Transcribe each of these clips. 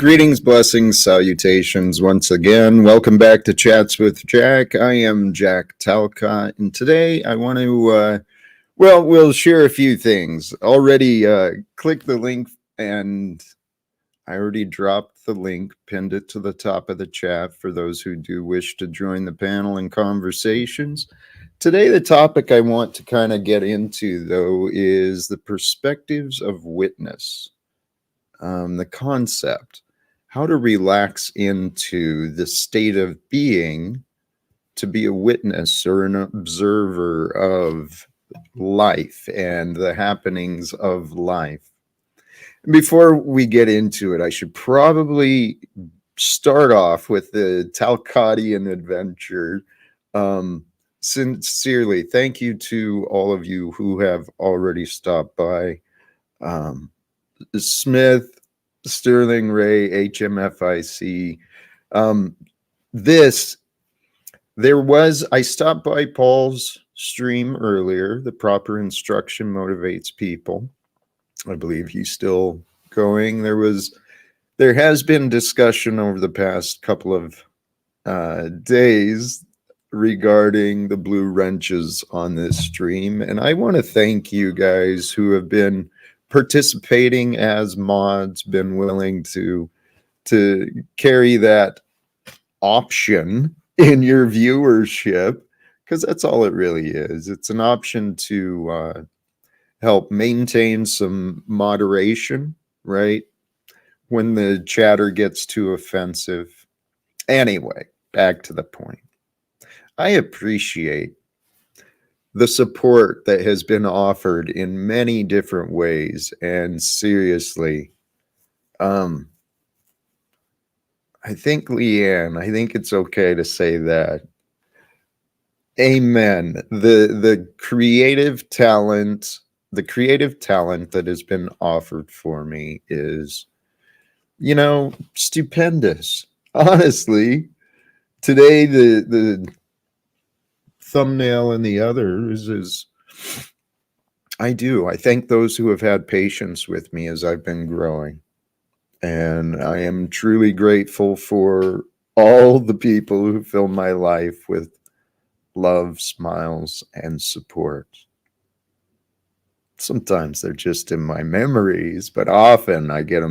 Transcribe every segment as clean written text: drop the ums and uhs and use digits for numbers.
Greetings, blessings, salutations once again. Welcome back to Chats with Jack. I am Jack Talcott, and today I want to, we'll share a few things. Already click the link, and I already dropped the link, pinned it to the top of the chat for those who do wish to join the panel and conversations. Today, the topic I want to kind of get into, though, is the perspectives of witness, the concept. How to relax into the state of being to be a witness or an observer of life and the happenings of life. Before we get into it, I should probably start off with the Talcottian adventure. Sincerely, thank you to all of you who have already stopped by. Smith, Sterling Ray, HMFIC. I stopped by Paul's stream earlier. The proper instruction motivates people. I believe he's still going. There has been discussion over the past couple of days regarding the blue wrenches on this stream. And I want to thank you guys who have been participating as mods, been willing to carry that option in your viewership, because that's all it really is. It's an option to help maintain some moderation, right? When the chatter gets too offensive. Anyway, back to the point. I appreciate the support that has been offered in many different ways. And seriously, I think, Leanne, I think it's okay to say that. Amen. The creative talent that has been offered for me is, stupendous. Honestly, today the thumbnail and the others is I thank those who have had patience with me as I've been growing, and I am truly grateful for all the people who fill my life with love, smiles, and support. Sometimes they're just in my memories, but often I get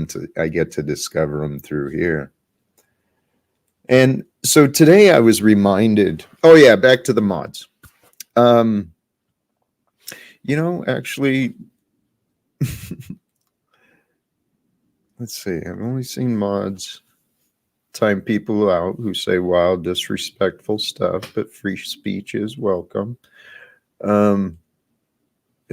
to discover them through here. And so today I was reminded, back to the mods. Actually, let's see, I've only seen mods time people out who say wild, disrespectful stuff, but free speech is welcome.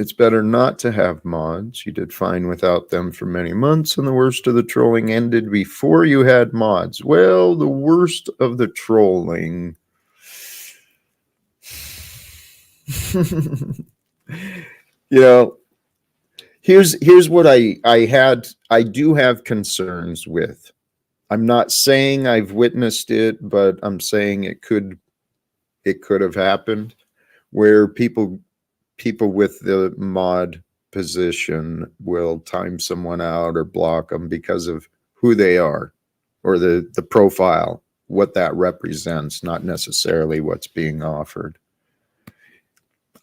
It's better not to have mods. You did fine without them for many months, and the worst of the trolling ended before you had mods. Well, the worst of the trolling. Here's what I do have concerns with. I'm not saying I've witnessed it, but I'm saying it could have happened where people with the mod position will time someone out or block them because of who they are or the profile, what that represents, not necessarily what's being offered.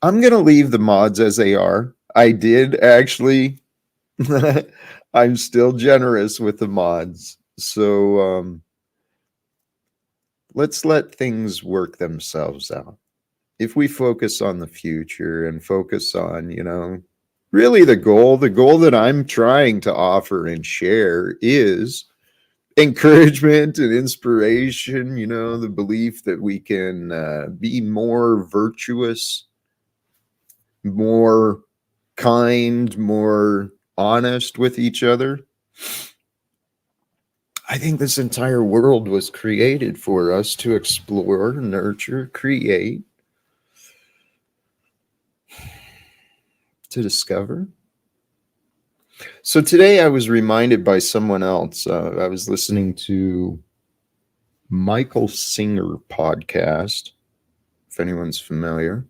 I'm going to leave the mods as they are. I did actually. I'm still generous with the mods. So let's let things work themselves out. If we focus on the future and focus on, really the goal that I'm trying to offer and share is encouragement and inspiration, the belief that we can be more virtuous, more kind, more honest with each other. I think this entire world was created for us to explore, nurture, create, to discover. So today I was reminded by someone else. I was listening to Michael Singer podcast, if anyone's familiar.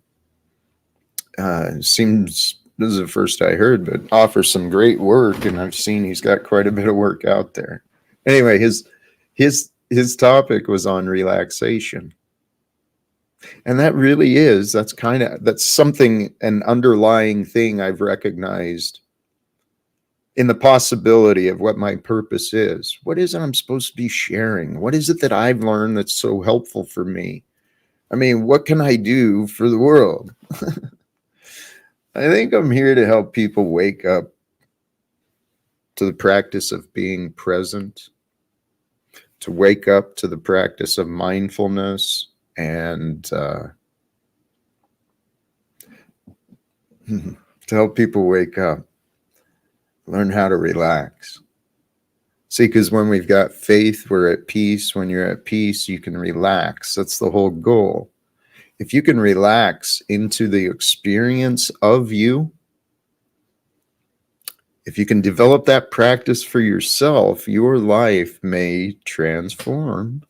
Seems this is the first I heard, but offers some great work, and I've seen he's got quite a bit of work out there. Anyway, his topic was on relaxation. And that really is, that's something, an underlying thing I've recognized in the possibility of what my purpose is. What is it I'm supposed to be sharing? What is it that I've learned that's so helpful for me? I mean, what can I do for the world? I think I'm here to help people wake up to the practice of being present, to wake up to the practice of mindfulness, and to help people wake up, learn how to relax. See, because when we've got faith, we're at peace. When you're at peace, you can relax. That's the whole goal. If you can relax into the experience of you, if you can develop that practice for yourself, your life may transform.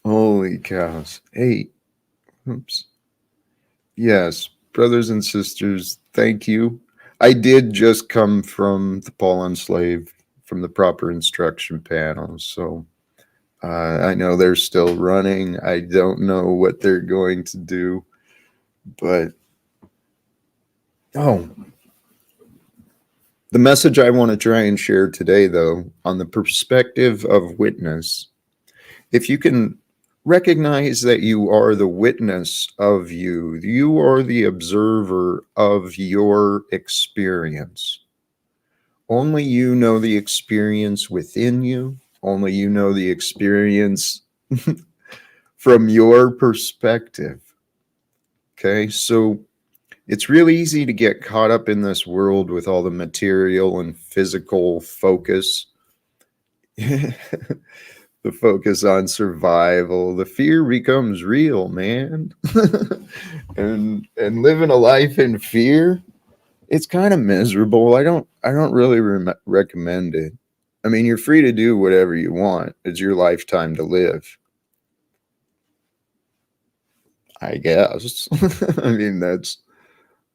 Holy cows. Hey, oops. Yes, brothers and sisters, thank you. I did just come from the Paul Enslaved, from the proper instruction panel, so I know they're still running. I don't know what they're going to do, but the message I want to try and share today, though, on the perspective of witness, if you can recognize that you are the witness of you, you are the observer of your experience. Only you know the experience within you. Only you know the experience from your perspective. Okay, so it's real easy to get caught up in this world with all the material and physical focus. The focus on survival. The fear becomes real, man. and living a life in fear, it's kind of miserable. I don't really recommend it. I mean, you're free to do whatever you want. It's your lifetime to live, I guess. I mean, that's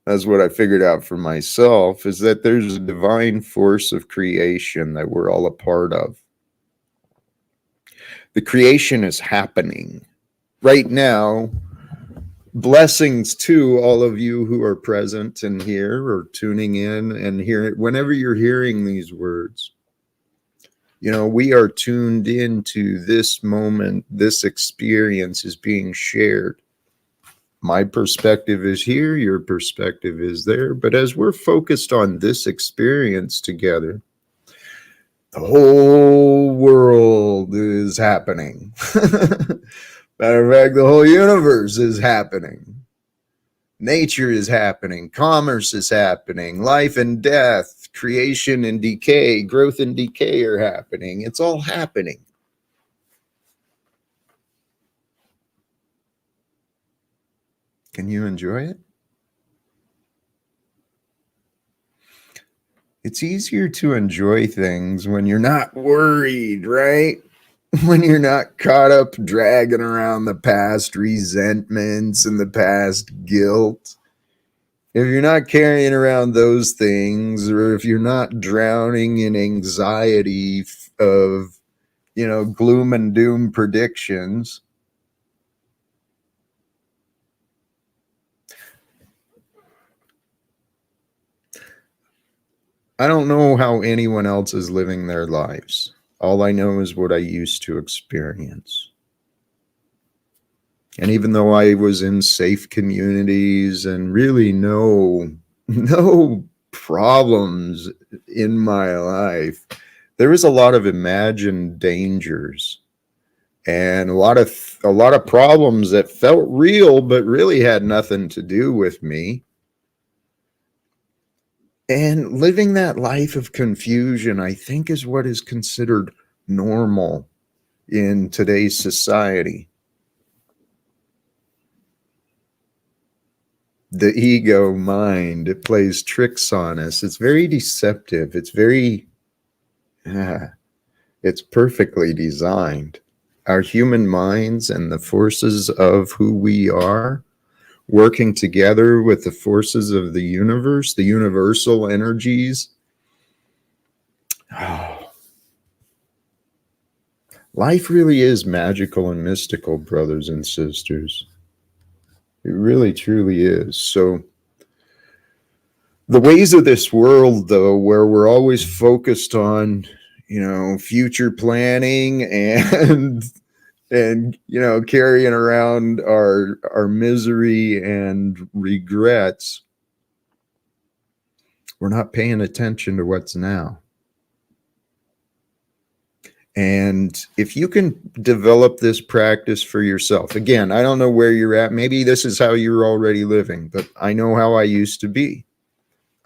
what I figured out for myself, is that there's a divine force of creation that we're all a part of. The creation is happening right now. Blessings to all of you who are present and here or tuning in and hearing. Whenever you're hearing these words, you know, we are tuned into this moment. This experience is being shared. My perspective is here, your perspective is there. But as we're focused on this experience together, the whole world is happening. Matter of fact, the whole universe is happening. Nature is happening. Commerce is happening. Life and death, creation and decay, growth and decay are happening. It's all happening. Can you enjoy it? It's easier to enjoy things when you're not worried, right? When you're not caught up dragging around the past resentments and the past guilt. If you're not carrying around those things, or if you're not drowning in anxiety of, you know, gloom and doom predictions, I don't know how anyone else is living their lives. All I know is what I used to experience. And even though I was in safe communities and really no problems in my life, there was a lot of imagined dangers and a lot of problems that felt real but really had nothing to do with me. And living that life of confusion, I think, is what is considered normal in today's society. The ego mind, it plays tricks on us. It's very deceptive. It's perfectly designed. Our human minds and the forces of who we are working together with the forces of the universe, the universal energies, Life really is magical and mystical, brothers and sisters. It really, truly is. So, the ways of this world, though, where we're always focused on, future planning and carrying around our misery and regrets, we're not paying attention to what's now. And if you can develop this practice for yourself, again, I don't know where you're at. Maybe this is how you're already living, but I know how I used to be.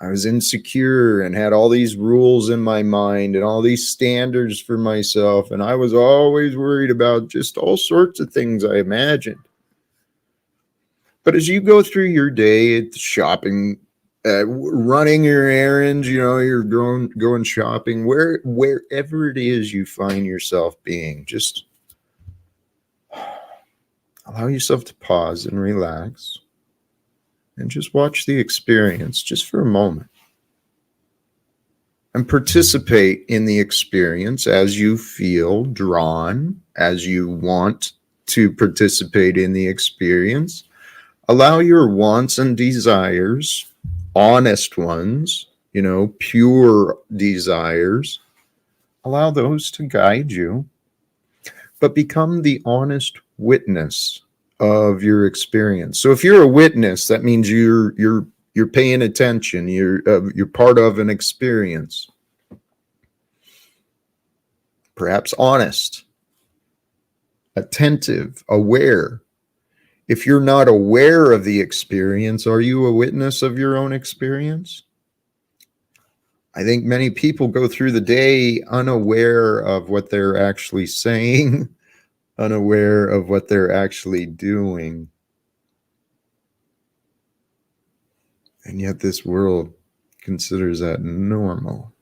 I was insecure and had all these rules in my mind and all these standards for myself. And I was always worried about just all sorts of things I imagined. But as you go through your day at shopping, running your errands, you're going shopping, wherever it is you find yourself being, just allow yourself to pause and relax and just watch the experience just for a moment and participate in the experience as you feel drawn, as you want to participate in the experience. Allow your wants and desires, honest ones, pure desires, allow those to guide you, but become the honest witness of your experience. So if you're a witness, that means you're paying attention, you're part of an experience. Perhaps honest, attentive, aware. If you're not aware of the experience, are you a witness of your own experience? I think many people go through the day unaware of what they're actually saying, unaware of what they're actually doing. And yet this world considers that normal.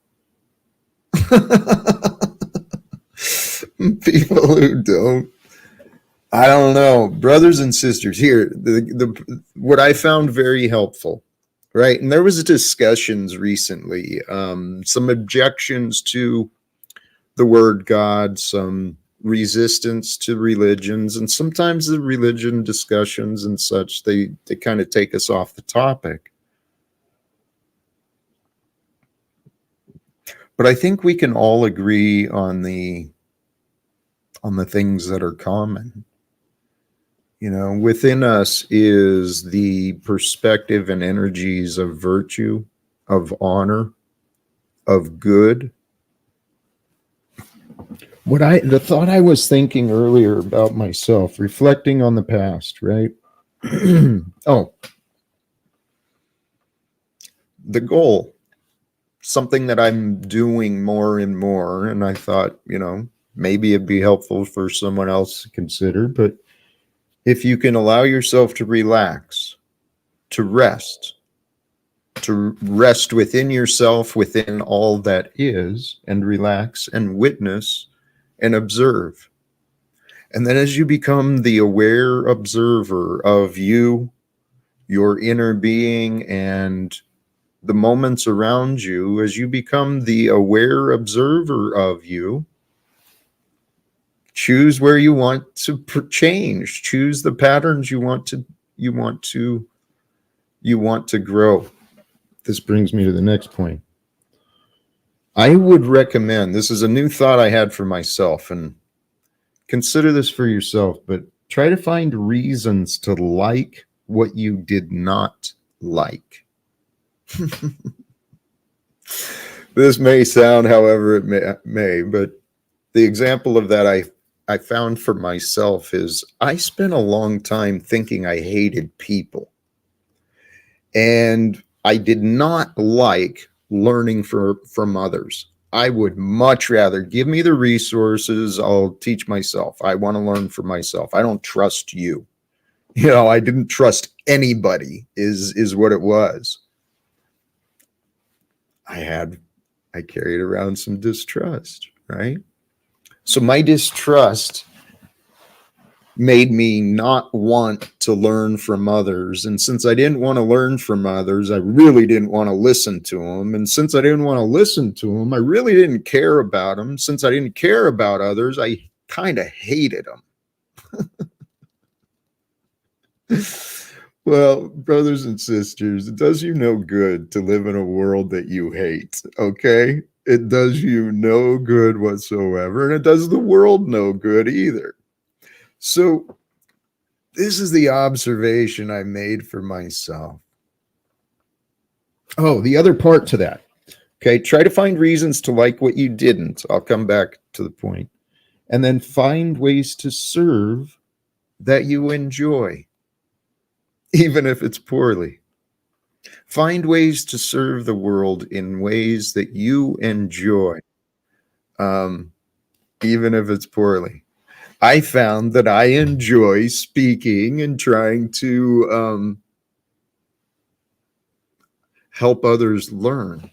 People who don't, I don't know, brothers and sisters here, what I found very helpful, right? And there was discussions recently, some objections to the word God, some resistance to religions, and sometimes the religion discussions and such, they kind of take us off the topic. But I think we can all agree on the things that are common. Within us is the perspective and energies of virtue, of honor, of good. The thought I was thinking earlier about myself, reflecting on the past, right? Oh, the goal, something that I'm doing more and more. And I thought, maybe it'd be helpful for someone else to consider, but if you can allow yourself to relax, to rest within yourself, within all that is, and relax and witness and observe. And then as you become the aware observer of you, your inner being, and the moments around you, as you become the aware observer of you, choose where you want to change. Choose the patterns you want to grow. This brings me to the next point. I would recommend, this is a new thought I had for myself, and consider this for yourself, but try to find reasons to like what you did not like. This may sound however it may, but the example of that I found for myself is I spent a long time thinking I hated people. And I did not like learning from others. I would much rather give me the resources. I'll teach myself. I want to learn for myself. I don't trust you. I didn't trust anybody is what it was. I carried around some distrust, right? So my distrust made me not want to learn from others. And since I didn't want to learn from others, I really didn't want to listen to them. And since I didn't want to listen to them, I really didn't care about them. Since I didn't care about others, I kind of hated them. Well, brothers and sisters, it does you no good to live in a world that you hate, okay? It does you no good whatsoever, and it does the world no good either. So, this is the observation I made for myself. Oh, the other part to that. Okay, try to find reasons to like what you didn't. I'll come back to the point. And then find ways to serve that you enjoy, even if it's poorly. Find ways to serve the world in ways that you enjoy, even if it's poorly. I found that I enjoy speaking and trying to help others learn.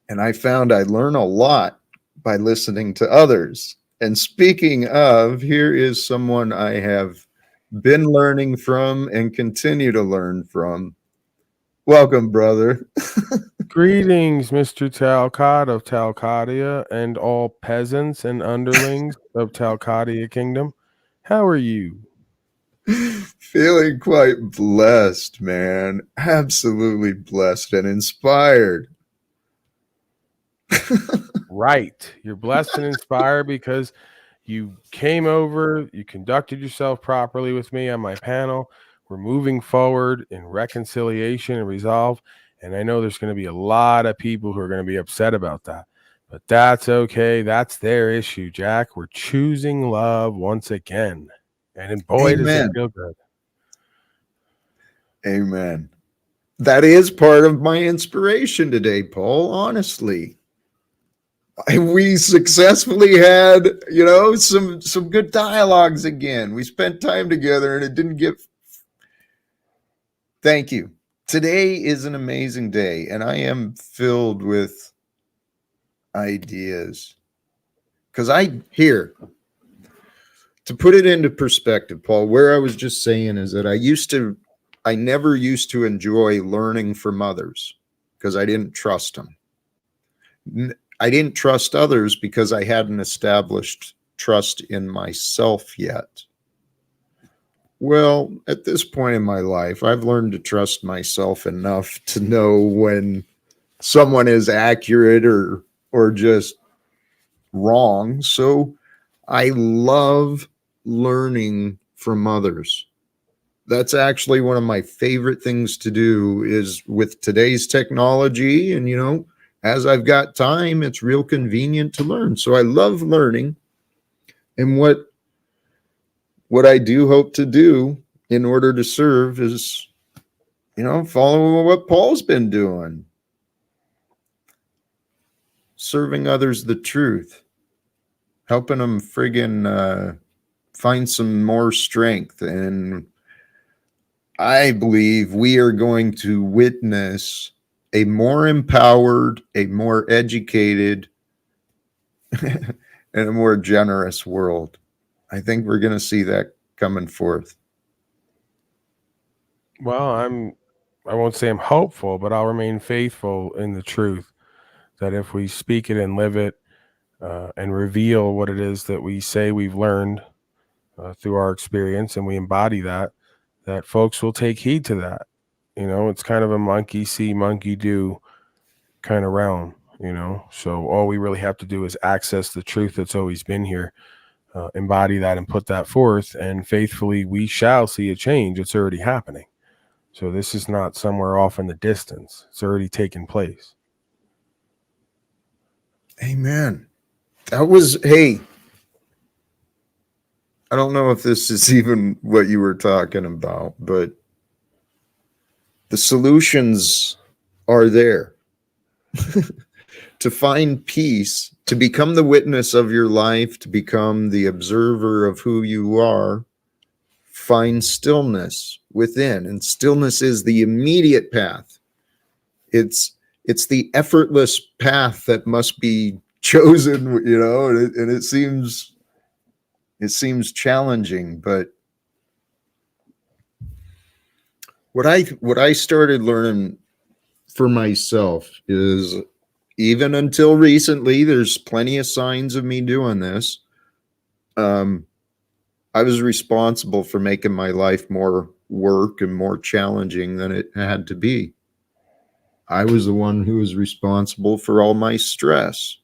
And I found I learn a lot by listening to others. And speaking of, here is someone I have been learning from and continue to learn from. Welcome, brother. Greetings, Mr. Talcott of Talcottia and all peasants and underlings of Talcottia Kingdom. How are you? Feeling quite blessed, man. Absolutely blessed and inspired. Right. You're blessed and inspired because you came over, you conducted yourself properly with me on my panel. We're moving forward in reconciliation and resolve. And I know there's going to be a lot of people who are going to be upset about that. But that's okay. That's their issue, Jack. We're choosing love once again. And boy, does it Amen. feel good. Amen. That is part of my inspiration today, Paul, honestly. We successfully had, some good dialogues again. We spent time together and it didn't get. Thank you. Today is an amazing day and I am filled with ideas. Because to put it into perspective, Paul, where I was just saying is that I never used to enjoy learning from others because I didn't trust them. I didn't trust others because I hadn't established trust in myself yet. Well, at this point in my life, I've learned to trust myself enough to know when someone is accurate or just wrong. So I love learning from others. That's actually one of my favorite things to do is with today's technology. And, as I've got time, it's real convenient to learn. So I love learning. And what I do hope to do in order to serve is, following what Paul's been doing. Serving others the truth. Helping them friggin' find some more strength. And I believe we are going to witness a more empowered, a more educated, and a more generous world. I think we're going to see that coming forth. Well, I won't say I'm hopeful, but I'll remain faithful in the truth that if we speak it and live it and reveal what it is that we say we've learned through our experience and we embody that folks will take heed to that. It's kind of a monkey see, monkey do kind of realm, So all we really have to do is access the truth that's always been here, embody that and put that forth, and faithfully we shall see a change. It's already happening. So this is not somewhere off in the distance. It's already taken place. Amen. Hey, I don't know if this is even what you were talking about, but the solutions are there. To find peace, to become the witness of your life, to become the observer of who you are, find stillness within. And stillness is the immediate path. It's the effortless path that must be chosen, and it seems challenging, but what I started learning for myself is, even until recently, there's plenty of signs of me doing this, I was responsible for making my life more work and more challenging than it had to be. I was the one who was responsible for all my stress.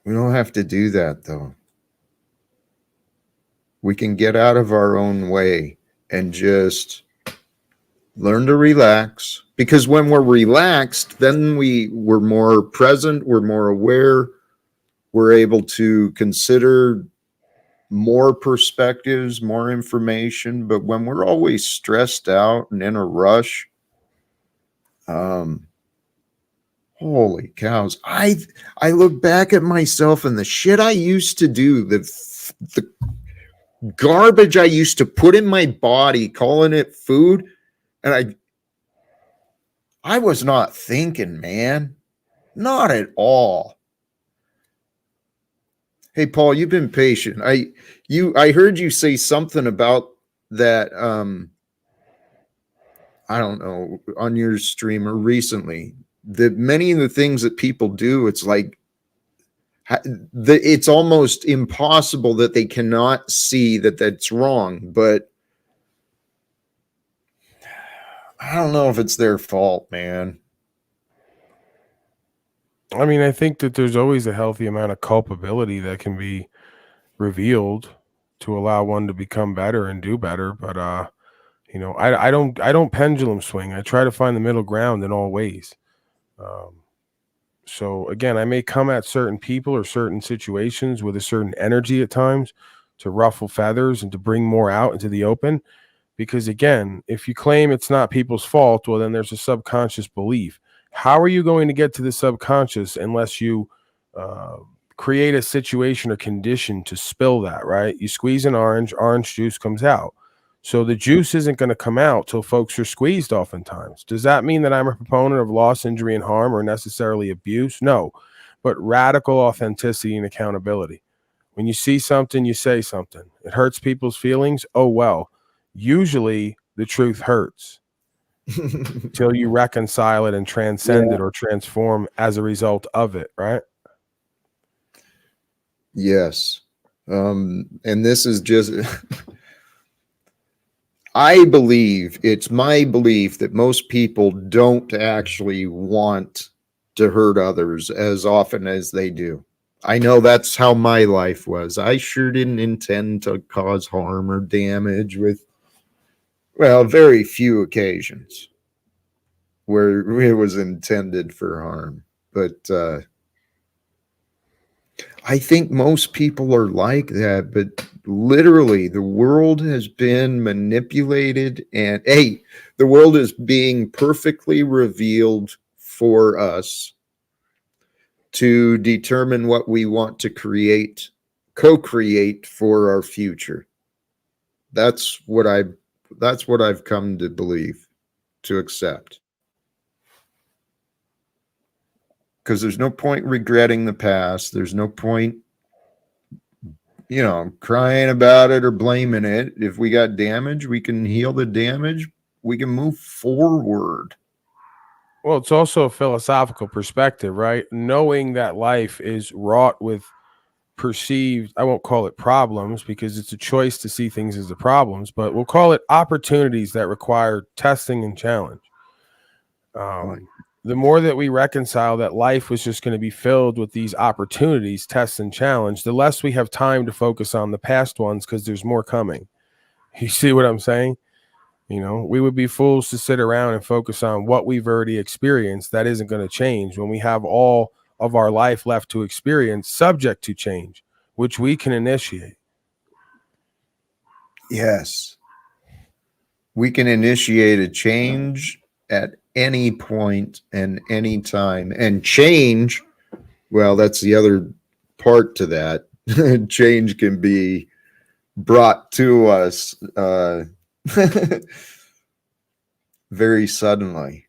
We don't have to do that, though. We can get out of our own way and just learn to relax. Because when we're relaxed, then we're more present, we're more aware, we're able to consider more perspectives, more information. But when we're always stressed out and in a rush, holy cows! I look back at myself and the shit I used to do, the garbage I used to put in my body, calling it food, and I was not thinking, man, not at all. Hey, Paul, you've been patient. I heard you say something about that. I don't know, on your streamer recently, that many of the things that people do, it's like it's almost impossible that they cannot see that that's wrong. But I don't know if it's their fault, man. I mean, I think that there's always a healthy amount of culpability that can be revealed to allow one to become better and do better. But I don't pendulum swing. I try to find the middle ground in all ways. So again, I may come at certain people or certain situations with a certain energy at times to ruffle feathers and to bring more out into the open. Because again, if you claim it's not people's fault, well, then there's a subconscious belief. How are you going to get to the subconscious unless you create a situation or condition to spill that, right? You squeeze an orange juice comes out. So the juice isn't going to come out till folks are squeezed oftentimes. Does that mean that I'm a proponent of loss, injury, and harm or necessarily abuse? No, but radical authenticity and accountability. When you see something, you say something. It hurts people's feelings. Oh, well, usually the truth hurts till you reconcile it and transcend it or transform as a result of it, right? Yes. And this is just, it's my belief that most people don't actually want to hurt others as often as they do. I know that's how my life was. I sure didn't intend to cause harm or damage with, well, very few occasions where it was intended for harm. But I think most people are like that, but literally the world has been manipulated, and hey, the world is being perfectly revealed for us to determine what we want to create, co-create for our future. That's what I've come to believe, to accept. Because there's no point regretting the past. There's no point, crying about it or blaming it. If we got damage, we can heal the damage. We can move forward. Well, it's also a philosophical perspective, right? Knowing that life is wrought with perceived, I won't call it problems because it's a choice to see things as the problems, but we'll call it opportunities that require testing and challenge. The more that we reconcile that life was just going to be filled with these opportunities, tests, and challenge, the less we have time to focus on the past ones because there's more coming. You see what I'm saying? We would be fools to sit around and focus on what we've already experienced. That isn't going to change when we have all of our life left to experience, subject to change, which we can initiate. Yes. We can initiate a change at any point and any time. And change, well, that's the other part to that. Change can be brought to us very suddenly.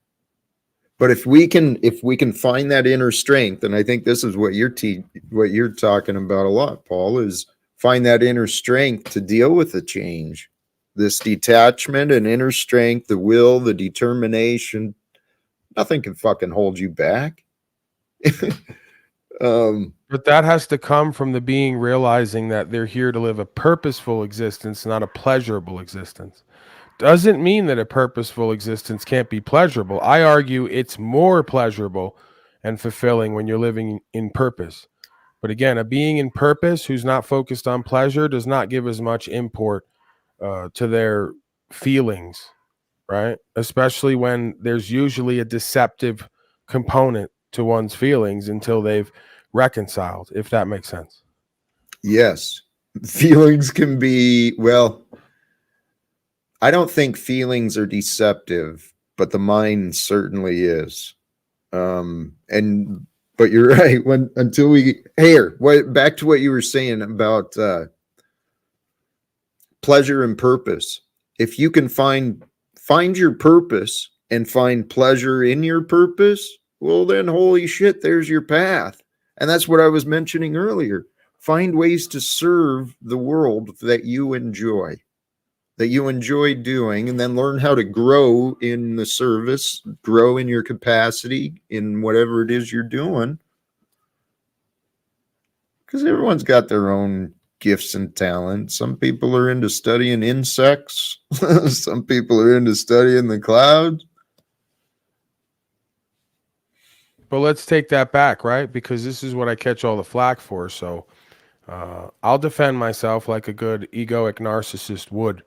But if we can find that inner strength, and I think this is what you're talking about a lot, Paul, is find that inner strength to deal with the change. This detachment and inner strength, the will, the determination, nothing can fucking hold you back. But that has to come from the being realizing that they're here to live a purposeful existence, not a pleasurable existence. Doesn't mean that a purposeful existence can't be pleasurable. I argue it's more pleasurable and fulfilling when you're living in purpose. But again, a being in purpose who's not focused on pleasure does not give as much import to their feelings, right? Especially when there's usually a deceptive component to one's feelings until they've reconciled, if that makes sense. Yes. Feelings can be, well, I don't think feelings are deceptive, but the mind certainly is. And but you're right. When until we here, what back to what you were saying about pleasure and purpose. If you can find your purpose and find pleasure in your purpose, well then holy shit, there's your path. And that's what I was mentioning earlier. Find ways to serve the world that you enjoy doing, and then learn how to grow in the service, grow in your capacity in whatever it is you're doing. Because everyone's got their own gifts and talents. Some people are into studying insects, some people are into studying the clouds. But let's take that back, right? Because this is what I catch all the flack for. So I'll defend myself like a good egoic narcissist would.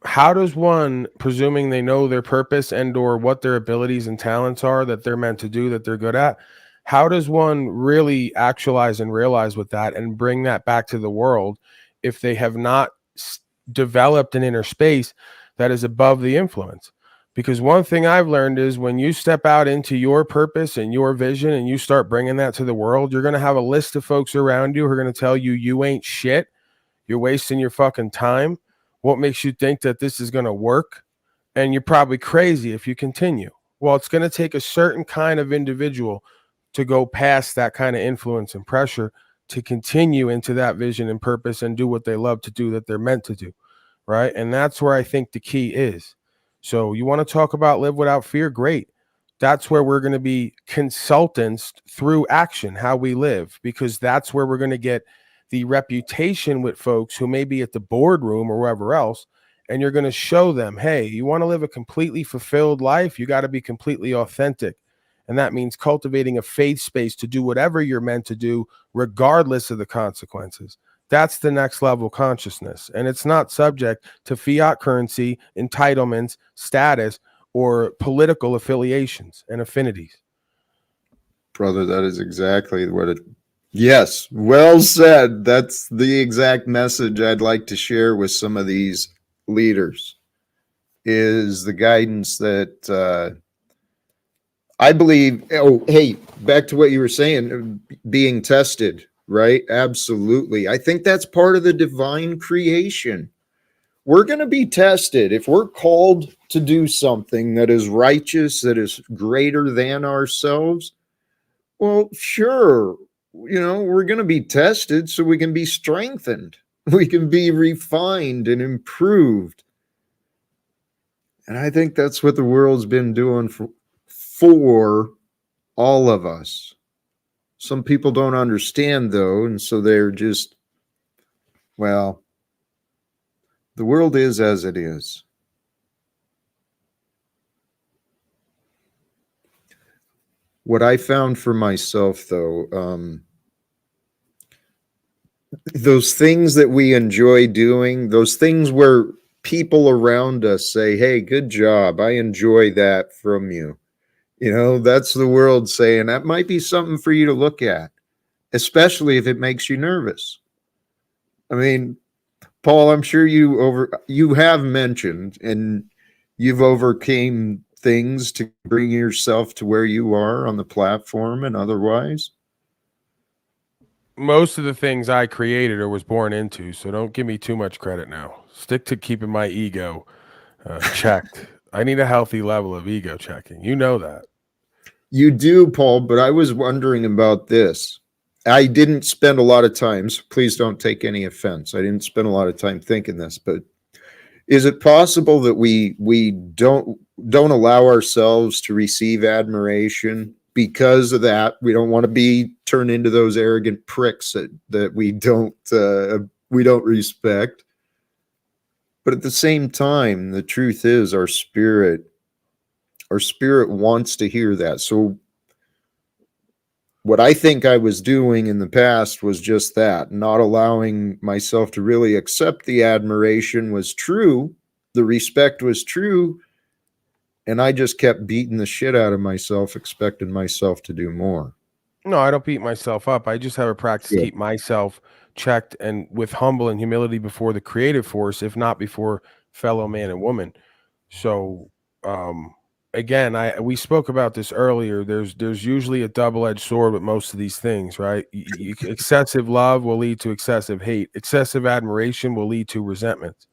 How does one, presuming they know their purpose and or what their abilities and talents are that they're meant to do, that they're good at, how does one really actualize and realize with that and bring that back to the world if they have not developed an inner space that is above the influence? Because one thing I've learned is when you step out into your purpose and your vision and you start bringing that to the world, you're going to have a list of folks around you who are going to tell you you ain't shit. You're wasting your fucking time. What makes you think that this is going to work? And you're probably crazy if you continue. Well, it's going to take a certain kind of individual to go past that kind of influence and pressure to continue into that vision and purpose and do what they love to do, that they're meant to do. Right. And that's where I think the key is. So you want to talk about live without fear? Great. That's where we're going to be consultants through action, how we live, because that's where we're going to get the reputation with folks who may be at the boardroom or wherever else. And you're going to show them, hey, you want to live a completely fulfilled life? You got to be completely authentic. And that means cultivating a faith space to do whatever you're meant to do, regardless of the consequences. That's the next level consciousness. And it's not subject to fiat currency, entitlements, status, or political affiliations and affinities. Brother, that is exactly what it. Yes, well said. That's the exact message I'd like to share with some of these leaders, is the guidance that I believe. Oh, hey, back to what you were saying, being tested, right? Absolutely. I think that's part of the divine creation. We're going to be tested. If we're called to do something that is righteous, that is greater than ourselves, well, sure, we're going to be tested so we can be strengthened. We can be refined and improved. And I think that's what the world's been doing for all of us. Some people don't understand, though, and so they're just, well, the world is as it is. What I found for myself, though, those things that we enjoy doing, those things where people around us say, hey, good job, I enjoy that from you. That's the world saying that might be something for you to look at, especially if it makes you nervous. I mean, Paul, I'm sure you have mentioned and you've overcame things to bring yourself to where you are on the platform and otherwise. Most of the things I created or was born into, so don't give me too much credit now. Stick to keeping my ego checked. I need a healthy level of ego checking. You know that. You do, Paul, but I was wondering about this. I didn't spend a lot of time, so please don't take any offense. I didn't spend a lot of time thinking this, but is it possible that we don't allow ourselves to receive admiration because of that, we don't want to be turned into those arrogant pricks that we don't respect. But at the same time, the truth is our spirit wants to hear that. So what I think I was doing in the past was just that, not allowing myself to really accept the admiration was true, the respect was true, and I just kept beating the shit out of myself, expecting myself to do more. No, I don't beat myself up. I just have a practice to Yeah. keep myself checked and with humble and humility before the creative force, if not before fellow man and woman. So, again, we spoke about this earlier. There's usually a double-edged sword with most of these things, right? Excessive love will lead to excessive hate. Excessive admiration will lead to resentment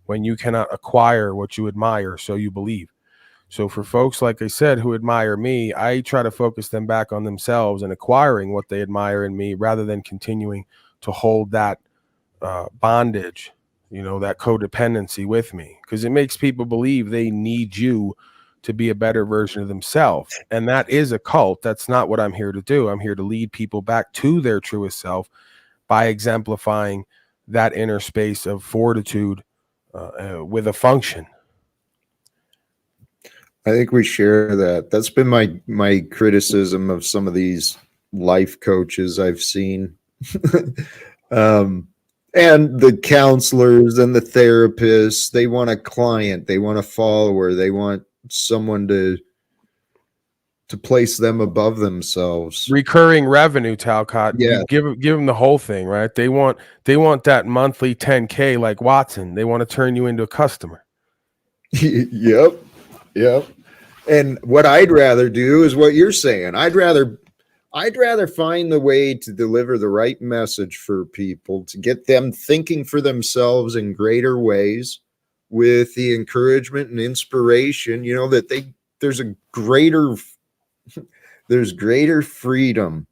when you cannot acquire what you admire, so you believe. So for folks, like I said, who admire me, I try to focus them back on themselves and acquiring what they admire in me rather than continuing to hold that bondage, that codependency with me, because it makes people believe they need you to be a better version of themselves. And that is a cult. That's not what I'm here to do. I'm here to lead people back to their truest self by exemplifying that inner space of fortitude with a function. I think we share that. That's been my criticism of some of these life coaches I've seen. And the counselors and the therapists, they want a client, they want a follower, they want someone to place them above themselves. Recurring revenue, Talcott. Yeah. You give them the whole thing, right? They want that monthly 10K like Watson. They want to turn you into a customer. Yep. And what I'd rather do is what you're saying. I'd rather find the way to deliver the right message for people, to get them thinking for themselves in greater ways, with the encouragement and inspiration, that there's greater freedom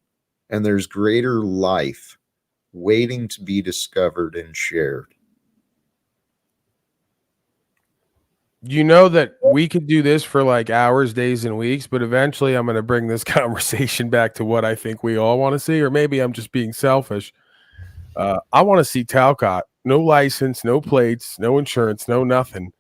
and there's greater life waiting to be discovered and shared. You know that we could do this for like hours, days, and weeks, but eventually I'm going to bring this conversation back to what I think we all want to see, or maybe I'm just being selfish. I want to see Talcott, no license, no plates, no insurance, no nothing.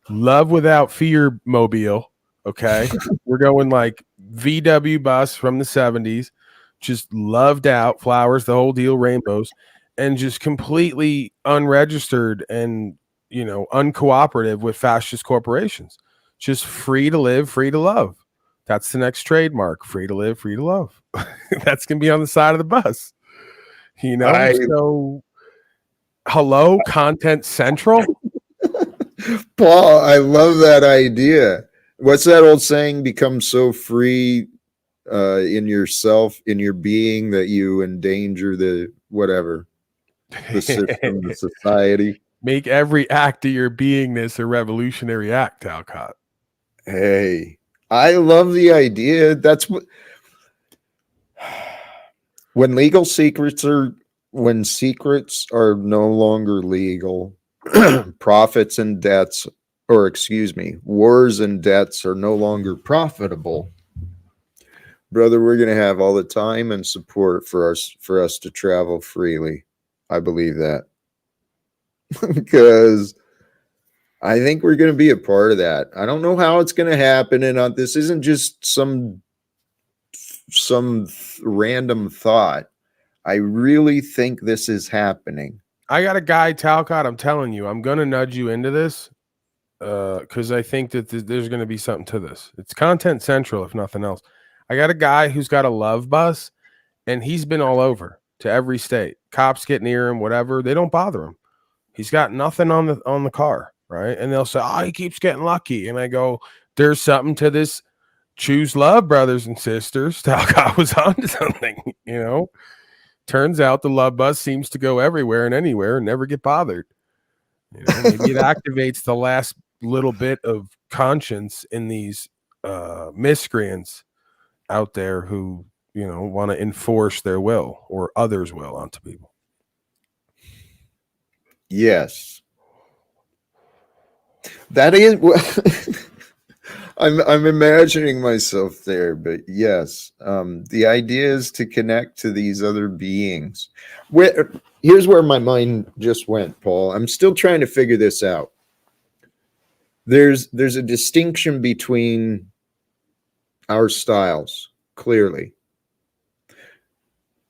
Love without fear mobile. Okay. We're going like VW bus from the 70s, just loved out, flowers, the whole deal, rainbows, and just completely unregistered and uncooperative with fascist corporations. Just free to live, free to love. That's the next trademark. Free to live, free to love. That's gonna be on the side of the bus. So hello, Content Central. Paul, I love that idea. What's that old saying? Become so free in yourself, in your being, that you endanger the system, the society. Make every act of your beingness a revolutionary act, Talcott. Hey, I love the idea. That's what when secrets are no longer legal, profits and debts, or excuse me, wars and debts are no longer profitable. Brother, we're going to have all the time and support for us to travel freely. I believe that. Because I think we're going to be a part of that. I don't know how it's going to happen, and this isn't just some random thought. I really think this is happening. I got a guy, Talcott. I'm telling you, I'm going to nudge you into this because I think that there's going to be something to this. It's Content Central, if nothing else. I got a guy who's got a love bus, and he's been all over to every state. Cops get near him, whatever. They don't bother him. He's got nothing on the car, right? And they'll say, "Oh, he keeps getting lucky." And I go, "There's something to this. Choose love, brothers and sisters." Talcott was onto something, Turns out the love bus seems to go everywhere and anywhere and never get bothered. Maybe it activates the last little bit of conscience in these miscreants out there who, want to enforce their will or others' will onto people. Yes. That is I'm imagining myself there, but yes, the idea is to connect to these other beings. Here's where my mind just went, Paul. I'm still trying to figure this out. There's a distinction between our styles, clearly.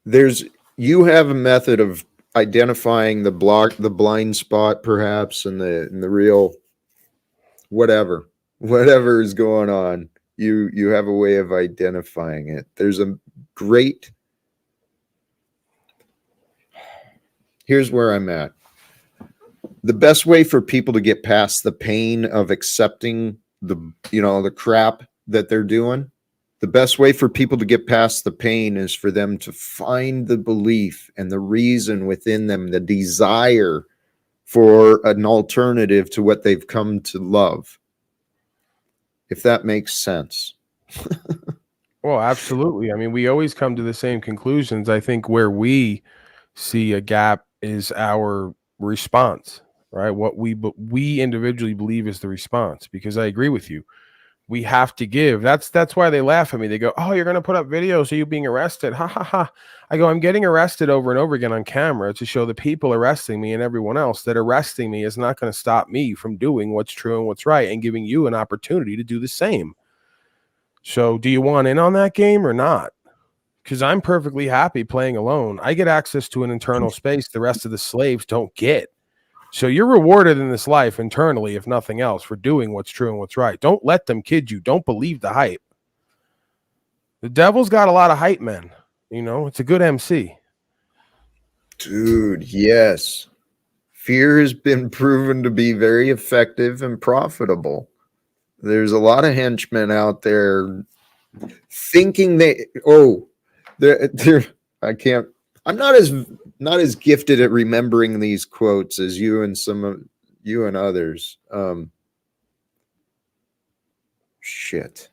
You have a method of identifying the blind spot, perhaps, and the real whatever is going on. You have a way of identifying it. There's a great. Here's where I'm at. The best way for people to get past the pain of accepting the crap that they're doing, the best way for people to get past the pain is for them to find the belief and the reason within them, the desire for an alternative to what they've come to love. If that makes sense. Well, absolutely. I mean, we always come to the same conclusions. I think where we see a gap is our response, right? What we individually believe is the response, because I agree with you. We have to give. That's why they laugh at me. They go, "Oh, you're going to put up videos of you being arrested." Ha ha ha. I go, "I'm getting arrested over and over again on camera to show the people arresting me and everyone else that arresting me is not going to stop me from doing what's true and what's right and giving you an opportunity to do the same." So, do you want in on that game or not? Because I'm perfectly happy playing alone. I get access to an internal space the rest of the slaves don't get. So you're rewarded in this life internally, if nothing else, for doing what's true and what's right. Don't let them kid you. Don't believe the hype. The devil's got a lot of hype men. It's a good MC. Dude, yes. Fear has been proven to be very effective and profitable. There's a lot of henchmen out there thinking I can't. I'm not as gifted at remembering these quotes as you and some of you and others. Shit.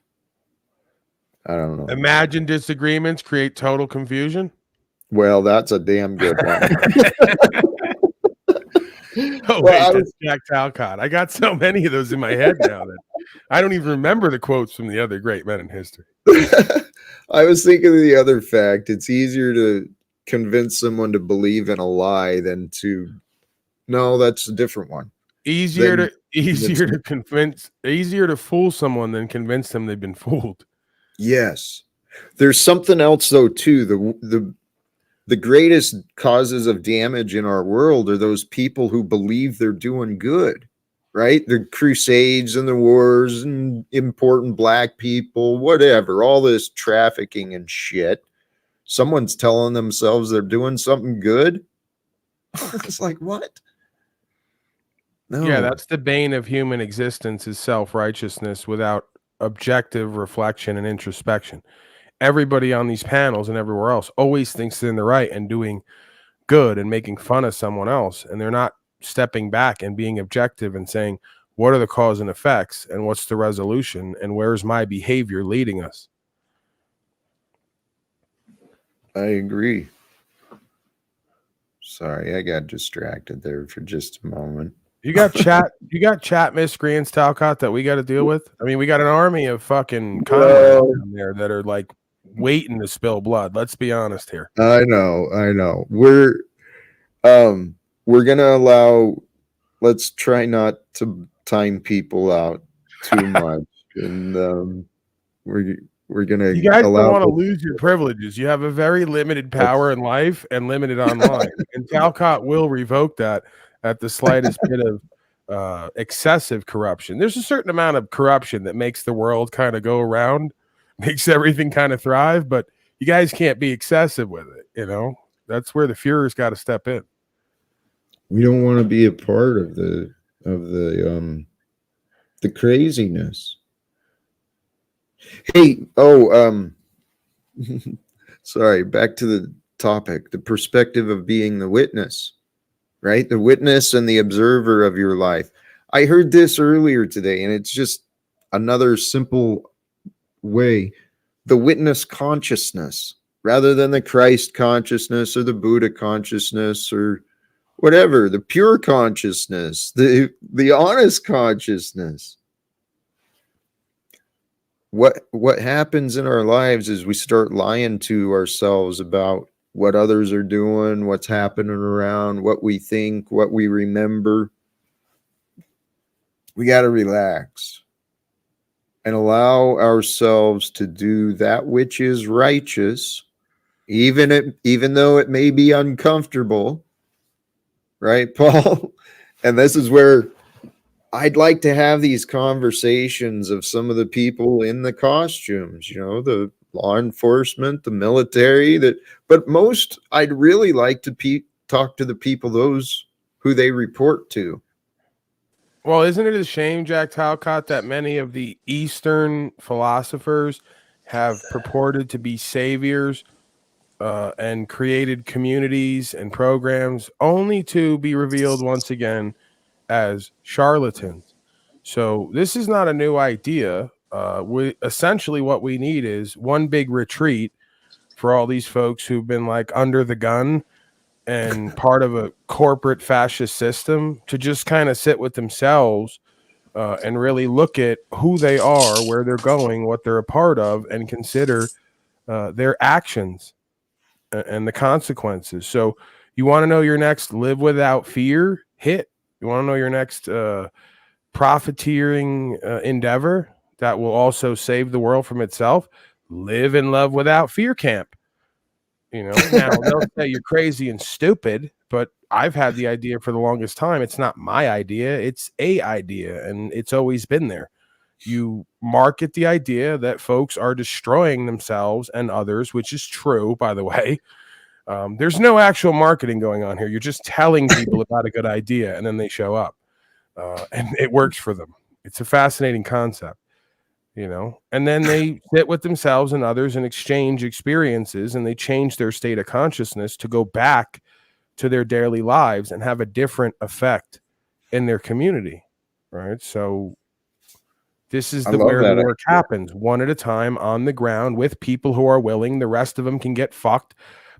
I don't know. Imagine disagreements create total confusion. Well, that's a damn good one. Oh, well, wait, that's Jack Talcott. I got so many of those in my head now that I don't even remember the quotes from the other great men in history. I was thinking of the other fact. It's easier to convince someone to believe in a lie than to. No, that's a different one. Easier to fool someone than convince them they've been fooled. Yes. There's something else though too. The greatest causes of damage in our world are those people who believe they're doing good, right? The crusades and the wars and important black people, whatever, all this trafficking and shit. Someone's telling themselves they're doing something good. It's like, what? No. Yeah, that's the bane of human existence, is self-righteousness without objective reflection and introspection. Everybody on these panels and everywhere else always thinks they're in the right and doing good and making fun of someone else, and they're not stepping back and being objective and saying, what are the cause and effects, and what's the resolution, and where's my behavior leading us? I agree. Sorry, I got distracted there for just a moment. You got chat miscreants, Talcott, that we got to deal with. I mean, we got an army of fucking convicts down there that are like waiting to spill blood. Let's be honest here. I know. We're gonna allow. Let's try not to time people out too much, and we're gonna. You guys don't want to lose your privileges. You have a very limited power in life and limited online, and Talcott will revoke that at the slightest bit of excessive corruption. There's a certain amount of corruption that makes the world kind of go around, makes everything kind of thrive, but you guys can't be excessive with it. That's where the Führer's got to step in. We don't want to be a part of the craziness. Hey, sorry, back to the topic, the perspective of being the witness. Right? The witness and the observer of your life. I heard this earlier today, and it's just another simple way. The witness consciousness, rather than the Christ consciousness or the Buddha consciousness or whatever, the pure consciousness, the honest consciousness. what happens in our lives is we start lying to ourselves about what others are doing, what's happening around, what we think, what we remember. We got to relax and allow ourselves to do that which is righteous, even though it may be uncomfortable, right, Paul? And this is where I'd like to have these conversations of some of the people in the costumes, the law enforcement, the military, but most I'd really like to talk to the people, those who they report to. Well, isn't it a shame, Jack Talcott, that many of the Eastern philosophers have purported to be saviors and created communities and programs only to be revealed once again as charlatans? So this is not a new idea. We essentially what we need is one big retreat for all these folks who've been like under the gun and part of a corporate fascist system to just kind of sit with themselves and really look at who they are, where they're going, what they're a part of, and consider their actions and the consequences. So, you want to know your next live without fear hit? You want to know your next profiteering endeavor that will also save the world from itself? Live in love without fear camp. Now they'll say you're crazy and stupid, but I've had the idea for the longest time. It's not my idea, it's a idea, and it's always been there. You market the idea that folks are destroying themselves and others, which is true, by the way. There's no actual marketing going on here. You're just telling people about a good idea, and then they show up, and it works for them. It's a fascinating concept. And then they sit with themselves and others and exchange experiences, and they change their state of consciousness to go back to their daily lives and have a different effect in their community, right? So this is where the work happens, one at a time on the ground with people who are willing. The rest of them can get fucked,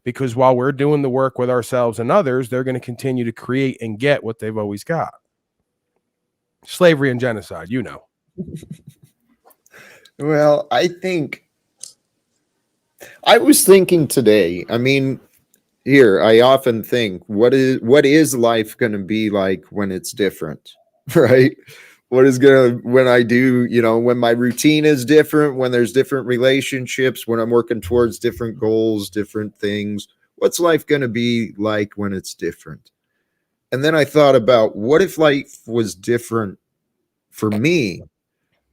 because while we're doing the work with ourselves and others, they're going to continue to create and get what they've always got. Slavery and genocide, Well, I was thinking today, I often think, what is life going to be like when it's different, right? When I do, when my routine is different, when there's different relationships, when I'm working towards different goals, different things, what's life going to be like when it's different? And then I thought about, what if life was different for me,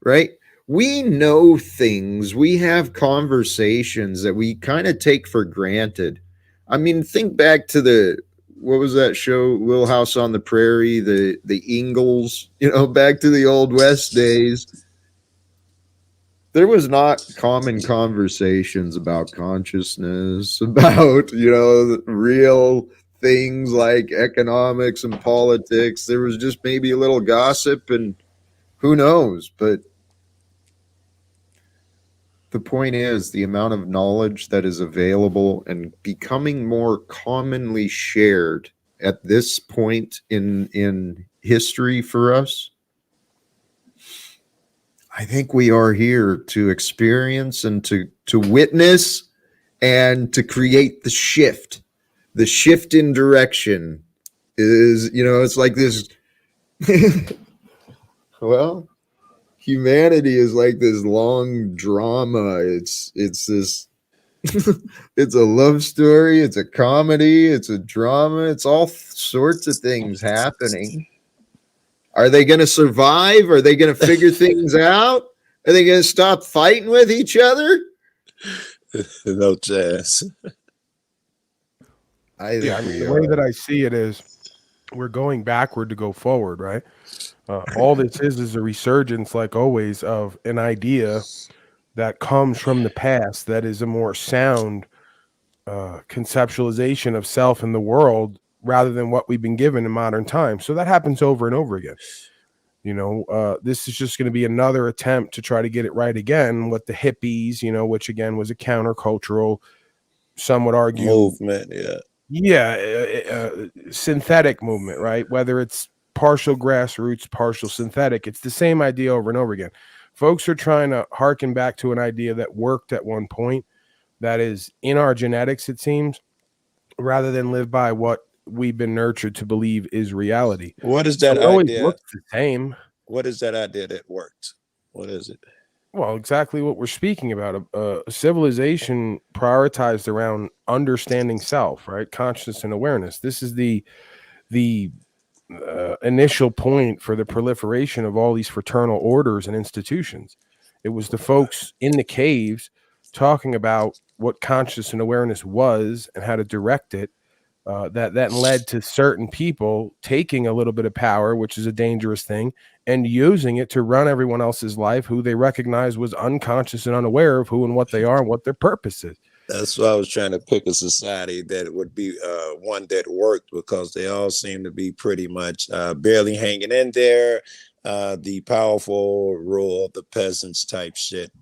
right? We know things, we have conversations that we kind of take for granted. Think back to what was that show, Little House on the Prairie, the Ingalls, back to the old West days. There was not common conversations about consciousness, about, real things like economics and politics. There was just maybe a little gossip and who knows, but the point is the amount of knowledge that is available and becoming more commonly shared at this point in history for us. I think we are here to experience and to witness and to create the shift. The shift in direction is, it's like this. Well, humanity is like this long drama. It's this it's a love story, it's a comedy, it's a drama, it's all sorts of things happening. Are they going to survive? Are they going to figure things out? Are they going to stop fighting with each other? No chance. The way that I see it is we're going backward to go forward, right? All this is a resurgence, like always, of an idea that comes from the past that is a more sound conceptualization of self and the world rather than what we've been given in modern times. So that happens over and over again. This is just going to be another attempt to try to get it right again with the hippies, which again was a countercultural, some would argue, movement. Synthetic movement, right? Whether it's partial grassroots, partial synthetic, it's the same idea over and over again. Folks are trying to harken back to an idea that worked at one point, that is in our genetics, it seems, rather than live by what we've been nurtured to believe is reality. What is So that it always idea? looks the same. What is that idea that worked? What is it? Well, exactly what we're speaking about. A civilization prioritized around understanding self, right? Consciousness and awareness. This is the initial point for the proliferation of all these fraternal orders and institutions. It was the folks in the caves talking about what conscious and awareness was and how to direct it. That led to certain people taking a little bit of power, which is a dangerous thing, and using it to run everyone else's life who they recognize was unconscious and unaware of who and what they are and what their purpose is. That's why I was trying to pick a society that would be one that worked, because they all seem to be pretty much barely hanging in there. The powerful rule of the peasants type shit.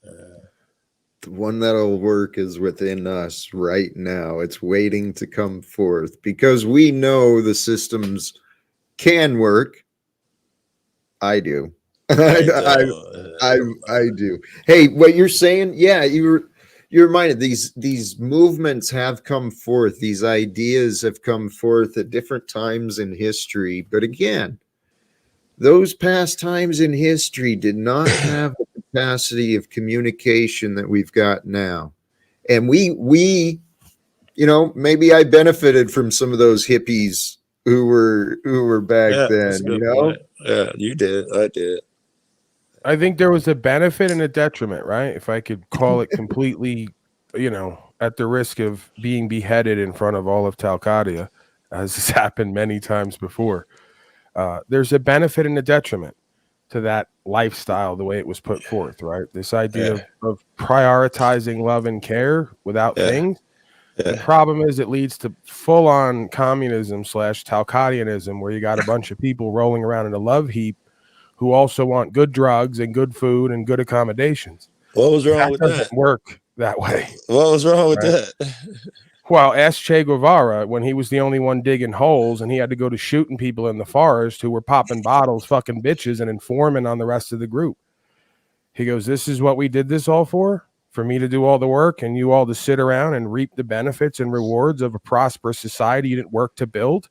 The one that'll work is within us right now. It's waiting to come forth because we know the systems can work. I do. I do. Hey, what you're saying? Yeah, you're reminded these movements have come forth. These ideas have come forth at different times in history. But again, those past times in history did not have the capacity of communication that we've got now. And we, maybe I benefited from some of those hippies who were back then, point. Yeah, you did. I did. I think there was a benefit and a detriment, right? If I could call it completely, at the risk of being beheaded in front of all of Talcott, as has happened many times before. There's a benefit and a detriment to that lifestyle, the way it was put forth, right? This idea of prioritizing love and care without things. The problem is it leads to full-on communism / Talcottianism, where you got a bunch of people rolling around in a love heap who also want good drugs and good food and good accommodations. What was wrong with that? Doesn't work that way. What was wrong with that? Well, ask Che Guevara when he was the only one digging holes and he had to go to shooting people in the forest who were popping bottles, fucking bitches, and informing on the rest of the group. He goes, "This is what we did this all for me to do all the work and you all to sit around and reap the benefits and rewards of a prosperous society you didn't work to build."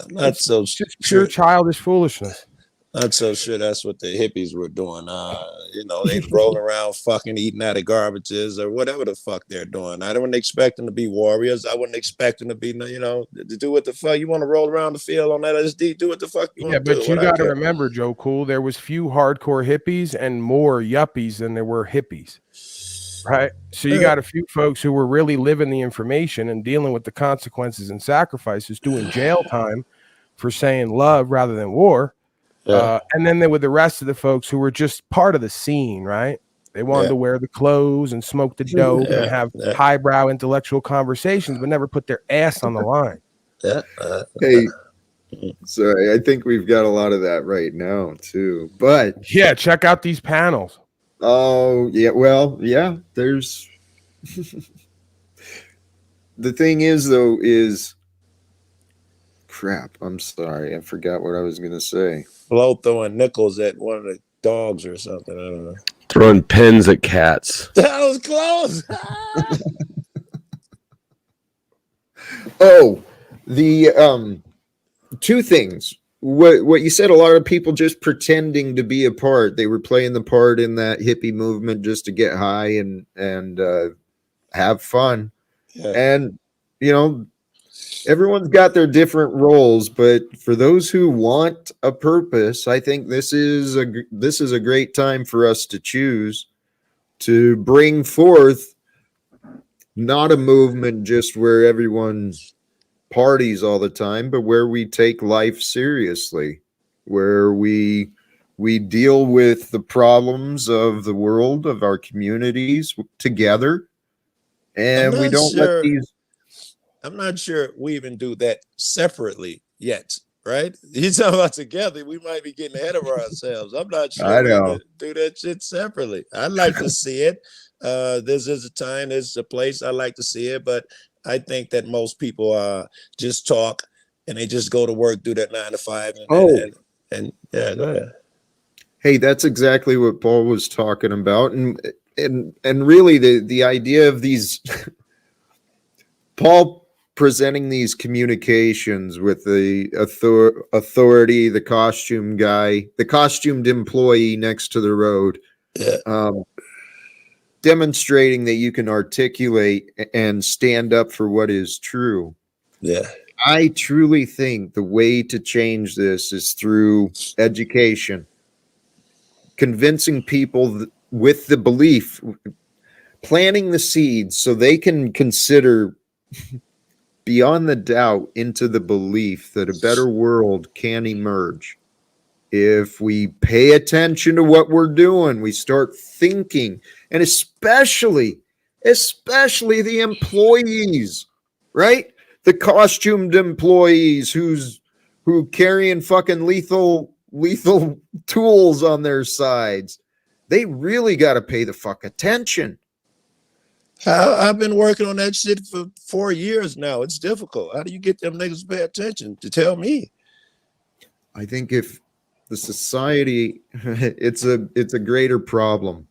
That's so just pure childish foolishness. Not so sure that's what the hippies were doing. They rolling around fucking eating out of garbages or whatever the fuck they're doing. I wouldn't expect them to be warriors. I wouldn't expect them to be, to do what the fuck. You want to roll around the field on LSD, do what the fuck you want to do. Yeah, but you got to remember, Joe Cool, there was few hardcore hippies and more yuppies than there were hippies. Right? So you got a few folks who were really living the information and dealing with the consequences and sacrifices, doing jail time for saying love rather than war. And then there were the rest of the folks who were just part of the scene, right? They wanted to wear the clothes and smoke the dope and have highbrow intellectual conversations, but never put their ass on the line. Hey, sorry, I think we've got a lot of that right now too. But yeah, check out these panels. Oh, yeah. Well, yeah, there's the thing is, though, is crap. I'm sorry. I forgot what I was going to say. Flo throwing nickels at one of the dogs or something. I don't know. Throwing pins at cats. That was close. Oh, the two things. What you said, a lot of people just pretending to be a part. They were playing the part in that hippie movement just to get high and have fun. Yeah. And everyone's got their different roles, but for those who want a purpose, I think this is a great time for us to choose to bring forth not a movement just where everyone parties all the time, but where we take life seriously, where we deal with the problems of the world, of our communities together, and we don't let these. I'm not sure we even do that separately yet, right? You're talking about together. We might be getting ahead of ourselves. I'm not sure we even do that shit separately. I'd like to see it. This is a time, this is a place I'd like to see it, but I think that most people just talk and they just go to work, do that 9 to 5, and yeah, go ahead. Hey, that's exactly what Paul was talking about, and really the idea of these Paul presenting these communications with the authority, the costume guy, the costumed employee next to the road, Yeah. demonstrating that you can articulate and stand up for what is true. Yeah. I truly think the way to change this is through education, convincing people with the belief, planting the seeds so they can consider beyond the doubt into the belief that a better world can emerge. If we pay attention to what we're doing, we start thinking, and especially the employees, right? The costumed employees who carrying fucking lethal tools on their sides. They really got to pay the fuck attention. I've been working on that shit for 4 years now. It's difficult. How do you get them niggas to pay attention? To tell me. I think if the society, it's a greater problem.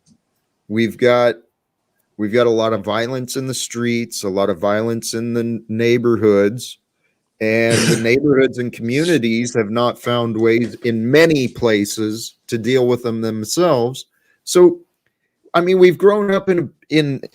We've got a lot of violence in the streets, a lot of violence in the neighborhoods, and the neighborhoods and communities have not found ways in many places to deal with them themselves. So, I mean, we've grown up in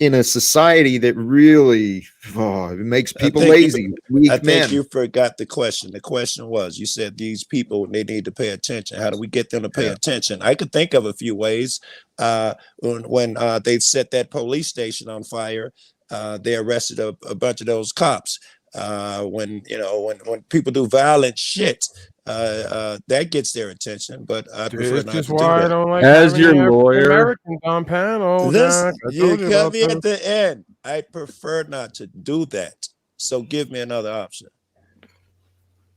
a society that really it makes people lazy. I think you forgot the question. The question was, you said these people, they need to pay attention. How do we get them to pay attention? I could think of a few ways. When they set that police station on fire, they arrested a bunch of those cops. When people do violent shit, that gets their attention. But I prefer not to do that. I don't like As your lawyer, Americans on panel. Listen, Jack, you cut me at the end. I prefer not to do that. So give me another option.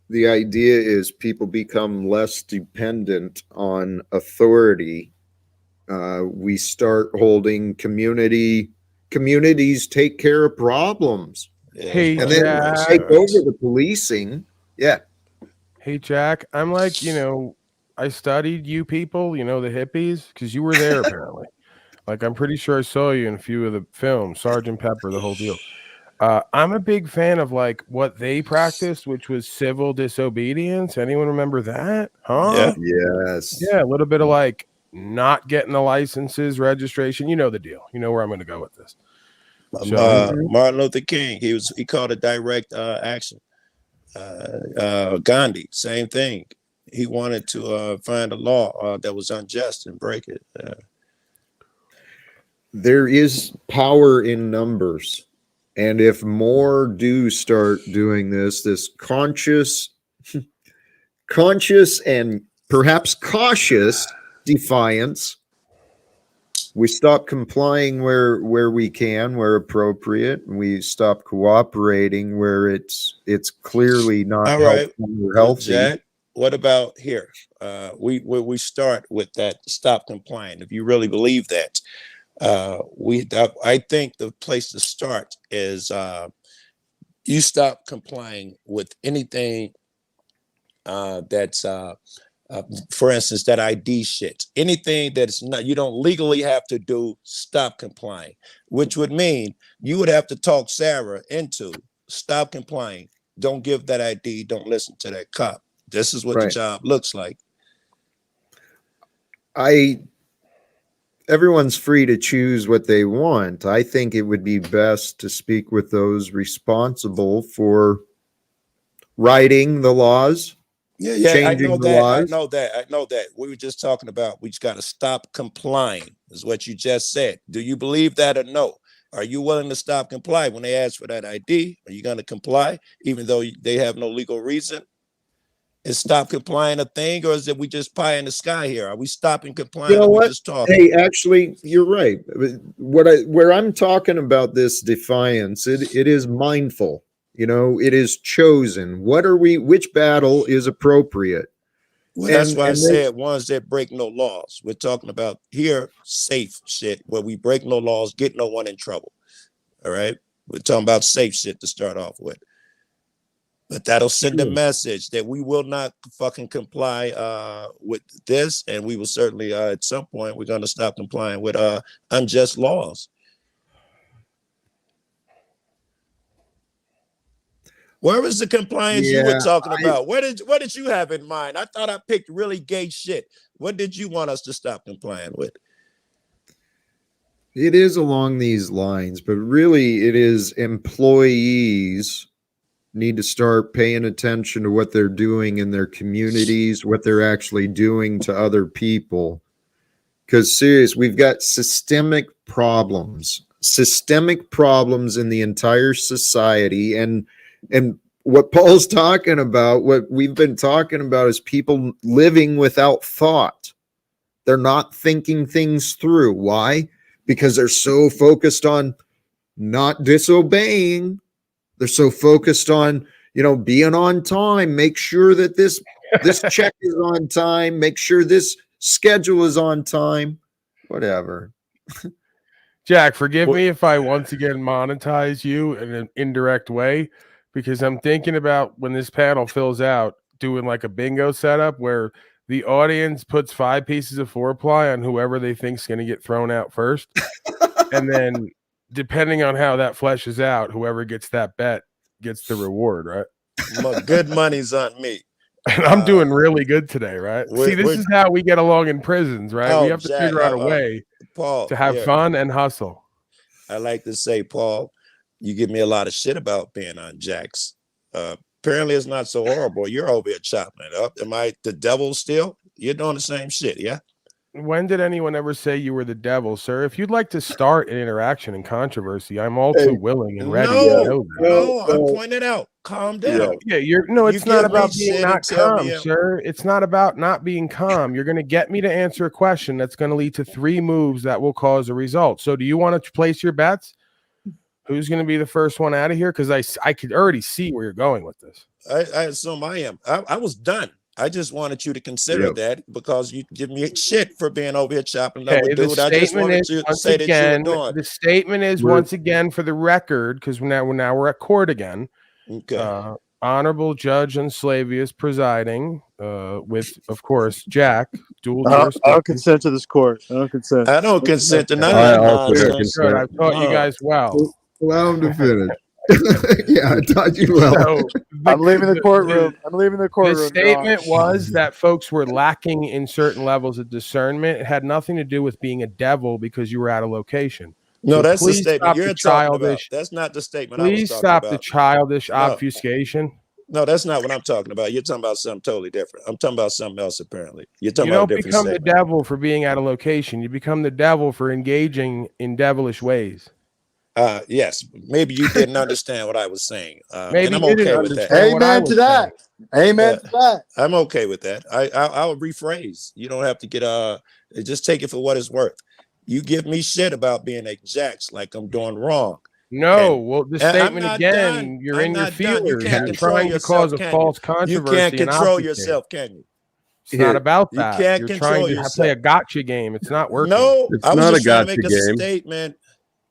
The idea is people become less dependent on authority. We start holding communities take care of problems. Yeah, Hey, And then Jack. take over the policing. Yeah. Hey, Jack, I'm like, I studied you people, the hippies, because you were there apparently. Like, I'm pretty sure I saw you in a few of the films, Sergeant Pepper, the whole deal. I'm a big fan of like what they practiced, which was civil disobedience. Anyone remember that? Huh? Yes. Yeah, a little bit of like not getting the licenses, registration. You know the deal. You know where I'm going to go with this. So, Martin Luther King, he called it direct action. Gandhi, same thing. He wanted to find a law that was unjust and break it. There is power in numbers. And if more do start doing this conscious and perhaps cautious defiance, we stop complying where we can, where appropriate, and we stop cooperating where it's clearly not helpful or healthy. Jack, what about here? We start with that stop complying. If you really believe that, I think the place to start is you stop complying with anything that's for instance, that ID shit, anything that's not, you don't legally have to do, stop complying, which would mean you would have to talk Sarah into stop complying. Don't give that ID. Don't listen to that cop. This is what the job looks like. Everyone's free to choose what they want. I think it would be best to speak with those responsible for writing the laws. Yeah, I know that. We were just talking about we just got to stop complying, is what you just said. Do you believe that or no? Are you willing to stop complying when they ask for that ID? Are you going to comply even though they have no legal reason? Is stop complying a thing, or is it we just pie in the sky here? Are we stopping complying? You know what? We just talking? Hey, actually, you're right. Where I'm talking about this defiance, it is mindful. It is chosen. Which battle is appropriate? Well, that's why I said ones that break no laws. We're talking about here safe shit where we break no laws, get no one in trouble. All right. We're talking about safe shit to start off with. But that'll send a message that we will not fucking comply with this, and we will certainly at some point we're going to stop complying with unjust laws. Where was the compliance you were talking about? What did you have in mind? I thought I picked really gay shit. What did you want us to stop complying with? It is along these lines, but really it is employees need to start paying attention to what they're doing in their communities, what they're actually doing to other people. Because serious, we've got systemic problems in the entire society. And what Paul's talking about, what we've been talking about, is people living without thought. They're not thinking things through. Why? Because they're so focused on not disobeying. They're so focused on, being on time. Make sure that this check is on time. Make sure this schedule is on time. Whatever. Jack, forgive me if I once again monetize you in an indirect way, because I'm thinking about when this panel fills out, doing like a bingo setup where the audience puts 5 pieces of foreplay on whoever they think is going to get thrown out first. And then depending on how that fleshes out, whoever gets that bet gets the reward, right? Good money's on me. And I'm doing really good today, right? See, this is how we get along in prisons, right? We have to figure out a way to have fun and hustle. I like to say, Paul, you give me a lot of shit about being on Jack's. Apparently it's not so horrible. You're over here chopping it up. Am I the devil still? You're doing the same shit, yeah? When did anyone ever say you were the devil, sir? If you'd like to start an interaction and controversy, I'm all too willing and ready. No, I'm pointing out. Calm down. Yeah, it's not about being not calm, sir. It's not about not being calm. You're going to get me to answer a question that's going to lead to 3 moves that will cause a result. So do you want to place your bets? Who's going to be the first one out of here? Because I could already see where you're going with this. I assume I am. I was done. I just wanted you to consider that because you give me shit for being over here chopping up with dude. I just wanted you to say that you were doing. The statement is once again for the record, because now we're at court again. Okay. Honorable Judge Unslavia presiding, with, of course, Jack. Dual jurisdiction. I don't consent to this court. I don't consent. I don't consent to none of that nonsense. Good. I taught you guys well. Allow him to finish. Yeah, I taught you well. So I'm leaving the courtroom. The statement was that folks were lacking in certain levels of discernment. It had nothing to do with being a devil because you were out of location. No, so that's the statement you're talking about. That's not the statement I was talking about. Please stop the childish obfuscation. No, that's not what I'm talking about. You're talking about something totally different. I'm talking about something else, apparently. You're talking about a different statement. You don't become the devil for being out of location. You become the devil for engaging in devilish ways. Yes, maybe you didn't understand what I was saying. Maybe and I'm okay with that. Amen to that. Amen to that. I'm okay with that. I'll rephrase. You don't have to get just take it for what it's worth. You give me shit about being a Jax like I'm doing wrong. No, well, the statement again, you're in your feelings. You're trying to cause a false controversy. You can't control yourself, can you? It's not about that. You can't you're control trying to play a gotcha game. It's not working. No, it's I was not just a trying to make gotcha a game. statement,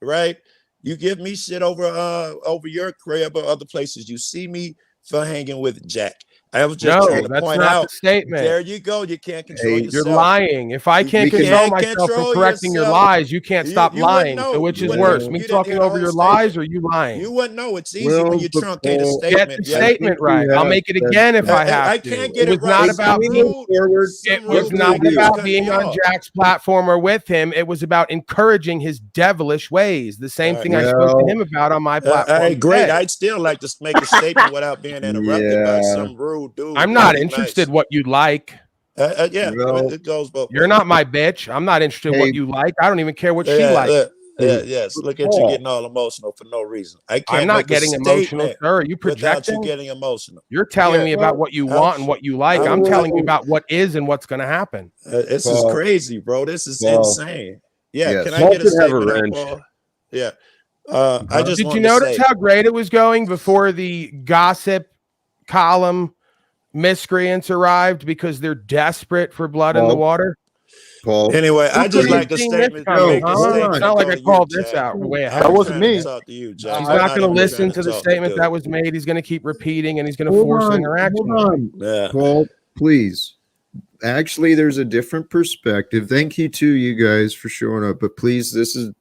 right? You give me shit over your crib or other places. You see me for hanging with Jack. I was just trying to point out the statement. There you go. You can't control yourself. You're lying. If I can't control myself from correcting your lies, you can't stop lying. So which is worse, me talking over your lies or you lying? You wouldn't know. It's easy when you truncate a statement. Get the statement right. I'll make it again if I have to. I can't get it right. It was not about being on Jack's platform or with him. It was about encouraging his devilish ways. The same thing I spoke to him about on my platform. Great. I'd still like to make a statement without being interrupted by some rude dude. I'm not interested what you like. It goes both. You're not my bitch. I'm not interested in what you like. I don't even care what she likes. Yes. Look at you getting all emotional for no reason. I'm not getting emotional, sir. Are you projecting? Without you getting emotional. You're telling me about what you want and what you like. I'm telling you about what is and what's going to happen. This is crazy, bro. This is insane. Yeah. Can I get a statement, Paul? Yeah. I just did you notice how great it was going before the gossip column miscreants arrived because they're desperate for blood in the water? Paul. Anyway, I just You've like the seen this statement. coming, make the huh? statement It's not like I about you, called this Jack. out way I ahead. That was wasn't trying me. to talk to you, Jack. He's I'm not going to even listen trying to the talk statement dude. that was made. He's going to keep repeating, and he's going to Hold force on, interaction. hold on, Yeah. Paul, please. Actually, there's a different perspective. Thank you to you guys for showing up, but please, this is.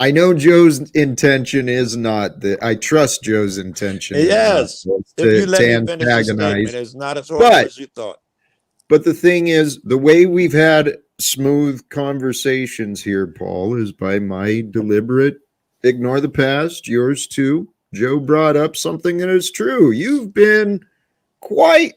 I know Joe's intention is not that. I trust Joe's intention. Yes. If you let me finish the statement, antagonize. it's not as horrible as you thought. But the thing is, the way we've had smooth conversations here, Paul, is by my deliberate ignore the past, yours too. Joe brought up something that is true. You've been quite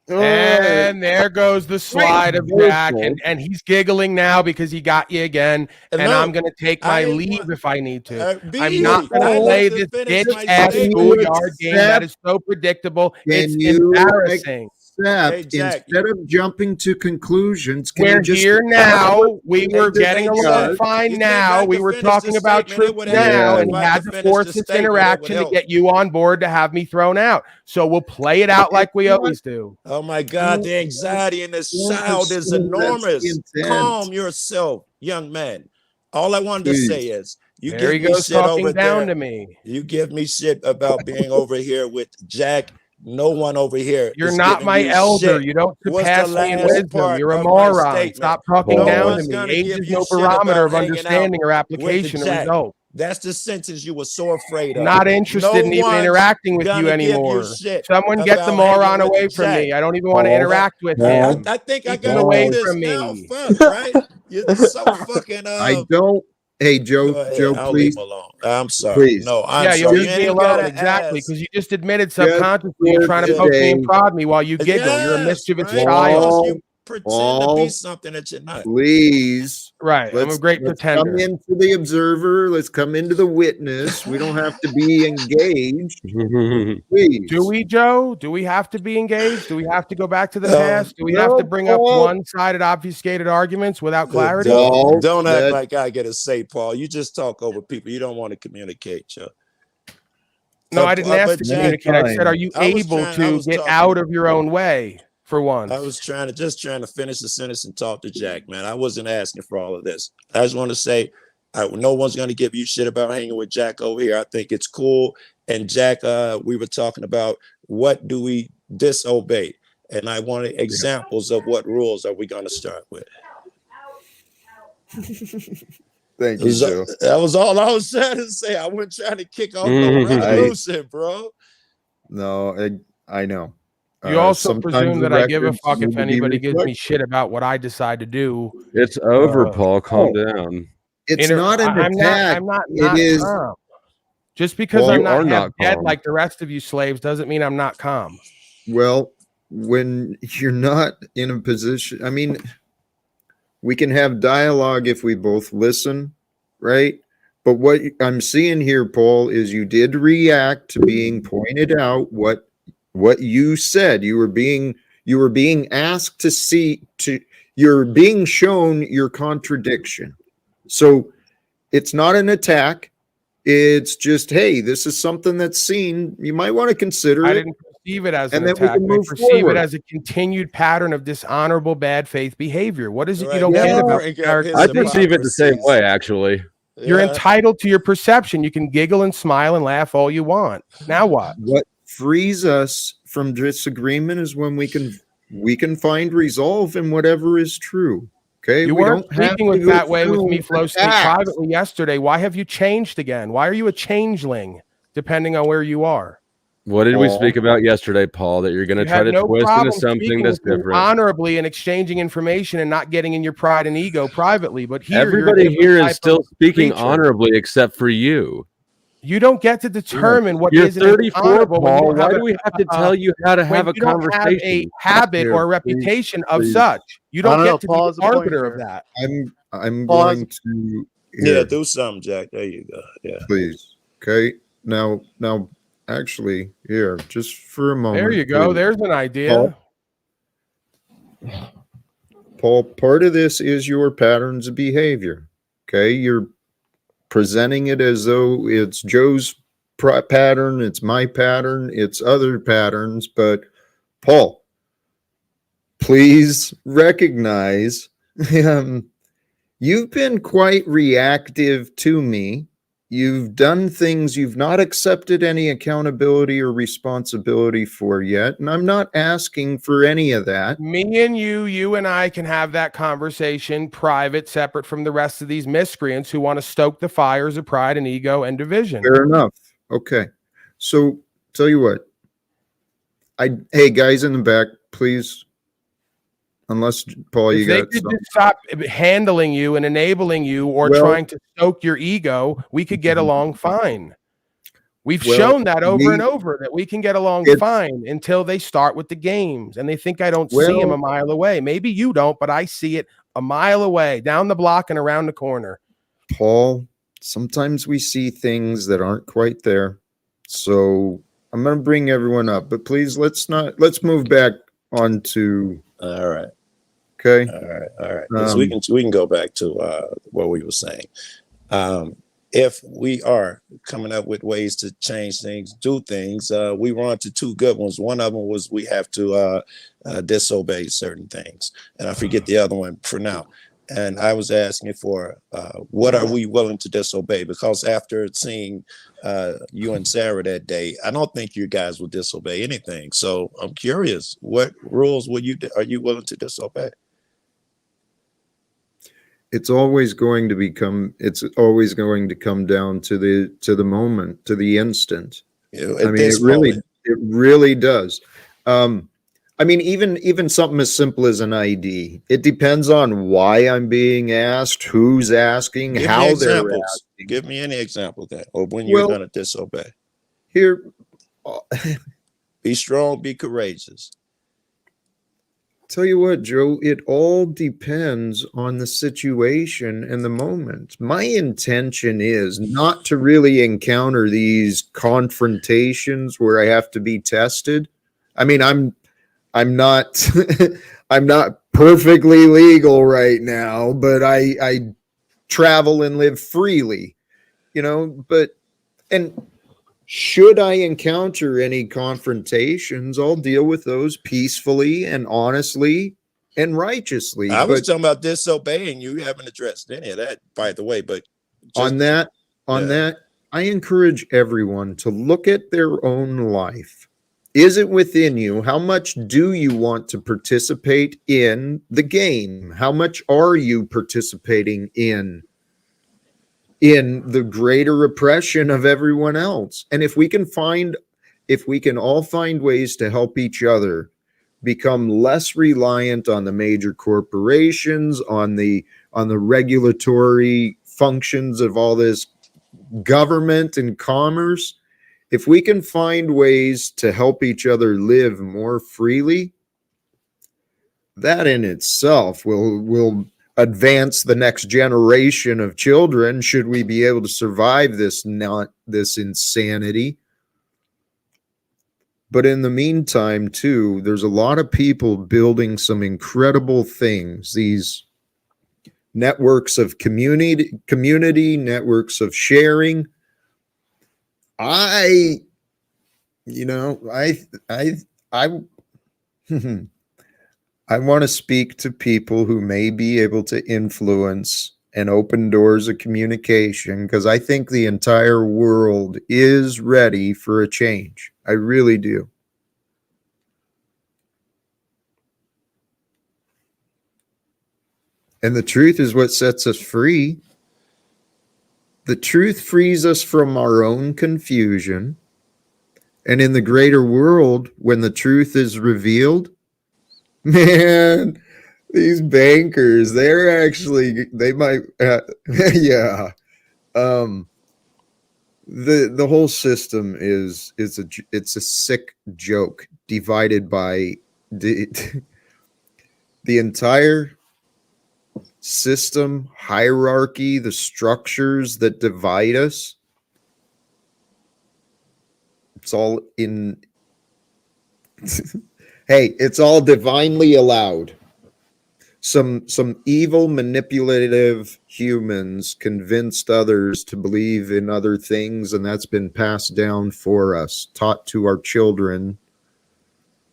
And there goes the slide of Jack, vocal. and he's giggling now because he got you again. And No, I'm going to take my I didn't leave want- if I need to. I'm B, not going I to let play to this finish my bitch-ass statement. schoolyard game that is so predictable. It's embarrassing. Hey, Jack, Instead of jumping to conclusions, can We're you just here now. We were Hey, getting Jack, along you fine came now. back We to were finish the talking about statement. It truth would help. now, Yeah. and he If I had could to finish force the this statement, it would interaction to help. get you on board to have me thrown out. So we'll play it out like we always do. Oh my God, the anxiety in this Yeah, child is that's the enormous. intent. Calm yourself, young man. All I wanted to say is you There he give me goes shit talking over down there. to me. You give me shit about being over here with Jack. No one over here You're is not giving my you elder. shit. You don't What's surpass the me in last wisdom. part You're a of my moron. statement? Stop talking No down one's to me. gonna Age give is you no shit barometer about of hanging out understanding or with the application of Jack. results. That's the sentence you were so afraid of. Not interested No in even one's interacting with you gonna give you anymore. shit Someone get the about moron hanging with away the from Jack. me. I don't even want to Paul, interact with I him. think I Keep him gotta away do this from now. me. Fuck, right? You're so fucking I don't. Hey, Joe, I'll please, leave him alone. I'm sorry. please. No, I'm Yeah, you'll sorry. You leave ain't me even alone. gotta Exactly, ask. because you just admitted Just subconsciously you're for trying to poke me today, and prod me while you giggle. You're a Yes, mischievous right? child. Because you pretend to be something that you're not. please. Right. I'm a great Let's pretender. come into the observer. Let's come into the witness. We don't have to be engaged. Please. Do we, Joe? Do we have to be engaged? Do we have to go back to the No, past? Do we have to no, bring up Paul. one-sided, obfuscated arguments without clarity? Paul, Don't act that- like I get to say, Paul. You just talk over people. You don't want to communicate, Joe. No, I didn't ask but to Jack, communicate. I said, are you I was able trying- I to was get talking- out of your own way for once? I was trying to finish the sentence and talk to Jack, man. I wasn't asking for all of this. I just want to say, no one's going to give you shit about hanging with Jack over here. I think it's cool. And Jack, we were talking about what do we disobey, and I wanted examples of what rules are we going to start with. Thank you, Joe. That was all I was trying to say. I wasn't trying to kick off no revolution, bro. No, I know. You also sometimes presume the that I give a records fuck need if to be anybody gives me reflected. shit about what I decide to do. It's over, Paul. Calm down. It's not an attack. I'm not It is. calm. Just because Well, I'm you are not half not dead calm. like the rest of you slaves doesn't mean I'm not calm. Well, when you're not in a position, I mean, we can have dialogue if we both listen, right? But what I'm seeing here, Paul, is you did react to being pointed out what you said. You were being asked to you're being shown your contradiction. So it's not an attack. It's just, hey, this is something that's seen. You might want to consider I it. didn't perceive it as And an then we attack. can I move perceive forward. it as a continued pattern of dishonorable bad faith behavior. What is it Right, you don't yeah, get about bring up character his I belief? perceive it the same way, actually. You're Yeah. entitled to your perception. You can giggle and smile and laugh all you want. Now what? What frees us from disagreement is when we can find resolve in whatever is true. Okay, You we weren't don't have speaking to with that way with me, assume Flow State, attacks. privately yesterday. Why have you changed again? Why are you a changeling, depending on where you are? What did we Paul. speak about yesterday, Paul? That you're going to You try had to no twist into problem something speaking that's with me different. honorably and exchanging information and not getting in your pride and ego privately. But here, Everybody you're a different here type is still of speaking creature. honorably, except for you. You don't get to determine what You're is and isn't 34, honorable when you Paul. don't have Why a- do we have to tell you how to have when a you don't have a conversation? habit Here, or a reputation of please. such. You I don't don't get know, to Paul be has the a point arbiter of here. that. I'm Paul has going to Yeah, here, do something, Jack. There you go. Yeah. please. Okay. Now actually here, just for a moment. There you go. please. There's an idea. Paul, part of this is your patterns of behavior. Okay, you're presenting it as though it's Joe's pattern, it's my pattern, it's other patterns. But Paul, please recognize you've been quite reactive to me. You've done things you've not accepted any accountability or responsibility for yet, and I'm not asking for any of that. Me and you and I can have that conversation private, separate from the rest of these miscreants who want to stoke the fires of pride and ego and division. Fair enough. Okay. So, tell you what. Hey, guys in the back, please. Unless, Paul, If you they got could something. just stop handling you and enabling you or Well- trying to stoke your ego, we could get along fine. We've Well, shown that over me- and over that we can get along It's- fine until they start with the games and they think I don't see them Well- a mile away. Maybe you don't, but I see it a mile away, down the block and around the corner. Paul, sometimes we see things that aren't quite there. So I'm going to bring everyone up, but please let's move back on to. All right. Okay. All right. Yes, we can go back to what we were saying. If we are coming up with ways to change things, do things, we were on to two good ones. One of them was we have to disobey certain things, and I forget the other one for now. And I was asking for what are we willing to disobey? Because after seeing you and Sarah that day, I don't think you guys will disobey anything. So I'm curious, what rules are you willing to disobey? It's always going to come down to the moment, to the instant. I mean, it really does. I mean, even something as simple as an ID. It depends on why I'm being asked, who's asking, how they're asking. Give me any example of that, or when you're going to disobey. Here, be strong, be courageous. Tell you what, Joe, it all depends on the situation and the moment. My intention is not to really encounter these confrontations where I have to be tested. I mean, I'm not I'm not perfectly legal right now, but I travel and live freely, and should I encounter any confrontations, I'll deal with those peacefully and honestly and righteously. I was talking about disobeying. You haven't addressed any of that, by the way. But on that, I encourage everyone to look at their own life. Is it within you? How much do you want to participate in the game? How much are you participating in the greater oppression of everyone else? And if we can all find ways to help each other become less reliant on the major corporations, on the regulatory functions of all this government and commerce, if we can find ways to help each other live more freely, that in itself will advance the next generation of children, should we be able to survive this insanity. But in the meantime, too, there's a lot of people building some incredible things, these networks of community networks of sharing. I I want to speak to people who may be able to influence and open doors of communication, because I think the entire world is ready for a change. I really do. And the truth is what sets us free. The truth frees us from our own confusion. And in the greater world, when the truth is revealed, man, these bankers, they might, yeah. The whole system it's a sick joke, divided by the entire system, hierarchy, the structures that divide us. It's all in. Hey, it's all divinely allowed. Some evil, manipulative humans convinced others to believe in other things, and that's been passed down for us, taught to our children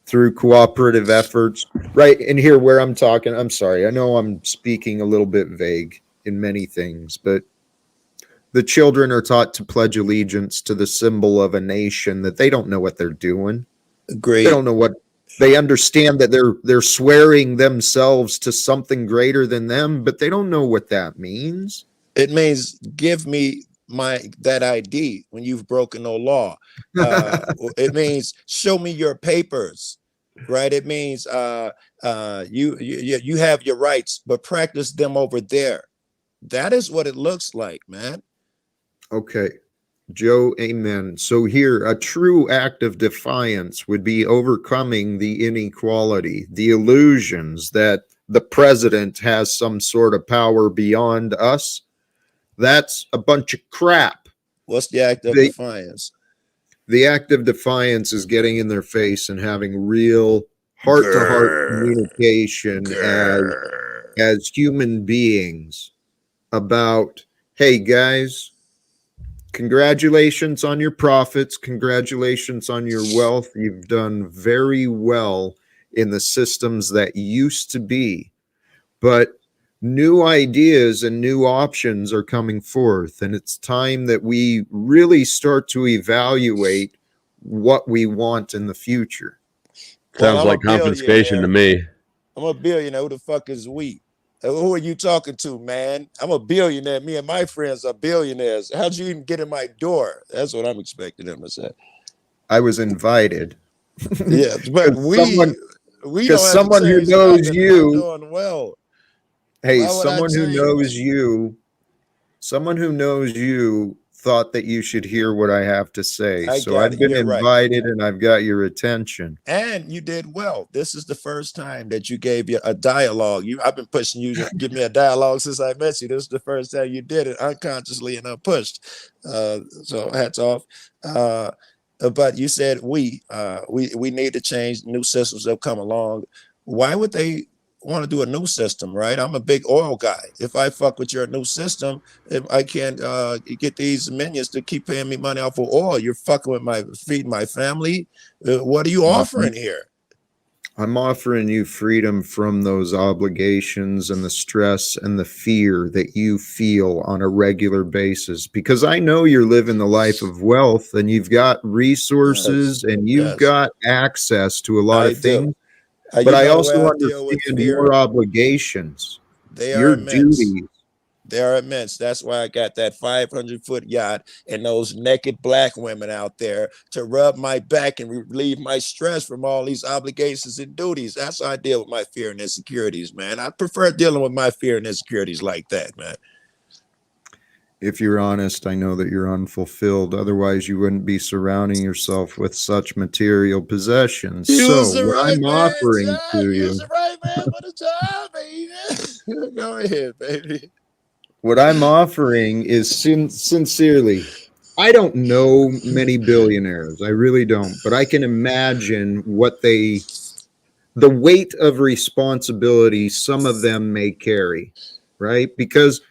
through cooperative efforts, right? And here where I'm talking, I'm sorry, I know I'm speaking a little bit vague in many things, but the children are taught to pledge allegiance to the symbol of a nation that they don't know what they're doing. Great. They don't know what they understand, that they're swearing themselves to something greater than them, but they don't know what that means. It means give me that ID when you've broken no law. It means show me your papers, right? It means you have your rights, but practice them over there. That is what it looks like, man. Okay. Joe, amen. So here, a true act of defiance would be overcoming the inequality, the illusions that the president has some sort of power beyond us. That's a bunch of crap. What's the act of defiance? The act of defiance is getting in their face and having real heart-to-heart communication as human beings about, hey, guys, congratulations on your profits. Congratulations on your wealth. You've done very well in the systems that used to be. But new ideas and new options are coming forth. And it's time that we really start to evaluate what we want in the future. Sounds like confiscation to me. I'm a billionaire. Who the fuck is we? Who are you talking to, man? I'm a billionaire. Me and my friends are billionaires. How'd you even get in my door? That's what I'm expecting them to say. I was invited. Yeah, but we don't have someone to who knows you. Doing well. Hey, someone who knows you thought that you should hear what I have to say. So I've been invited and I've got your attention. And you did well. This is the first time that you gave you a dialogue. I've been pushing you to give me a dialogue since I met you. This is the first time you did it unconsciously and unpushed. So hats off. But you said we need to change. New systems have come along. Why would they want to do a new system, right? I'm a big oil guy. If I fuck with your new system, if I can't get these minions to keep paying me money off of oil, you're fucking with feeding my family. What are you offering here? I'm offering you freedom from those obligations and the stress and the fear that you feel on a regular basis, because I know you're living the life of wealth and you've got resources and you've got access to a lot of things. But I also understand your obligations, your duties. They are immense. That's why I got that 500-foot yacht and those naked black women out there to rub my back and relieve my stress from all these obligations and duties. That's how I deal with my fear and insecurities, man. I prefer dealing with my fear and insecurities like that, man. If you're honest, I know that you're unfulfilled. Otherwise, you wouldn't be surrounding yourself with such material possessions. So what I'm offering to you. Go ahead, baby. What I'm offering is sincerely. I don't know many billionaires. I really don't. But I can imagine the weight of responsibility some of them may carry, right? Because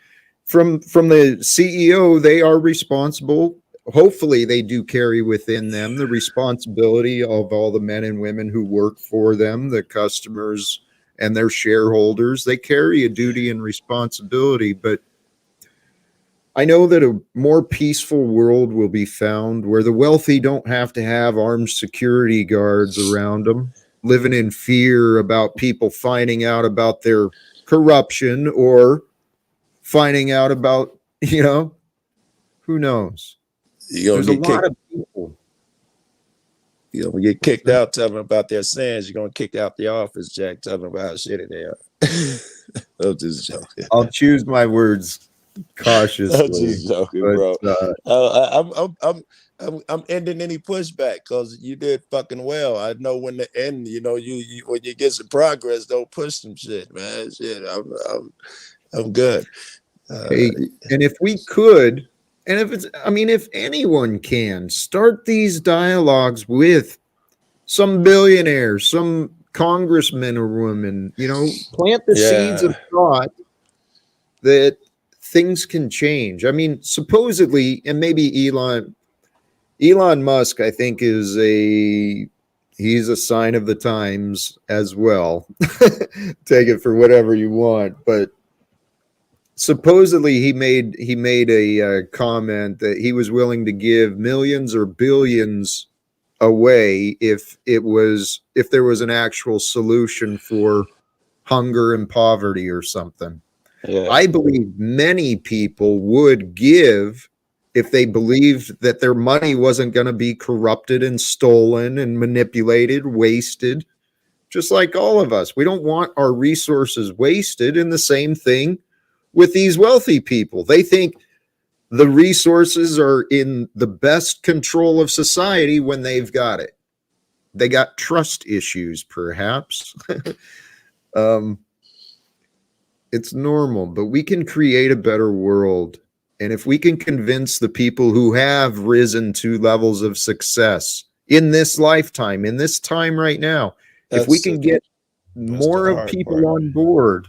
from the CEO, they are responsible. Hopefully they do carry within them the responsibility of all the men and women who work for them, the customers and their shareholders. They carry a duty and responsibility. But I know that a more peaceful world will be found where the wealthy don't have to have armed security guards around them, living in fear about people finding out about their corruption or finding out about, who knows? There's a lot of people. You're going to get kicked out, tell them about their sins. You're going to kick out the office, Jack, tell them about how shitty they are. I'm just joking. I'll choose my words cautiously. I'm just joking, bro. I'm ending any pushback because you did fucking well. I know when to end. You when you get some progress, don't push some shit, man. Shit, I'm good. Hey, and if we could, and if anyone can start these dialogues with some billionaires, some congressmen or women, plant the seeds of thought that things can change. I mean, supposedly, and maybe Elon Musk, I think, he's a sign of the times as well. Take it for whatever you want, but supposedly he made a comment that he was willing to give millions or billions away if there was an actual solution for hunger and poverty or something. Yeah. I believe many people would give if they believed that their money wasn't going to be corrupted and stolen and manipulated, wasted, just like all of us. We don't want our resources wasted. And the same thing with these wealthy people. They think the resources are in the best control of society when they've got it. They got trust issues, perhaps. It's normal, but we can create a better world. And if we can convince the people who have risen to levels of success in this lifetime, in this time right now, if we can get more of people on board.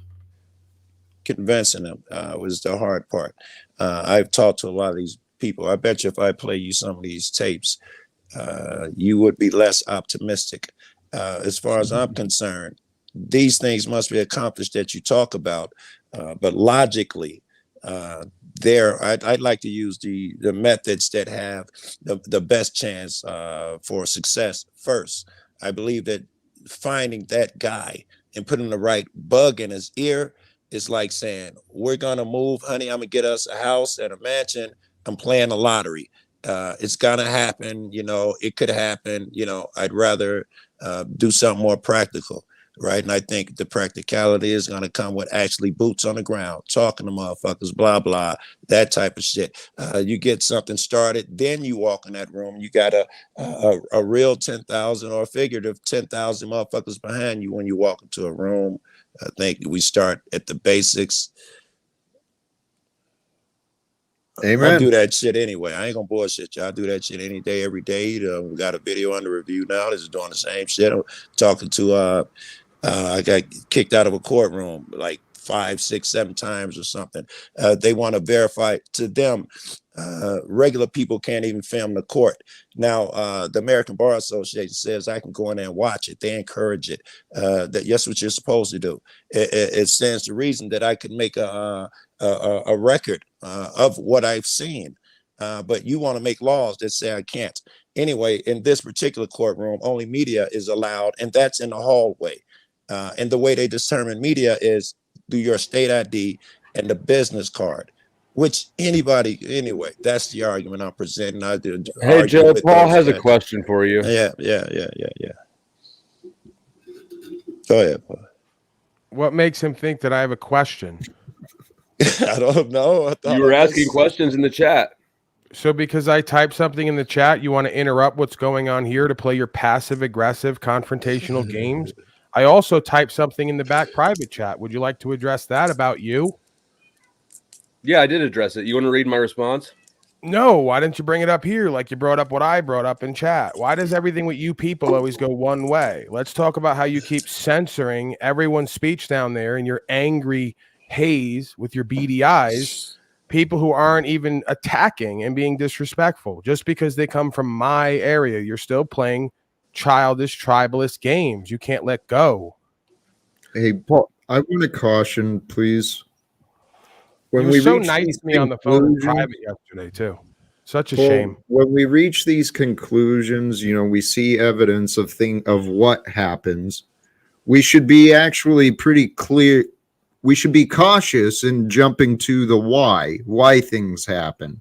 Convincing them was the hard part. I've talked to a lot of these people. I bet you if I play you some of these tapes, you would be less optimistic. As far as I'm concerned, these things must be accomplished that you talk about, but logically, I'd like to use the methods that have the best chance for success first. I believe that finding that guy and putting the right bug in his ear is like saying, we're gonna move, honey. I'm gonna get us a house and a mansion. I'm playing a lottery. It's gonna happen. It could happen. I'd rather do something more practical. Right. And I think the practicality is going to come with actually boots on the ground, talking to motherfuckers, blah, blah, that type of shit. You get something started, then you walk in that room. You got a real 10,000 or a figurative 10,000 motherfuckers behind you when you walk into a room. I think we start at the basics. Amen. I do that shit anyway. I ain't gonna bullshit you. I do that shit any day, every day. We got a video under review now. This is doing the same shit. I'm talking to I got kicked out of a courtroom like 5, 6, 7 times or something. They want to verify to them. Regular people can't even film the court. Now, the American Bar Association says I can go in there and watch it. They encourage it. That's what you're supposed to do. It stands to reason that I could make a record of what I've seen. But you want to make laws that say I can't. Anyway, in this particular courtroom, only media is allowed, and that's in the hallway. And the way they determine media is through your state ID and the business card, which anybody, anyway, that's the argument I'm presenting. Hey, Joe, Paul has a question for you. Yeah. Go ahead, Paul. What makes him think that I have a question? I don't know. You were asking questions in the chat. So because I type something in the chat, you want to interrupt what's going on here to play your passive-aggressive confrontational games? I also typed something in the back private chat. Would you like to address that about you? Yeah, I did address it. You want to read my response? No, why didn't you bring it up here like you brought up what I brought up in chat? Why does everything with you people always go one way? Let's talk about how you keep censoring everyone's speech down there in your angry haze with your beady eyes, people who aren't even attacking and being disrespectful. Just because they come from my area, you're still playing childish tribalist games. You can't let go. Hey, Paul, I want to caution, please. When you were so nice to me on the phone in private yesterday, too. Such a shame. When we reach these conclusions, we see evidence of what happens. We should be actually pretty clear. We should be cautious in jumping to the why things happen.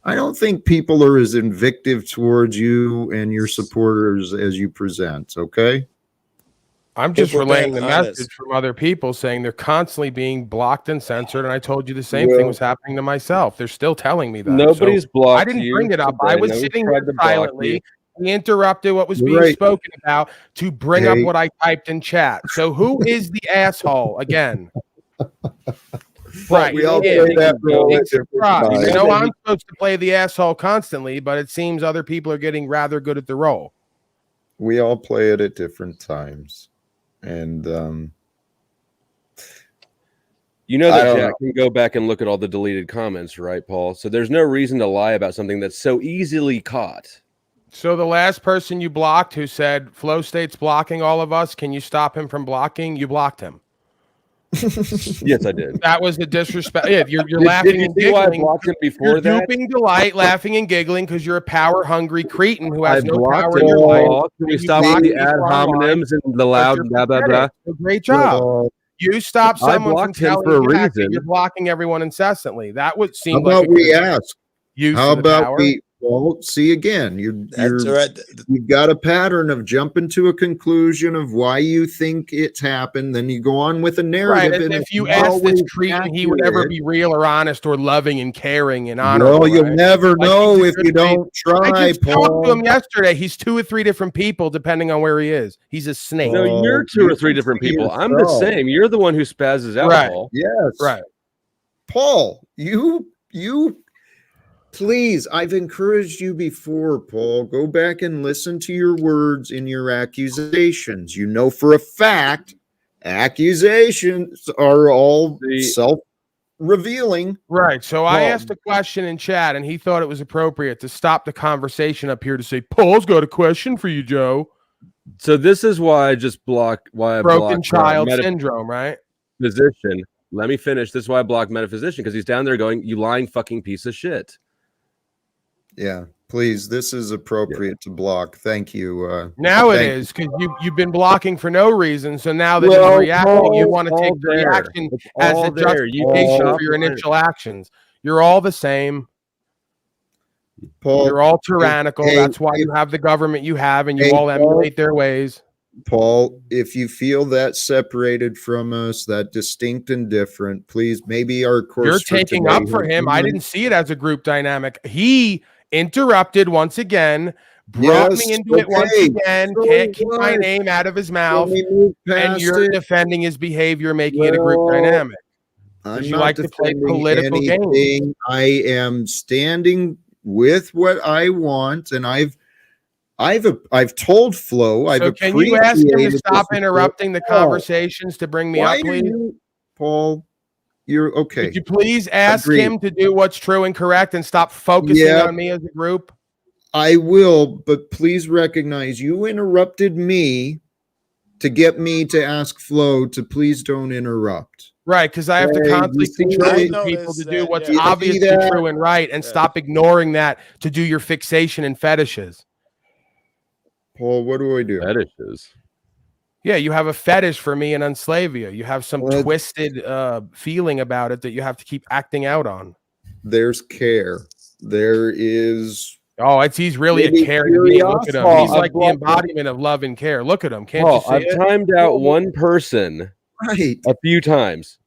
I don't think people are as invictive towards you and your supporters as you present, okay? I'm just relaying the message from other people saying they're constantly being blocked and censored, and I told you the same thing was happening to myself. They're still telling me that. Nobody's blocked. I didn't bring it up. I was sitting there silently. He interrupted what was being spoken about to bring up what I typed in chat. So who is the asshole again? Right. We all play that role at different times. I'm supposed to play the asshole constantly, but it seems other people are getting rather good at the role. We all play it at different times. And you know that Jack can go back and look at all the deleted comments, right, Paul? So there's no reason to lie about something that's so easily caught. So the last person you blocked who said Flow State's blocking all of us, can you stop him from blocking? You blocked him. Yes, I did. That was the disrespect. Yeah, you're Did laughing you and see why I giggling. blocked him You're before that? duping delight, laughing and giggling because you're a power-hungry cretin who has I no blocked power him. in your life. Paul. Can we And you stop with block the people ad online hominems and the because loud you're blah blah blah? pathetic. So great job. Well, You stop I someone from blocked him telling for a you that reason. you're blocking everyone incessantly. That would how seem like about a we good ask? use How of the about power. we? Well, see again. That's right. You've got a pattern of jumping to a conclusion of why you think it's happened. Then you go on with a narrative. Right, as and if it's you not asked this always cretin, he would ever accurate. be real or honest or loving and caring and honorable. Well, you'll right? never Like, know he's a if good you faith- don't try, I just talked to him Paul. yesterday. He's 2 or 3 different people depending on where he is. He's a snake. No, you're Oh, 2 or you 3 can different see people. I'm the yourself. same. You're the one who spazzes out, Right. Paul. Yes, Right. Paul. You. Please, I've encouraged you before, Paul. Go back and listen to your words in your accusations. You know for a fact accusations are all self-revealing. Right. So I Well- asked a question in chat, and he thought it was appropriate to stop the conversation up here to say, Paul's got a question for you, Joe. So this is why I just block. Why I Broken blocked child syndrome, right? Metaphysician. Let me finish. This is why I blocked Metaphysician, because he's down there going, "You lying fucking piece of shit." Yeah, please. This is appropriate to block. Thank you. Now it thank is because you've been blocking for no reason. So now that Well, he's reacting, you Paul, want to all take the there. reaction It's as all a there. You justification stop for your lying. initial actions. You're all the same. Paul. You're all tyrannical. hey, That's why hey, you have the government you have, and you hey, all Paul. emulate their ways. Paul, if you feel that separated from us, that distinct and different, please, maybe our course. You're for taking today up for has him. I been- didn't see it as a group dynamic. He interrupted once again, brought Yes, me into it once okay. again, So can't keep my what? name out of his Can mouth, we move and past you're it? defending his behavior, making it a group No, dynamic. I'm you not like to play defending political games. anything. I am standing with what I want, and I've told Flo. I've So can you ask him to appreciated stop this interrupting the Paul, conversations to bring me why up, are please? you, Paul? You're okay. Could you please ask Agreed. him to do what's true and correct and stop focusing Yeah. on me as a group? I will, but please recognize you interrupted me to get me to ask Flo to please don't interrupt. Right, because I have to Hey, constantly you see control that? you I people noticed to do that, what's yeah. You see obviously that? true and right, and Yeah. stop ignoring that to do your fixation and fetishes. Paul, what do I do? Fetishes. Yeah, you have a fetish for me and Unslavia. You have some Well, twisted feeling about it that you have to keep acting out on. There's care. There is. Oh, he's really a Maybe caring being. Look at him. Paul, He's I've like the blocked- embodiment of love and care. Look at him. Can't Paul, you I've see it? timed out one person Right. a few times,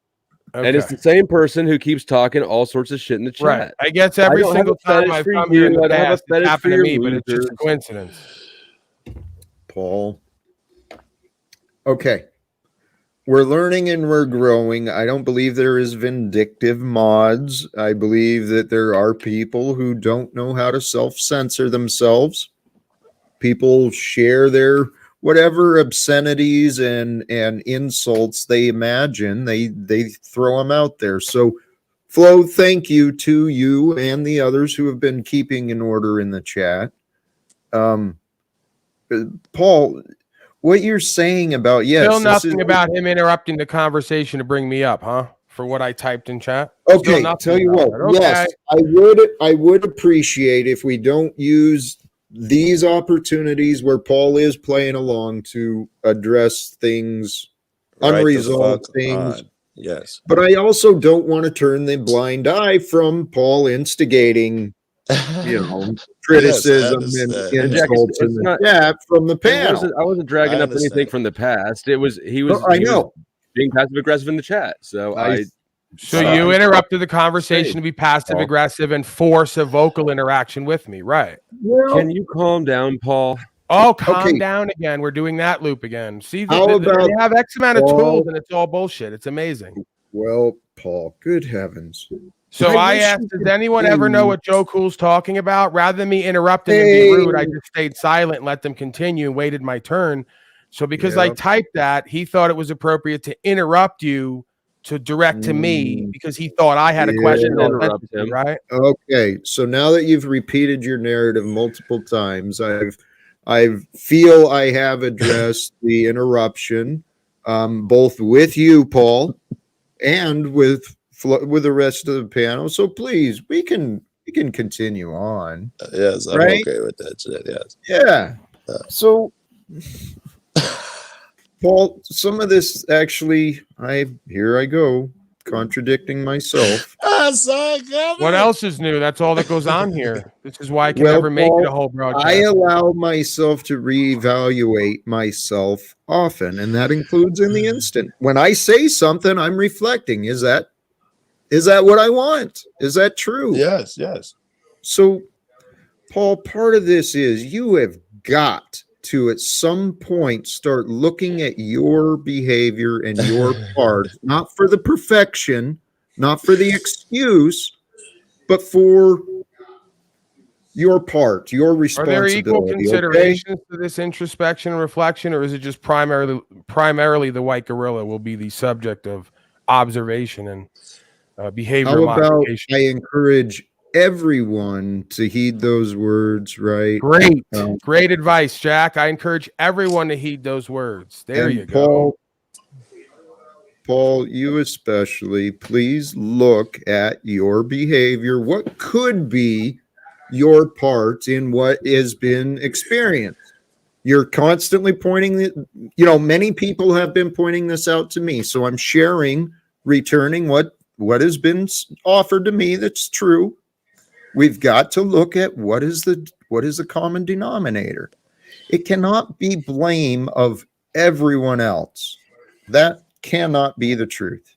and it's Okay. the same person who keeps talking all sorts of shit in the chat. Right. I guess every don't have single a fetish time I've for come here in you. the I don't have a past, it's fetish happened for to your me, but it's just a losers. coincidence. Paul. Okay. We're learning and we're growing. I don't believe there is vindictive mods. I believe that there are people who don't know how to self-censor themselves. People share their whatever obscenities and insults they imagine. They throw them out there. So Flo, thank you to you and the others who have been keeping in order in the chat. Paul, what you're saying about Still nothing about him interrupting the conversation to bring me up, huh? For what I typed in chat. Still okay. nothing Tell you about what, that. yes, I would appreciate if we don't use these opportunities where Paul is playing along to address things, Right the unresolved fuck things. on. Yes. But I also don't want to turn the blind eye from Paul instigating, criticism understand. and And Jack, insults it's in the not- chat from the panel. I wasn't dragging I up anything understand. from the past. He was I he was know. being passive aggressive in the chat. So So Uh, you interrupted the conversation to be passive Paul. aggressive and force a vocal interaction with me, right? can you calm down, Paul? Oh, calm Okay. down again. We're doing that loop again. See, How they about have X amount of Paul? tools and it's all bullshit. It's amazing. Well, Paul, good heavens. So I I wish asked, you does could anyone see- ever know what Joe Cool's talking about? Rather than me interrupting and be rude, I just stayed silent and let them continue and waited my turn. So because I Yeah. typed that, he thought it was appropriate to interrupt you to direct to me because he thought I had a question. Yeah. Interrupt him. Right? Okay, so now that you've repeated your narrative multiple times, I feel I have addressed the interruption, both with you, Paul, and with the rest of the panel. So please, we can continue on. Yes, I'm Right? okay with that shit. Yes. Yeah. So, Paul, some of this actually, here I go, contradicting myself. I saw it coming. What else is new? That's all that goes on here. This is why I can Well, never make Paul, it a whole broadcast. I allow myself to reevaluate myself often, and that includes in the instant. When I say something, I'm reflecting. Is that what I want? Is that true? Yes, yes. So, Paul, part of this is you have got to at some point start looking at your behavior and your part, not for the perfection, not for the excuse, but for your part, your Are responsibility. there equal okay? considerations to this introspection and reflection, or is it just primarily the white gorilla will be the subject of observation and behavior How about modification? I encourage everyone to heed those words, right? Great advice, Jack. I encourage everyone to heed those words. There And you go. Paul, you especially, please look at your behavior. What could be your part in what has been experienced? You're constantly pointing many people have been pointing this out to me. So I'm returning what has been offered to me that's true. We've got to look at what is the common denominator. It cannot be blame of everyone else. That cannot be the truth.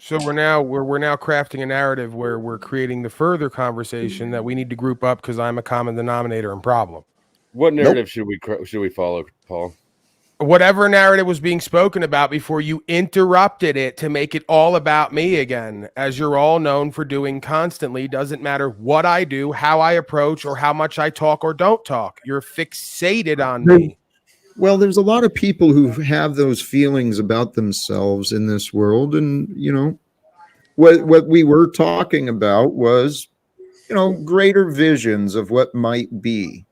So we're now crafting a narrative where we're creating the further conversation that we need to group up because I'm a common denominator and problem. What narrative should we follow, Paul? Whatever narrative was being spoken about before you interrupted it to make it all about me again, as you're all known for doing constantly. Doesn't matter what I do, how I approach, or how much I talk or don't talk. You're fixated on me. Well, there's a lot of people who have those feelings about themselves in this world. And, what we were talking about was, greater visions of what might be.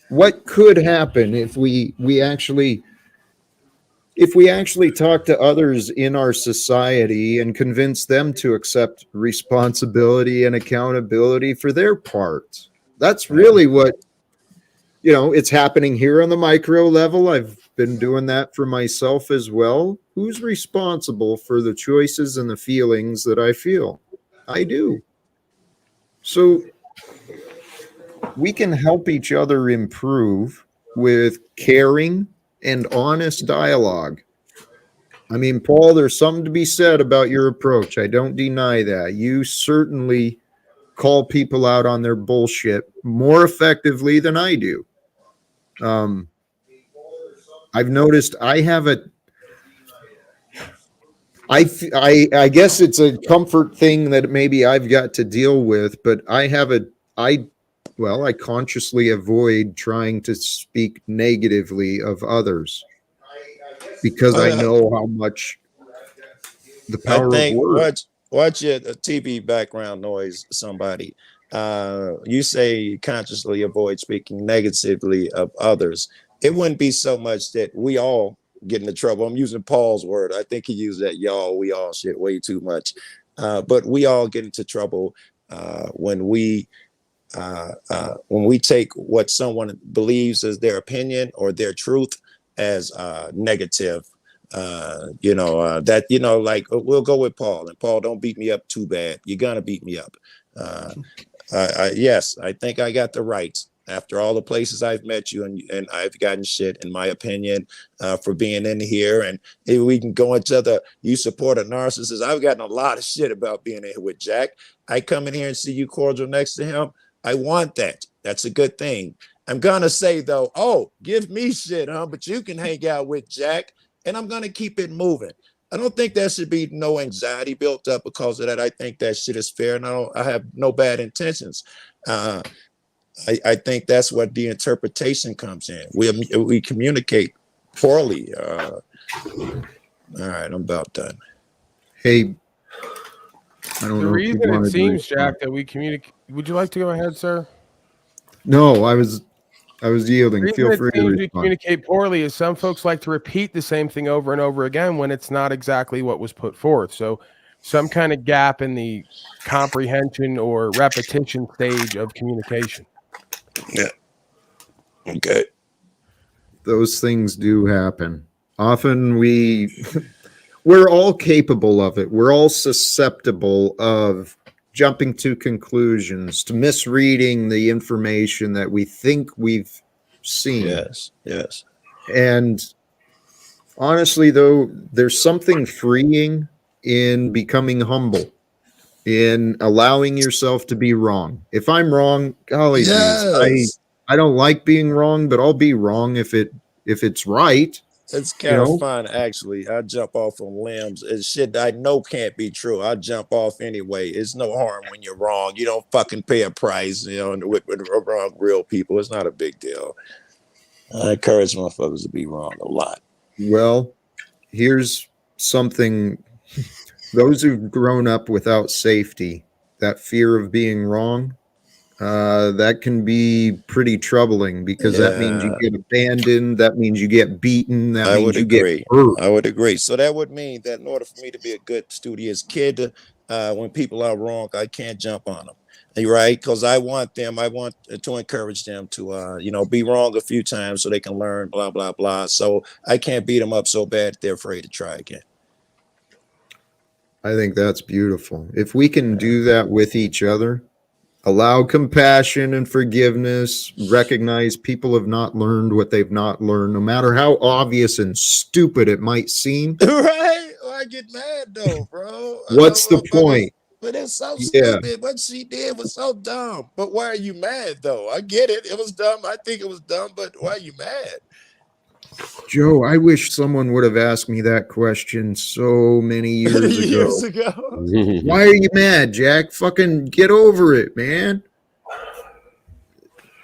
What could happen if we actually talk to others in our society and convince them to accept responsibility and accountability for their part? That's really what, it's happening here on the micro level. I've been doing that for myself as well. Who's responsible for the choices and the feelings that I feel? I do. So we can help each other improve with caring and honest dialogue. I mean, Paul, there's something to be said about your approach. I don't deny that. You certainly call people out on their bullshit more effectively than I do. I've noticed I have I guess it's a comfort thing that maybe I've got to deal with, but I consciously avoid trying to speak negatively of others because I know how much the power of words. Watch your TV background noise, somebody. You say you consciously avoid speaking negatively of others. It wouldn't be so much that we all get into trouble. I'm using Paul's word. I think he used that we all shit way too much. But we all get into trouble when we take what someone believes as their opinion or their truth as negative. Like we'll go with Paul, and Paul, don't beat me up too bad. You're gonna beat me up. Yes, I think I got the rights after all the places I've met you, and I've gotten shit, in my opinion, for being in here. And if we can go into you support a narcissist. I've gotten a lot of shit about being in here with Jack. I come in here and see you cordial next to him. I want that. That's a good thing. I'm gonna say though, give me shit, but you can hang out with Jack, and I'm gonna keep it moving. I don't think there should be no anxiety built up because of that. I think that shit is fair, and I have no bad intentions. I think that's what the interpretation comes in. We communicate poorly. All right, I'm about done. Hey, I don't The know if you reason it wanted to seems, respond. Jack, that we communicate. Would you like to go ahead, sir? No, I was yielding. The Feel reason it free to seems we respond. communicate poorly is some folks like to repeat the same thing over and over again when it's not exactly what was put forth. So some kind of gap in the comprehension or repetition stage of communication. Yeah. Okay. Those things do happen. Often we're all capable of it. We're all susceptible of jumping to conclusions, to misreading the information that we think we've seen. Yes. Yes. And honestly, though, there's something freeing in becoming humble, in allowing yourself to be wrong. If I'm wrong, golly geez, Yes. I don't like being wrong, but I'll be wrong if it's right. It's You kind of know? fun, actually. I jump off on limbs. It's shit I know can't be true. I jump off anyway. It's no harm when you're wrong. You don't fucking pay a price, and with wrong real people. It's not a big deal. I encourage motherfuckers to be wrong a lot. Well, here's something. Those who've grown up without safety, that fear of being wrong, that can be pretty troubling because that means you Yeah. get abandoned. That means you get beaten. That I means would you get agree. hurt. I would agree. So that would mean that in order for me to be a good studious kid, when people are wrong, I can't jump on them. Right? Because I want to encourage them to, be wrong a few times so they can learn, blah, blah, blah. So I can't beat them up so bad they're afraid to try again. I think that's beautiful. If we can do that with each other, allow compassion and forgiveness, recognize people have not learned what they've not learned, no matter how obvious and stupid it might seem. Right? Well, I get mad though, bro. What's the point? But it's so Yeah. stupid. What she did was so dumb. But why are you mad though? I get it. It was dumb. I think it was dumb, but why are you mad? Joe, I wish someone would have asked me that question so many years ago. Why are you mad, Jack? Fucking get over it, man.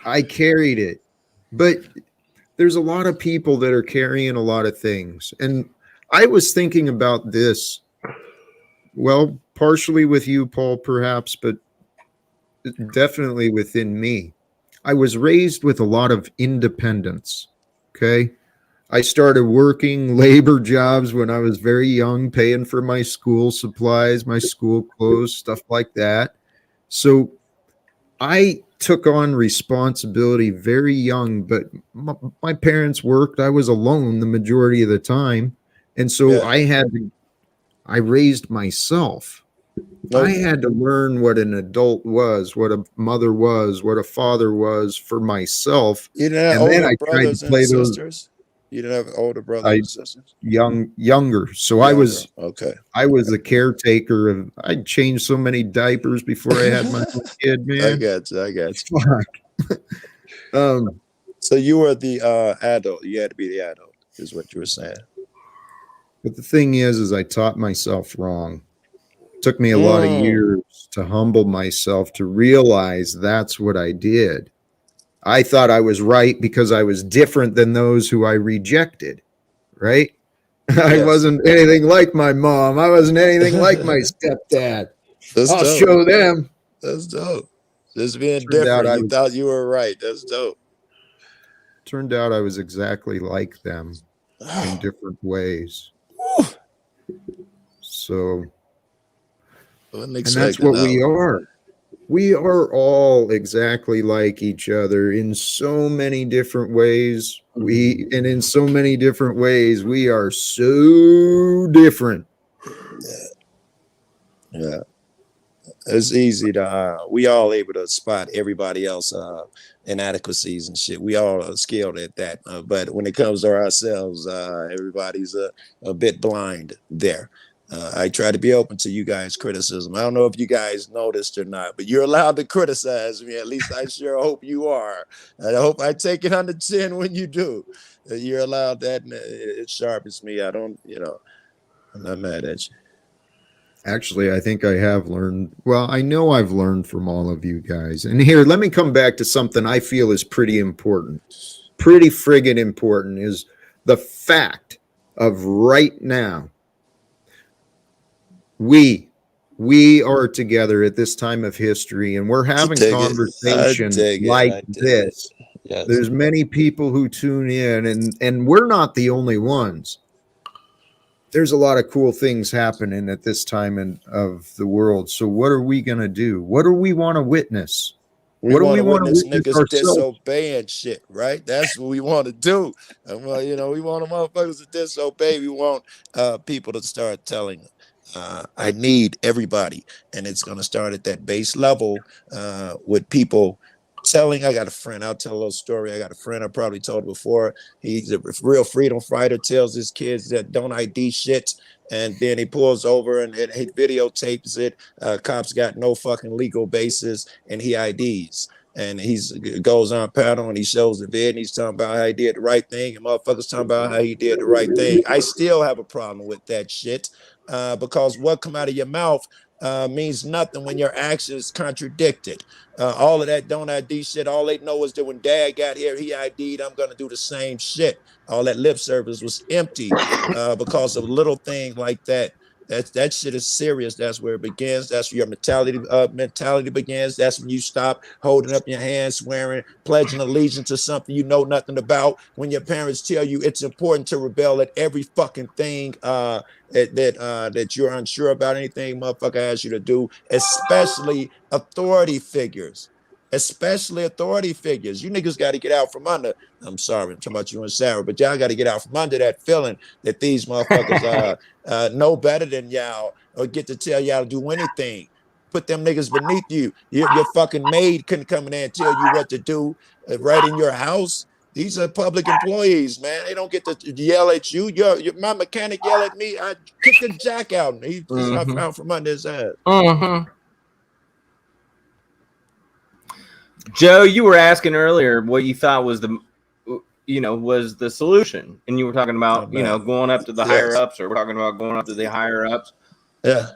I carried it. But there's a lot of people that are carrying a lot of things. And I was thinking about this, well, partially with you, Paul, perhaps, but definitely within me. I was raised with a lot of independence. Okay. I started working labor jobs when I was very young, paying for my school supplies, my school clothes, stuff like that. So I took on responsibility very young, but my parents worked. I was alone the majority of the time. And so Yeah. I raised myself. I had to learn what an adult was, what a mother was, what a father was for myself. You didn't have And then older I tried to brothers and play those. sisters? You didn't have older brothers and sisters? Younger. So Younger. Okay. I was the caretaker of. I changed so many diapers before I had my own kid, man. I got you. Fuck. So you were the adult. You had to be the adult, is what you were saying. But the thing is I taught myself wrong. It took me a lot of years to humble myself to realize that's what I did. I thought I was right because I was different than those who I rejected, right? Yes. I wasn't anything like my mom. I wasn't anything like my stepdad. I'll show them. That's dope. Just being different. You thought you were right. That's dope. Turned out I was exactly like them in different ways. So, and that's what we are. We are all exactly like each other in so many different ways. And in so many different ways, we are so different. Yeah. It's easy to, we all able to spot everybody else inadequacies and shit. We all are skilled at that. But when it comes to ourselves, everybody's a bit blind there. I try to be open to you guys' criticism. I don't know if you guys noticed or not, but you're allowed to criticize me. At least I sure hope you are. I hope I take it on the chin when you do. You're allowed that, and it sharpens me. I don't, I'm not mad at you. Actually, I think I have learned. Well, I know I've learned from all of you guys. And here, let me come back to something I feel is pretty important. Pretty friggin' important is the fact of right now. We are together at this time of history, and we're having conversation like this. Yes. There's many people who tune in, and we're not the only ones. There's a lot of cool things happening at this time of the world. So what are we going to do? What do we want to witness? We want to witness witness niggas ourselves? disobeying shit, right? That's what we want to do. You know, we want the motherfuckers to disobey. We want people to start telling, I need everybody. And it's going to start at that base level with people telling. I got a friend, I'll tell a little story. I got a friend I probably told before. He's a real freedom fighter, tells his kids that don't ID shit. And then he pulls over and he videotapes it. Cops got no fucking legal basis, and he IDs. And he's goes on panel and he shows the vid and he's talking about how he did the right thing. And motherfuckers talking about how he did the right thing. I still have a problem with that shit because what come out of your mouth means nothing when your actions contradicted. All of that don't ID shit. All they know is that when dad got here, he ID'd. I'm going to do the same shit. All that lip service was empty because of little things like that. That shit is serious. That's where it begins. That's where your mentality begins. That's when you stop holding up your hands, swearing, pledging allegiance to something you know nothing about. When your parents tell you it's important to rebel at every fucking thing that you're unsure about, anything motherfucker asks you to do, especially authority figures. Especially authority figures. You niggas got to get out from under. I'm sorry, I'm talking about you and Sarah, but y'all got to get out from under that feeling that these motherfuckers know better than y'all or get to tell y'all to do anything. Put them niggas beneath you. Your fucking maid couldn't come in there and tell you what to do right in your house. These are public employees, man. They don't get to yell at you. My mechanic yell at me. I kick the jack out, and he's out from under his ass. Joe, you were asking earlier what you thought was the solution, and you were talking about going up to the higher ups, or we're talking about going up to the higher ups. Yeah,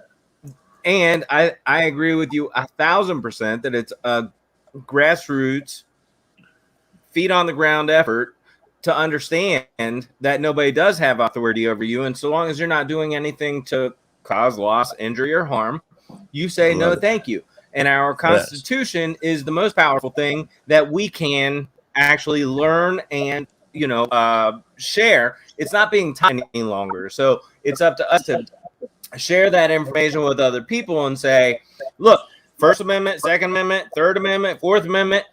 and I agree with you 1,000% that it's a grassroots, feet on the ground effort to understand that nobody does have authority over you, and so long as you're not doing anything to cause loss, injury, or harm, you say no, thank you. And our Constitution is the most powerful thing that we can actually learn and, share. It's not being taught any longer. So it's up to us to share that information with other people and say, look, First Amendment, Second Amendment, Third Amendment, Fourth Amendment,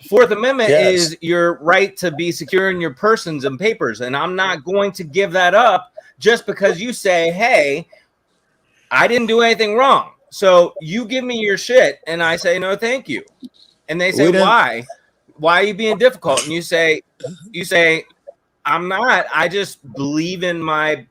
Fourth Amendment is your right to be secure in your persons and papers. And I'm not going to give that up just because you say, hey, I didn't do anything wrong. So you give me your shit, and I say no, thank you. And they say, why? Why are you being difficult? And you say, I'm not. I just believe in my,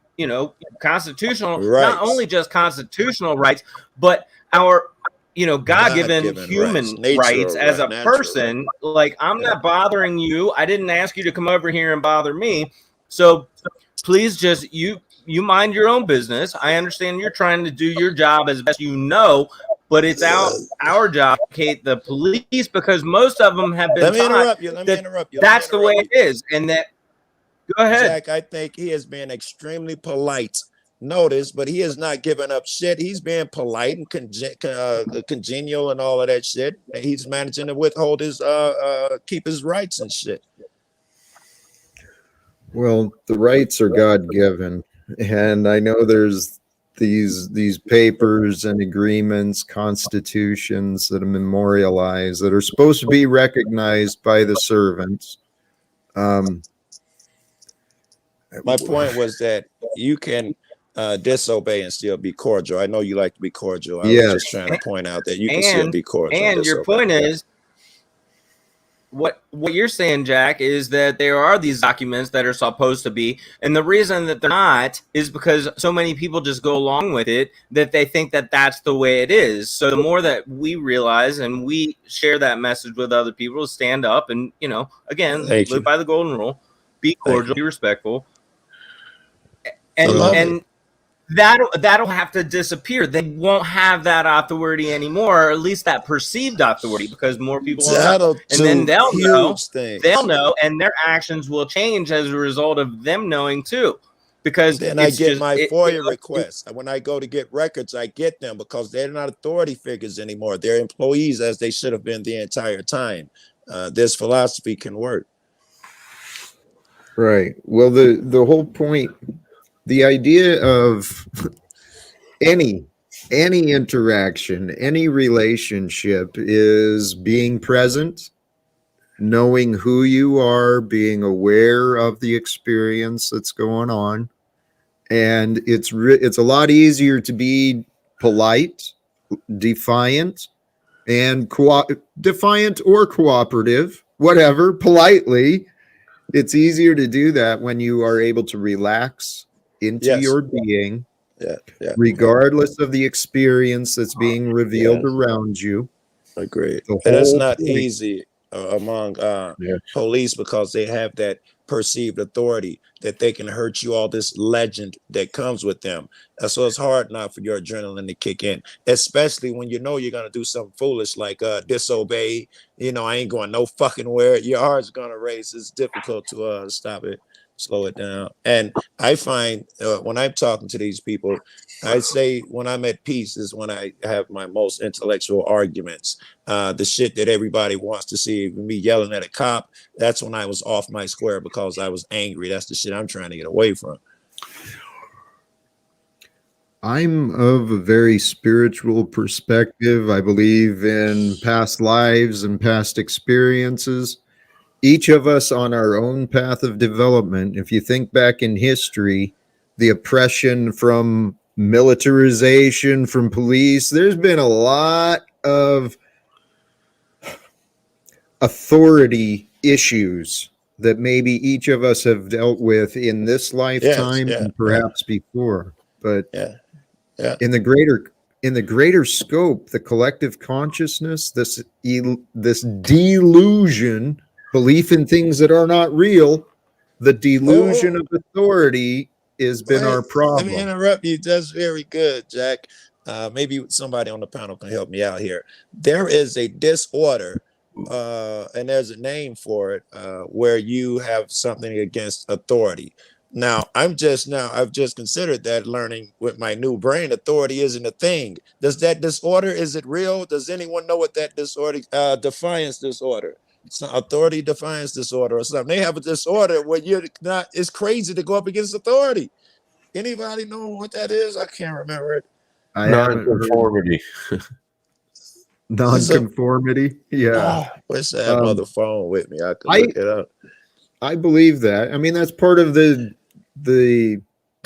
constitutional, not only just constitutional rights, but our, God-given human rights as a person. Like, I'm not bothering you. I didn't ask you to come over here and bother me. So please just you mind your own business. I understand you're trying to do your job as best you know, but it's our job to educate the police because most of them have been taught that's the way it is. And that, go ahead. Jack, I think he has been extremely polite. Notice, but he has not given up shit. He's being polite and congenial and all of that shit. And he's managing to withhold his keep his rights and shit. Well, the rights are God-given. And I know there's these papers and agreements, constitutions that are memorialized that are supposed to be recognized by the servants. My point was that you can disobey and still be cordial. I know you like to be cordial. I was just trying to point out that you can still be cordial. And your point is, what you're saying, Jack, is that there are these documents that are supposed to be, and the reason that they're not is because so many people just go along with it that they think that that's the way it is. So the more that we realize and we share that message with other people, stand up and, again, live by the golden rule, be cordial, be respectful, and that'll have to disappear. They won't have that authority anymore, or at least that perceived authority, because more people will know. That'll And then do huge things. they'll know, and their actions will change as a result of them knowing too. Because Then I get just, my FOIA requests. When I go to get records, I get them because they're not authority figures anymore. They're employees, as they should have been the entire time. This philosophy can work. Right. Well, the whole point, the idea of any interaction, any relationship is being present, knowing who you are, being aware of the experience that's going on. And it's a lot easier to be polite, defiant, and defiant or cooperative, whatever, politely. It's easier to do that when you are able to relax into your being, regardless of the experience that's being revealed around you. Agreed. And it's not easy among police because they have that perceived authority that they can hurt you, all this legend that comes with them. So it's hard not for your adrenaline to kick in, especially when you know you're going to do something foolish like disobey. I ain't going no fucking where. Your heart's going to race. It's difficult to stop it, slow it down. And I find when I'm talking to these people, I say when I'm at peace is when I have my most intellectual arguments. The shit that everybody wants to see me yelling at a cop, that's when I was off my square because I was angry. That's the shit I'm trying to get away from. I'm of a very spiritual perspective. I believe in past lives and past experiences. Each of us on our own path of development. If you think back in history, the oppression from militarization, from police, there's been a lot of authority issues that maybe each of us have dealt with in this lifetime and perhaps before. But in the greater scope, the collective consciousness, this delusion, belief in things that are not real, the delusion of authority has been our problem. Let me interrupt you. That's very good, Jack. Maybe somebody on the panel can help me out here. There is a disorder, and there's a name for it, where you have something against authority. Now, I've just considered that, learning with my new brain, authority isn't a thing. Does that disorder, is it real? Does anyone know what that disorder, defiance disorder? Authority defiance disorder or something. They have a disorder where you're not, it's crazy to go up against authority. Anybody know what that is? I can't remember it. Non-conformity. Non-conformity. Yeah. Wish I had another phone with me. I could look it up. I believe that. I mean, that's part of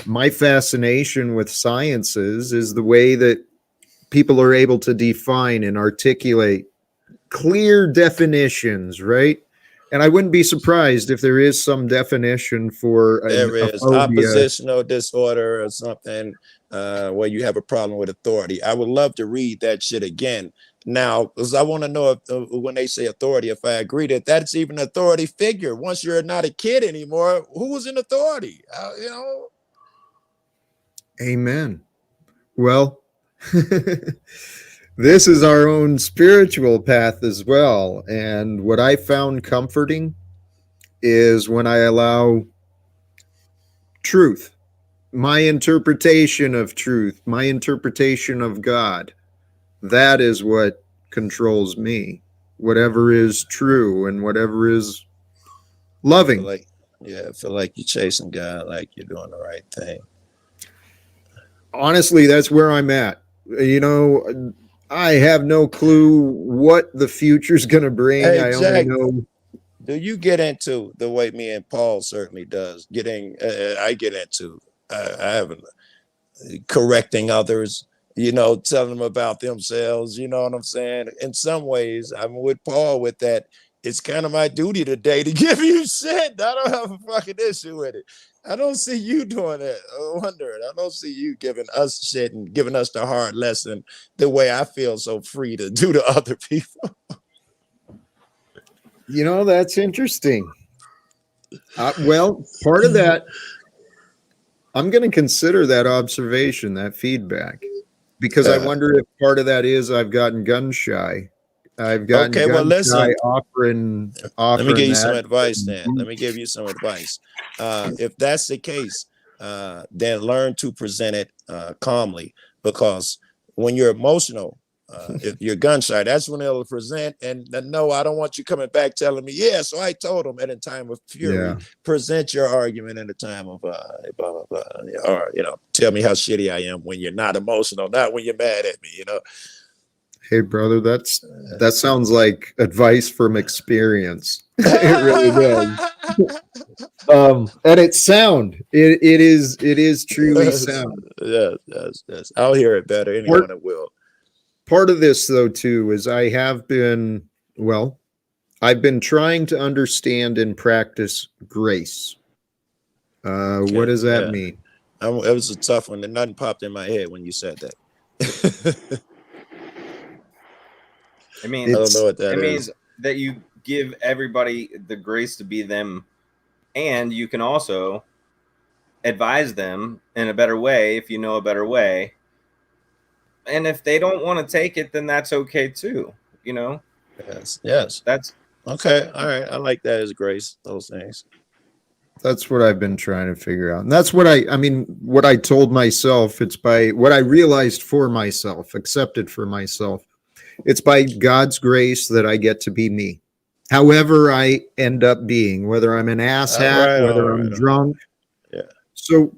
my fascination with sciences is the way that people are able to define and articulate clear definitions, right? And I wouldn't be surprised if there is some definition for there is oppositional disorder or something where you have a problem with authority. I would love to read that shit again now, because I want to know if when they say authority, if I agree that that's even an authority figure. Once you're not a kid anymore, who is in authority? Amen. Well, this is our own spiritual path as well. And what I found comforting is when I allow truth, my interpretation of truth, my interpretation of God, that is what controls me. Whatever is true and whatever is loving. I feel like you're chasing God, like you're doing the right thing. Honestly, that's where I'm at. I have no clue what the future's going to bring. Hey, I Jack, only know. Do you get into the way me and Paul certainly does? I get into. I haven't correcting others. Telling them about themselves. You know what I'm saying? In some ways, I'm with Paul with that. It's kind of my duty today to give you shit. I don't have a fucking issue with it. I don't see you doing it. I don't see you giving us shit and giving us the hard lesson the way I feel so free to do to other people. That's interesting. Well, part of that, I'm going to consider that observation, that feedback, because I wonder if part of that is I've gotten gun shy. I've gotten Okay, well, gun listen. shy offering Let me give you some that. advice then. Let me give you some advice. If that's the case, then learn to present it calmly, because when you're emotional, if you're gun shy, that's when they'll present. And no, I don't want you coming back telling me, yeah, so I told him at a time of fury. Yeah. Present your argument in a time of blah, blah, blah, or, tell me how shitty I am when you're not emotional, not when you're mad at me, Hey, brother, that sounds like advice from experience. It really does. And it's sound. It is truly sound. Yes. I'll hear it better. Anyone that will. Part of this, though, too, is I've been trying to understand and practice grace. What does that mean? It was a tough one, and nothing popped in my head when you said that. I mean, I don't know what that it is. means that you give everybody the grace to be them, and you can also advise them in a better way if you know a better way. And if they don't want to take it, then that's okay too. Yes. That's okay. All right. I like that as grace. Those things. That's what I've been trying to figure out. And that's what what I told myself. It's by what I realized for myself, accepted for myself. It's by God's grace that I get to be me. However I end up being, whether I'm an asshat, whether I'm drunk. Yeah. So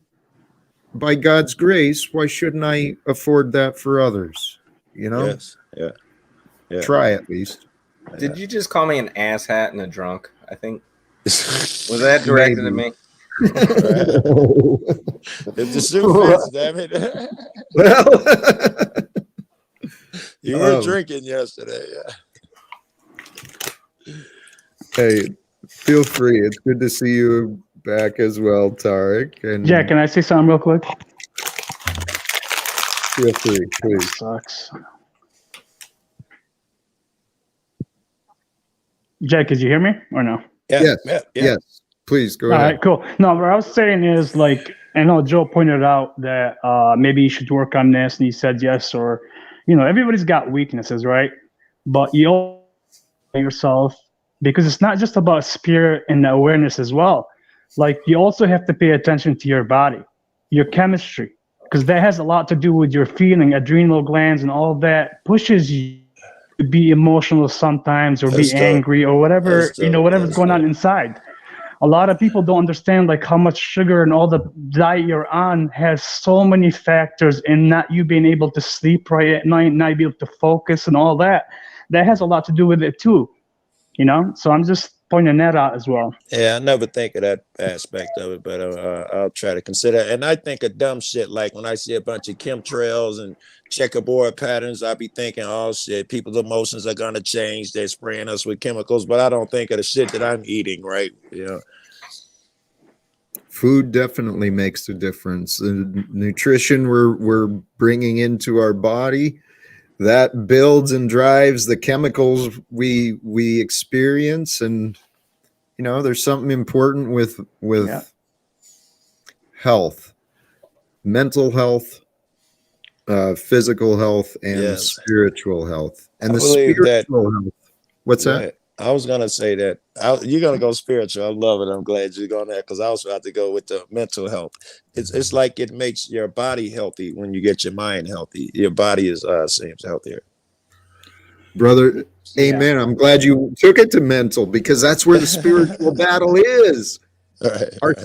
by God's grace, why shouldn't I afford that for others? Yes. Yeah. Try at least. Did you just call me an asshat and a drunk? I think. Was that directed at me? If the shoe fits, damn it. Well, you were drinking yesterday. Yeah. Hey, feel free. It's good to see you back as well, Tarek. And Jack, can I say something real quick? Feel free, please. Sucks. Jack, did you hear me or no? Yeah. Yes. Please go All ahead. right, cool. No, what I was saying is, like, I know Joe pointed out that maybe you should work on this, and he said yes, or, everybody's got weaknesses, right? But you owe yourself, because it's not just about spirit and awareness as well. Like, you also have to pay attention to your body, your chemistry, because that has a lot to do with your feeling, adrenal glands, and all that pushes you to be emotional sometimes, or be angry, or whatever, whatever's going on inside. A lot of people don't understand, like, how much sugar and all the diet you're on has so many factors in not you being able to sleep right at night, not be able to focus and all that. That has a lot to do with it too, So I'm just pointing that out as well. Yeah, I never think of that aspect of it, but I'll try to consider. And I think of dumb shit, like when I see a bunch of chemtrails and checkerboard patterns, I be thinking, oh shit, people's emotions are gonna change. They're spraying us with chemicals, but I don't think of the shit that I'm eating, right? Food definitely makes a difference. The nutrition we're bringing into our body, that builds and drives the chemicals we experience. And there's something important with health, mental health, physical health, and spiritual health. And the spiritual health. What's that? I was gonna say that you're gonna go spiritual. I love it. I'm glad you're going there, because I also have to go with the mental health. It's like it makes your body healthy when you get your mind healthy. Your body is seems healthier. Brother, amen. I'm glad you took it to mental, because that's where the spiritual battle is. Right.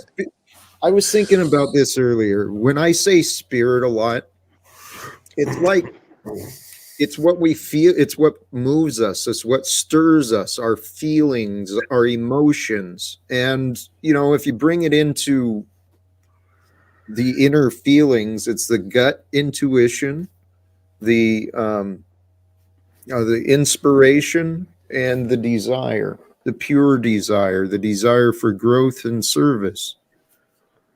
I was thinking about this earlier. When I say spirit a lot, it's like it's what we feel, it's what moves us, it's what stirs us, our feelings, our emotions. And if you bring it into the inner feelings, it's the gut intuition, the inspiration, and the desire, the pure desire, the desire for growth and service.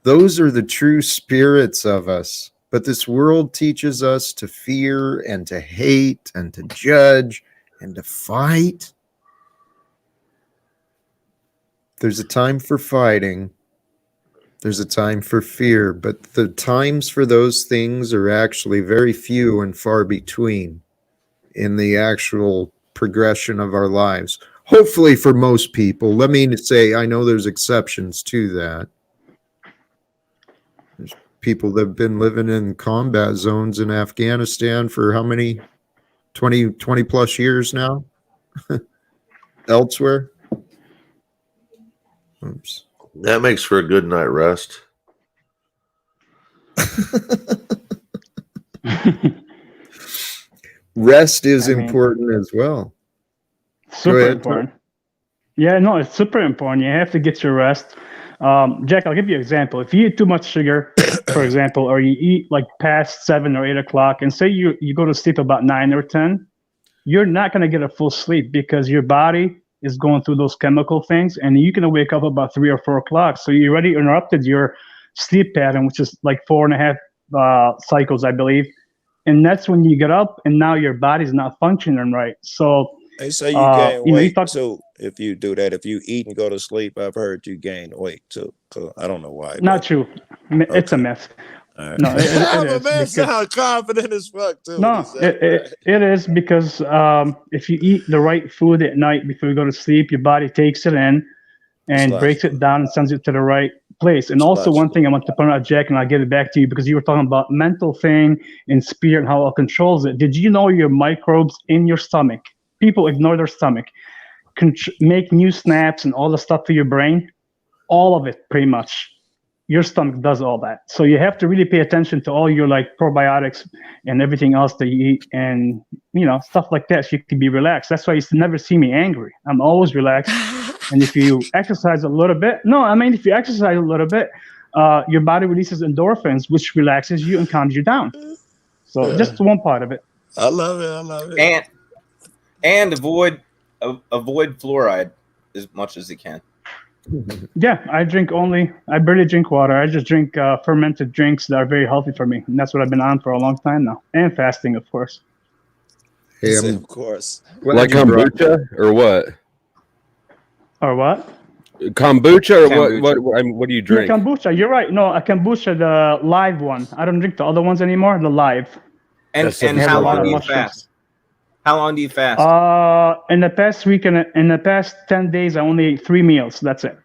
Those are the true spirits of us. But this world teaches us to fear and to hate and to judge and to fight. There's a time for fighting, There's a time for fear, but the times for those things are actually very few and far between in the actual progression of our lives. Hopefully for most people. Let me say, I know there's exceptions to that. There's people that have been living in combat zones in Afghanistan for how many? 20 plus years now? Elsewhere? Oops. That makes for a good night rest. Rest is important as well. Super important. Yeah, no, it's super important. You have to get your rest. Jack, I'll give you an example. If you eat too much sugar, for example, or you eat like past 7 or 8 o'clock, and say you go to sleep about 9 or 10, you're not going to get a full sleep because your body is going through those chemical things, and you're going to wake up about 3 or 4 o'clock. So you already interrupted your sleep pattern, which is like 4.5 cycles, I believe. And that's when you get up, and now your body's not functioning right. So they say you gain weight you too if you do that. If you eat and go to sleep, I've heard you gain weight too. So I don't know why. Not true. It's a myth. Right. No, it man sound confident as fuck too. No, it is because if you eat the right food at night before you go to sleep, your body takes it in and breaks it down and sends it to the right place. And also one thing I want to point out, Jack, and I'll give it back to you because you were talking about mental thing and spirit and how it controls it. Did you know your microbes in your stomach, people ignore their stomach, can make new snaps and all the stuff for your brain? All of it, pretty much. Your stomach does all that. So you have to really pay attention to all your like probiotics and everything else that you eat and, stuff like that. So you can be relaxed. That's why you never see me angry. I'm always relaxed. And if you exercise a little bit, if you exercise a little bit, your body releases endorphins, which relaxes you and calms you down. So just one part of it. I love it. And avoid fluoride as much as you can. Yeah, I barely drink water. I just drink fermented drinks that are very healthy for me. And that's what I've been on for a long time now. And fasting, of course. Hey, of course. Like kombucha or what? Or what? Kombucha or what do you drink? Yeah, kombucha. You're right. No, a kombucha, the live one. I don't drink the other ones anymore. The live. And how long do you fast? How long do you fast? In the past week and in the past 10 days, I only ate 3 meals. That's it.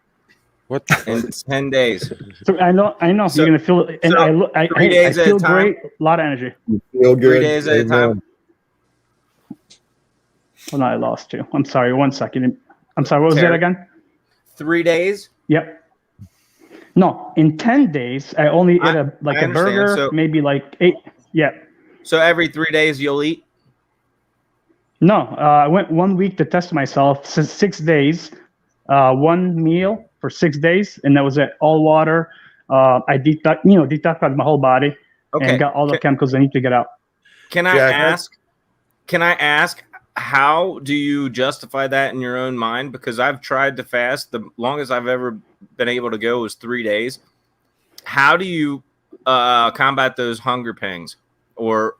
What? In 10 days. So I know. So, you're gonna feel. And so I feel great. A lot of energy. You feel good. 3 days at a time. Oh no, I lost you. I'm sorry. 1 second. I'm sorry. What was that again? 3 days. Yep. No, in 10 days, I only ate a burger, so, maybe like 8. Yeah. So every 3 days you'll eat. No, I went 1 week to test myself. 6 days, 1 meal for 6 days, and that was it. All water. I detoxified my whole body and got all the chemicals I need to get out. Can I ask? How do you justify that in your own mind? Because I've tried to fast. The longest I've ever been able to go was 3 days. How do you combat those hunger pangs? Or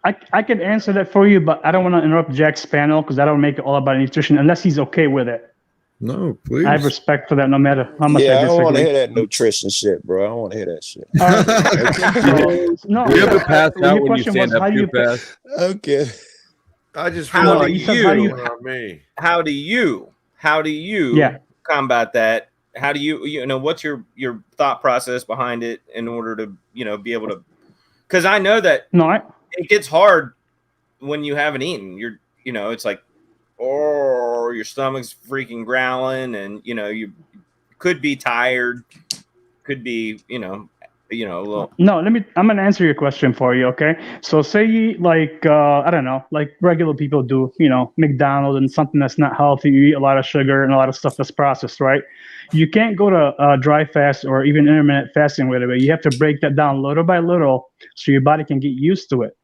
I could answer that for you, but I don't want to interrupt Jack's panel because I don't make it all about nutrition unless he's okay with it. No, please. I have respect for that, no matter how much I disagree. don't want to hear that nutrition shit, bro. I don't want to hear that shit. No, you ever pass out when you stand up too fast? Okay. I just how do you combat that? How do you what's your thought process behind it in order to be able to? Because I know that it gets hard when you haven't eaten. It's like, your stomach's freaking growling, and you could be tired, could be a little. No, I'm gonna answer your question for you. Okay, so say you like I don't know, like regular people do, McDonald's and something that's not healthy. You eat a lot of sugar and a lot of stuff that's processed, right? You can't go to dry fast or even intermittent fasting right away. You have to break that down little by little so your body can get used to it.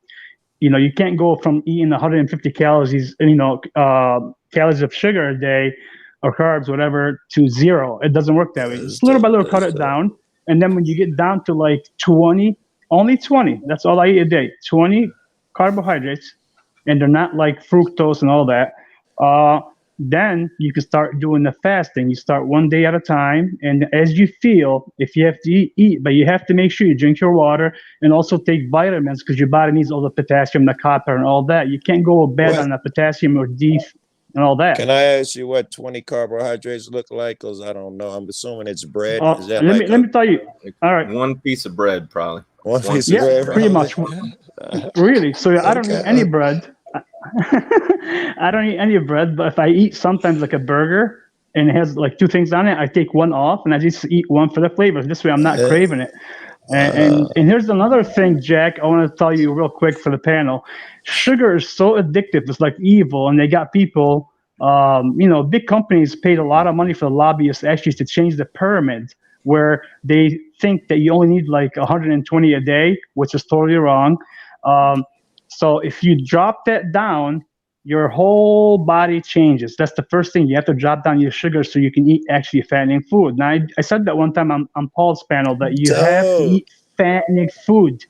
You can't go from eating 150 calories, calories of sugar a day or carbs, whatever, to 0. It doesn't work that way. Just little by little, cut it down. And then when you get down to like 20, only 20, that's all I eat a day, 20 carbohydrates, and they're not like fructose and all that. then you can start doing the fasting. You start one day at a time, and as you feel, if you have to eat, but you have to make sure you drink your water and also take vitamins because your body needs all the potassium, the copper, and all that. You can't go bad on the potassium or D and all that. Can I ask you what 20 carbohydrates look like? Because I don't know. I'm assuming it's bread. Is that let me tell you. All right, one piece of bread, probably. one piece of bread? pretty much. Really. So I don't eat any bread. I don't eat any bread, but if I eat sometimes like a burger and it has like two things on it, I take one off and I just eat one for the flavor. This way I'm not craving it. And here's another thing, Jack, I want to tell you real quick for the panel. Sugar is so addictive. It's like evil. And they got people, big companies paid a lot of money for the lobbyists actually to change the pyramid where they think that you only need like 120 a day, which is totally wrong. So if you drop that down, your whole body changes. That's the first thing. You have to drop down your sugar so you can eat actually fattening food. Now, I said that one time on Paul's panel that you have to eat fattening food.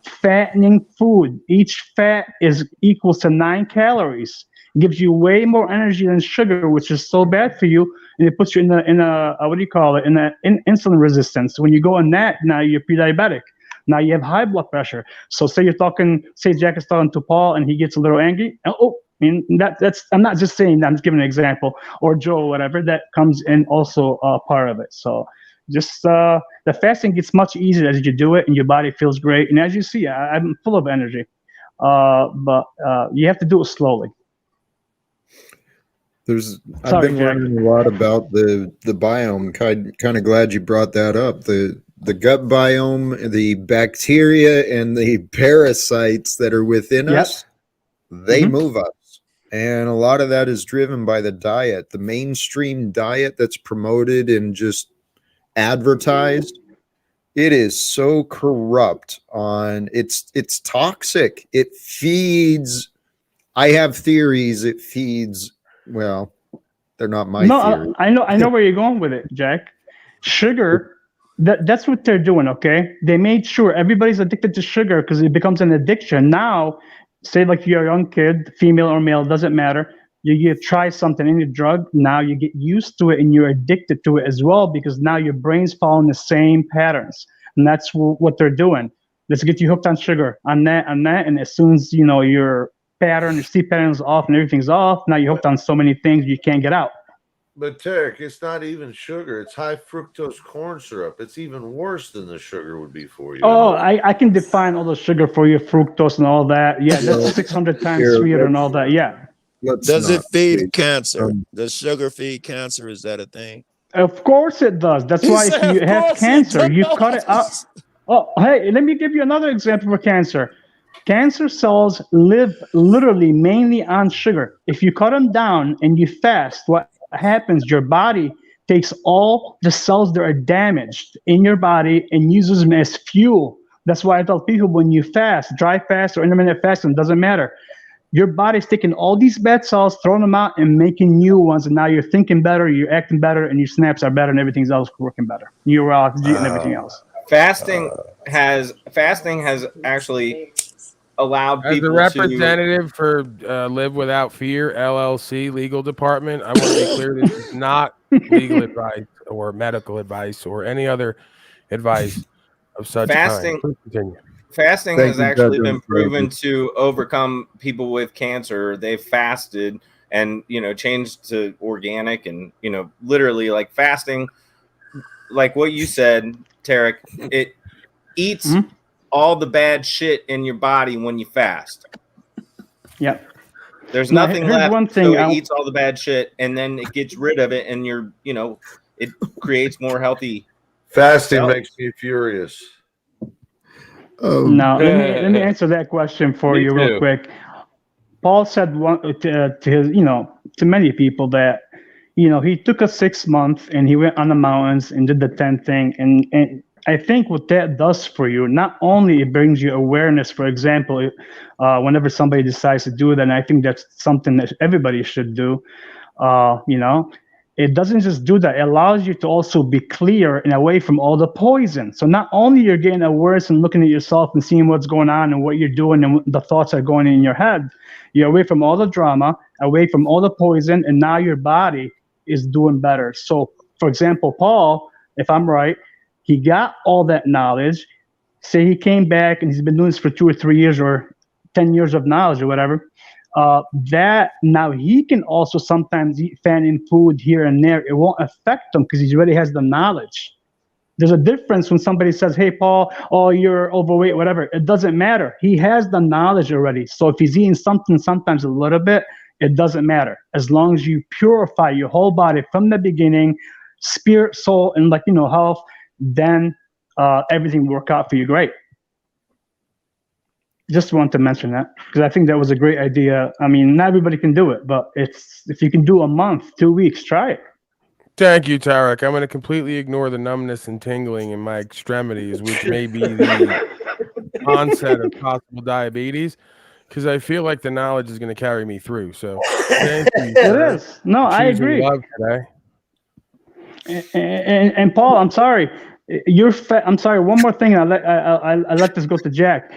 Fattening food. Each fat is equals to 9 calories. It gives you way more energy than sugar, which is so bad for you, and it puts you in a what do you call it? In insulin resistance. When you go on that, now you're pre-diabetic. Now you have high blood pressure. So say Jack is talking to Paul and he gets a little angry. That's I'm not just saying that, I'm just giving an example, or Joe or whatever, that comes in also part of it. So just the fasting gets much easier as you do it and your body feels great. And as you see, I'm full of energy. But you have to do it slowly. I've been learning a lot about the biome. Kind of glad you brought that up. The gut biome, the bacteria and the parasites that are within us, they move us. And a lot of that is driven by the diet, the mainstream diet that's promoted and just advertised. It is so corrupt it's toxic. It feeds, I have theories, it feeds, well, they're not my theories. I know where you're going with it, Jack. Sugar, that's what they're doing, okay? They made sure everybody's addicted to sugar because it becomes an addiction. Now, say like you're a young kid, female or male, doesn't matter. You try something, any drug, now you get used to it and you're addicted to it as well because now your brain's following the same patterns. And that's what they're doing. Let's get you hooked on sugar, on that. And as soon as, your sleep pattern's off and everything's off, now you're hooked on so many things you can't get out. But Tarek, it's not even sugar. It's high fructose corn syrup. It's even worse than the sugar would be for you. Oh, I can define all the sugar for you, fructose and all that. Yeah, that's 600 times sweeter and all that. Yeah. Does it feed cancer? Does sugar feed cancer? Is that a thing? Of course it does. That's why if you have cancer, you cut it up. Oh, hey, let me give you another example for cancer. Cancer cells live literally mainly on sugar. If you cut them down and you fast, what happens? Your body takes all the cells that are damaged in your body and uses them as fuel. That's why I tell people when you fast, dry fast or intermittent fasting, doesn't matter. Your body's taking all these bad cells, throwing them out and making new ones. And now you're thinking better, you're acting better, and your snaps are better and everything's else working better. Neurology and everything else. Fasting has actually allowed people. As the representative for Live Without Fear LLC legal department, I want to be clear: this is not legal advice or medical advice or any other advice of such fasting. Kind. Fasting has actually been proven to overcome people with cancer. They've fasted and changed to organic and literally like fasting, like what you said, Tarek. It eats all the bad shit in your body when you fast. Yep. There's nothing left, so it eats all the bad shit, and then it gets rid of it, and it creates more healthy. Fasting makes me furious. Now, let me answer that question for you real quick. Paul said to his, to many people that, he took a 6 month and he went on the mountains and did the 10 thing, and I think what that does for you, not only it brings you awareness, for example, whenever somebody decides to do that, and I think that's something that everybody should do, it doesn't just do that. It allows you to also be clear and away from all the poison. So not only you're getting awareness and looking at yourself and seeing what's going on and what you're doing and the thoughts are going in your head, you're away from all the drama, away from all the poison, and now your body is doing better. So, for example, Paul, if I'm right, he got all that knowledge. Say he came back and he's been doing this for 2 or 3 years or 10 years of knowledge or whatever. That now he can also sometimes eat fattening food here and there. It won't affect him because he already has the knowledge. There's a difference when somebody says, hey, Paul, oh, you're overweight, whatever. It doesn't matter. He has the knowledge already. So if he's eating something sometimes a little bit, it doesn't matter. As long as you purify your whole body from the beginning, spirit, soul, and health, then everything will work out for you great. Just want to mention that because I think that was a great idea. I mean, not everybody can do it, but if you can do a month, 2 weeks, try it. Thank you, Tarek. I'm going to completely ignore the numbness and tingling in my extremities, which may be the onset of possible diabetes, because I feel like the knowledge is going to carry me through. So thank you. It is. No, I agree. Love today. And Paul, I'm sorry. I'm sorry. One more thing. I let this go to Jack.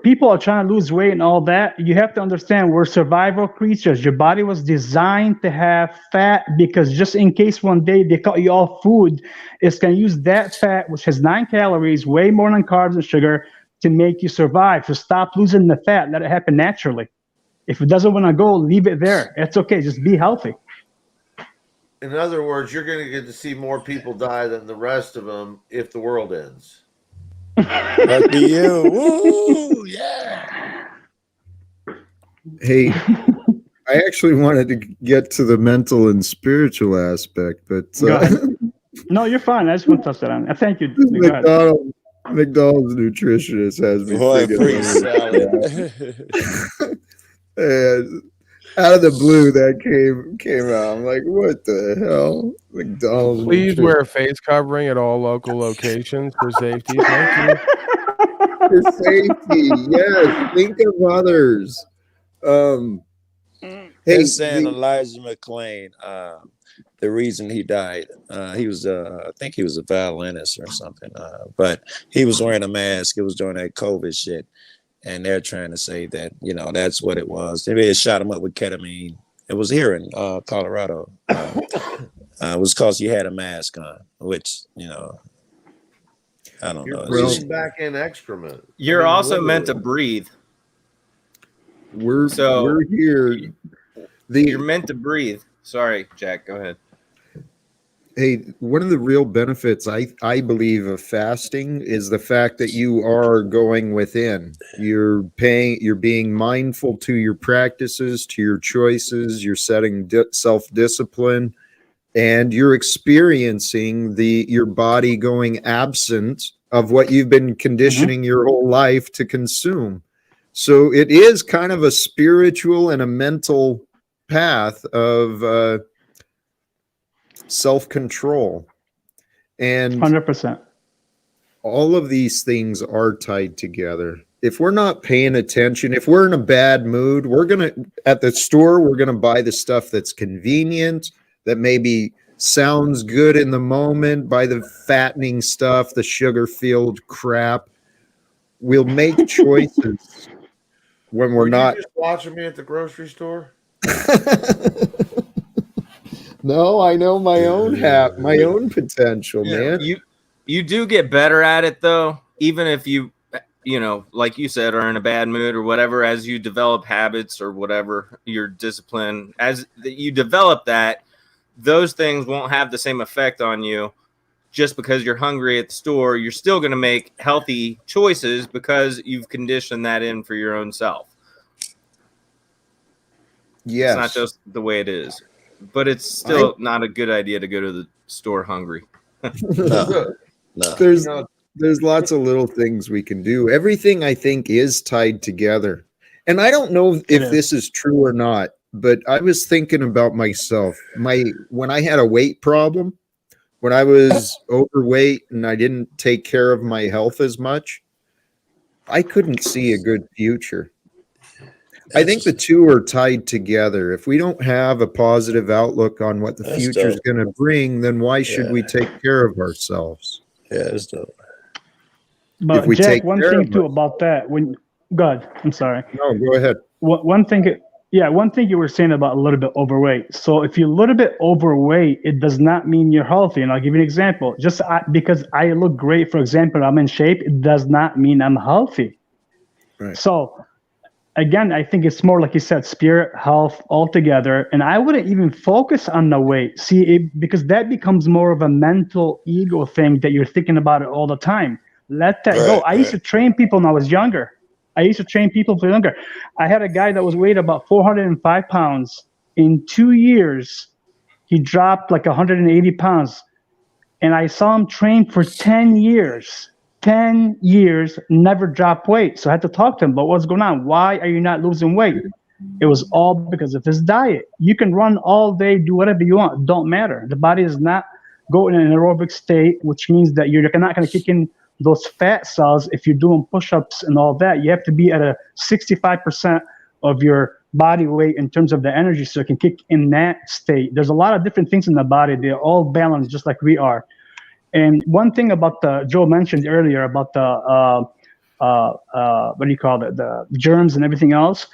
People are trying to lose weight and all that. You have to understand we're survival creatures. Your body was designed to have fat because just in case one day they cut you off food, it's going to use that fat, which has 9 calories, way more than carbs and sugar, to make you survive. So stop losing the fat. Let it happen naturally. If it doesn't want to go, leave it there. It's okay. Just be healthy. In other words, you're going to get to see more people die than the rest of them if the world ends. Lucky you. Woo, yeah. Hey, I actually wanted to get to the mental and spiritual aspect, but no, you're fine. I just want to touch that on. Thank you. McDonald's nutritionist has me thinking. And out of the blue, that came out. I'm like, what the hell? McDonald's. Please wear a face covering at all local locations for safety. Thank you. For safety, yes. Think of others. Hey, saying Elijah McClain, the reason he died, he was, I think he was a violinist or something, but he was wearing a mask. It was during that COVID shit. And they're trying to say that, that's what it was. They shot him up with ketamine. It was here in Colorado. It was because he had a mask on, which, I don't know. Breathing back in excrement. You're also meant to breathe. We're here. You're meant to breathe. Sorry, Jack, go ahead. Hey, one of the real benefits I believe of fasting is the fact that you are going within. You're being mindful to your practices, to your choices, you're setting self-discipline, and you're experiencing your body going absent of what you've been conditioning your whole life to consume. So it is kind of a spiritual and a mental path of self-control, and 100%. all of these things are tied together. If we're not paying attention, if we're in a bad mood, at the store, we're gonna buy the stuff that's convenient, that maybe sounds good in the moment, buy the fattening stuff, the sugar-filled crap. We'll make choices when we're not. You just watching me at the grocery store? No, I know my own potential, man. You do get better at it though, even if you like you said, are in a bad mood or whatever. As you develop habits or whatever, your discipline, as you develop that, those things won't have the same effect on you. Just because you're hungry at the store, you're still going to make healthy choices because you've conditioned that in for your own self. Yes. It's not just the way it is. But it's still not a good idea to go to the store hungry. No. There's lots of little things we can do. Everything, I think, is tied together. And I don't know if this is true or not, but I was thinking about myself. When I had a weight problem, when I was overweight and I didn't take care of my health as much, I couldn't see a good future. I think the two are tied together. If we don't have a positive outlook on what the future is going to bring, then why should we take care of ourselves? Yeah, that's dope. But If we Jack, take one care thing of too it- about that, when God, I'm sorry. No, go ahead. One thing, yeah, one thing you were saying about a little bit overweight. So if you're a little bit overweight, it does not mean you're healthy. And I'll give you an example. Just because I look great, for example, I'm in shape, it does not mean I'm healthy. Right. So again, I think it's more like you said, spirit, health altogether. And I wouldn't even focus on the weight. See, because that becomes more of a mental ego thing that you're thinking about it all the time. Let that go. I used to train people when I was younger. I had a guy that was weighed about 405 pounds. In 2 years, he dropped like 180 pounds. And I saw him train for 10 years. 10 years, never dropped weight. So I had to talk to him about what's going on. Why are you not losing weight? It was all because of his diet. You can run all day, do whatever you want. Don't matter. The body is not going in an aerobic state, which means that you're not going to kick in those fat cells if you're doing push-ups and all that. You have to be at a 65% of your body weight in terms of the energy so it can kick in that state. There's a lot of different things in the body. They're all balanced just like we are. And one thing about Joe mentioned earlier about the what do you call it, the germs and everything else,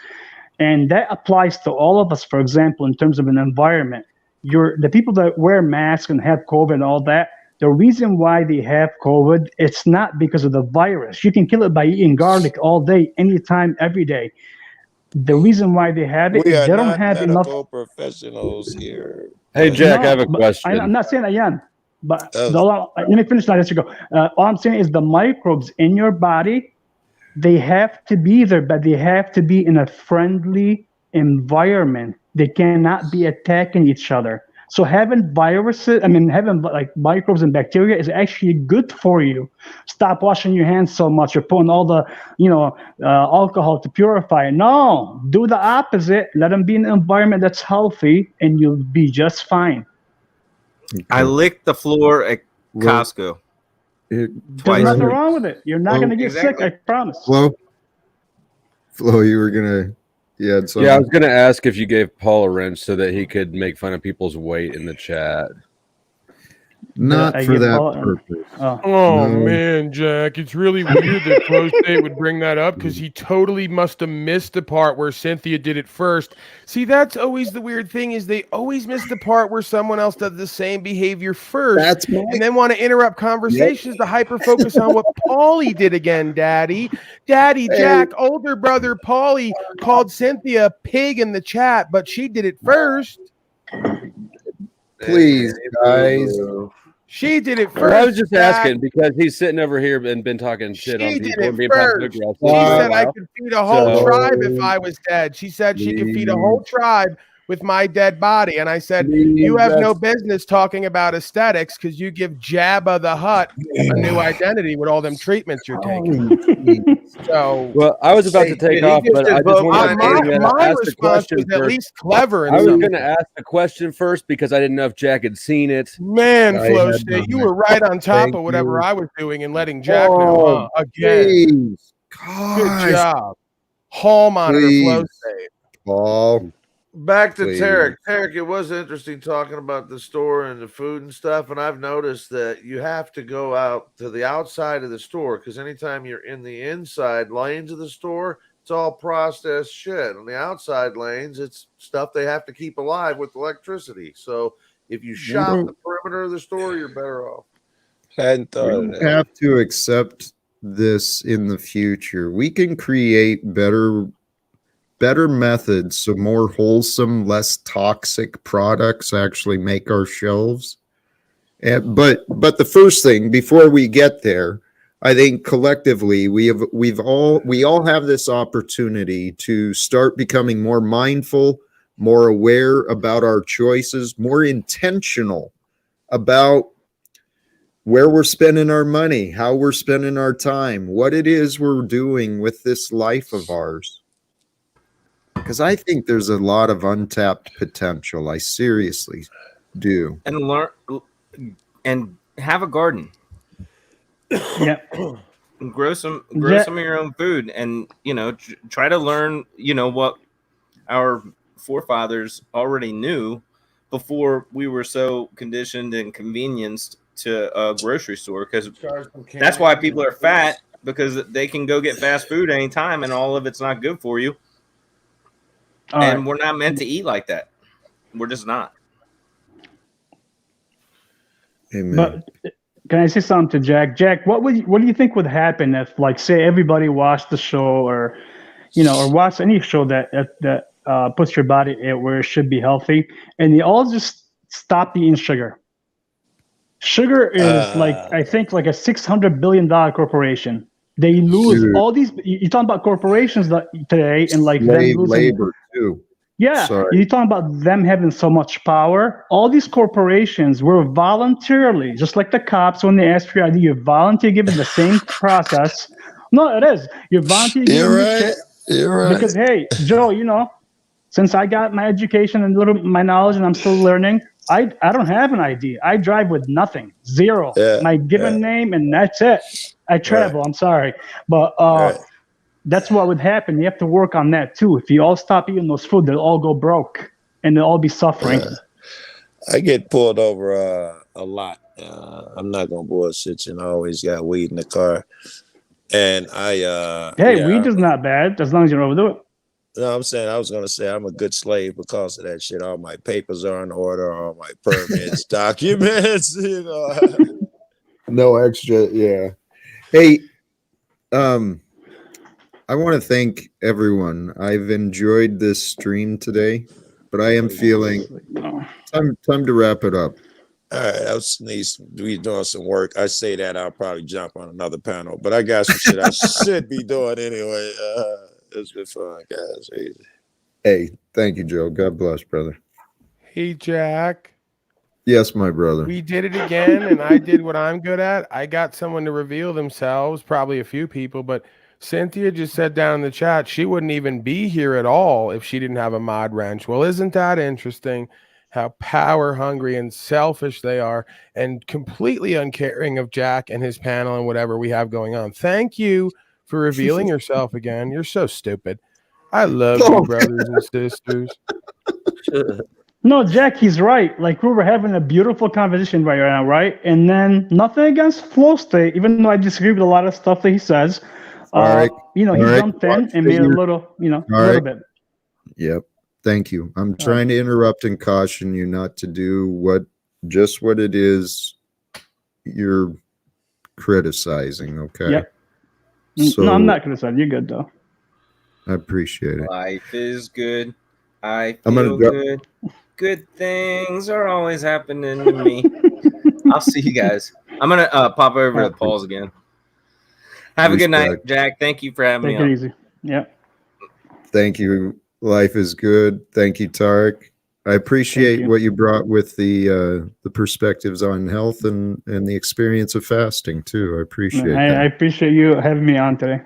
and that applies to all of us. For example, in terms of an environment, the people that wear masks and have COVID and all that, the reason why they have COVID, it's not because of the virus. You can kill it by eating garlic all day, anytime, every day. The reason why they have it We is are they don't not have enough. medical professionals here. Hey, Jack, I have a but question. I'm not saying I am, but Oh. let me finish that. Let you go. All I'm saying is the microbes in your body, they have to be there, but they have to be in a friendly environment. They cannot be attacking each other. So having having like microbes and bacteria is actually good for you. Stop washing your hands so much. You're putting all the, alcohol to purify it. No, do the opposite. Let them be in an environment that's healthy, and you'll be just fine. I licked the floor at Costco. There's nothing wrong with it. You're not going to get sick. I promise. Flo, you were gonna. Yeah, I was gonna ask if you gave Paul a wrench so that he could make fun of people's weight in the chat. Not for that purpose. Oh man, Jack, it's really weird that Pro State would bring that up because he totally must have missed the part where Cynthia did it first. See, that's always the weird thing is they always miss the part where someone else does the same behavior first and then want to interrupt conversations to hyper focus on what Paulie did again, Daddy. Jack, older brother Paulie called Cynthia a pig in the chat, but she did it first. Please, guys. She did it first. Well, I was just asking because he's sitting over here and been talking shit on people and being passive aggressive. She said I could feed a whole tribe if I was dead. She said she could feed a whole tribe with my dead body. And I said, you have no business talking about aesthetics because you give Jabba the Hutt a new identity with all them treatments you're taking. Well, I was about to take off, but I just wanted to ask the question was first. at least clever. I was going to ask the question first because I didn't know if Jack had seen it. Man, Flo State, you were right on top of whatever I was doing and letting Jack know. Again. Good job. Hall monitor, Flo State. Paul. Back to Tarek. Tarek, it was interesting talking about the store and the food and stuff. And I've noticed that you have to go out to the outside of the store because anytime you're in the inside lanes of the store, it's all processed shit. On the outside lanes, it's stuff they have to keep alive with electricity. So if you shop the perimeter of the store, you're better off. We have to accept this in the future. We can create better methods so more wholesome, less toxic products actually make our shelves. But the first thing before we get there, I think collectively we all have this opportunity to start becoming more mindful, more aware about our choices, more intentional about where we're spending our money, how we're spending our time, what it is we're doing with this life of ours. Because I think there's a lot of untapped potential. I seriously do. And learn and have a garden. Yeah. Grow some of your own food, and try to learn what our forefathers already knew before we were so conditioned and convenienced to a grocery store, because that's why people are fat, because they can go get fast food anytime and all of it's not good for you. And we're not meant to eat like that. We're just not. Amen. But can I say something to Jack? Jack, what do you think would happen if, like, say everybody watched the show, or or watch any show that puts your body where it should be healthy, and they all just stop eating sugar? Sugar is I think like a $600 billion corporation. They lose all these. You're talking about corporations today, and like them losing labor too. Yeah, Sorry. you're talking about them having so much power. All these corporations were voluntarily, just like the cops when they ask for your ID, you're voluntarily given the same process. No, it is. You're voluntarily given the shit. You're right. Because, hey, Joe, since I got my education and my knowledge and I'm still learning, I don't have an ID. I drive with nothing, zero. My given name, and that's it. I travel, I'm sorry. But that's what would happen. You have to work on that too. If you all stop eating those food, they'll all go broke and they'll all be suffering. I get pulled over a lot. I'm not gonna bullshit you. I always got weed in the car, and weed is not bad as long as you don't overdo it. No, I'm saying I was gonna say I'm a good slave because of that shit. All my papers are in order, all my permits, documents, No extra, yeah. Hey, I want to thank everyone. I've enjoyed this stream today, but I am feeling time to wrap it up. All right, I was we doing some work. I say that I'll probably jump on another panel, but I got some shit I should be doing anyway. It's been fun, guys. Hey, thank you, Joe. God bless, brother. Hey, Jack. Yes, my brother. We did it again, and I did what I'm good at. I got someone to reveal themselves, probably a few people, but Cynthia just said down in the chat she wouldn't even be here at all if she didn't have a mod wrench. Well, isn't that interesting how power hungry and selfish they are, and completely uncaring of Jack and his panel and whatever we have going on? Thank you for revealing yourself again. You're so stupid. I love you, brothers and sisters. No, Jack, he's right. Like, we were having a beautiful conversation right now, right? And then nothing against Flow State, even though I disagree with a lot of stuff that he says. He jumped in and made a little, a little bit. Yep. Thank you. I'm trying to interrupt and caution you not to do what it is you're criticizing, okay? Yep. So, no, I'm not criticizing. You're good, though. I appreciate it. Life is good. I feel good. Good things are always happening to me. I'll see you guys. I'm going to pop over to Paul's again. Have a good night, Jack. Thank you for having me on. Take it easy. Yeah. Thank you. Life is good. Thank you, Tarek. I appreciate what you brought with the perspectives on health and the experience of fasting too. I appreciate that. I appreciate you having me on today.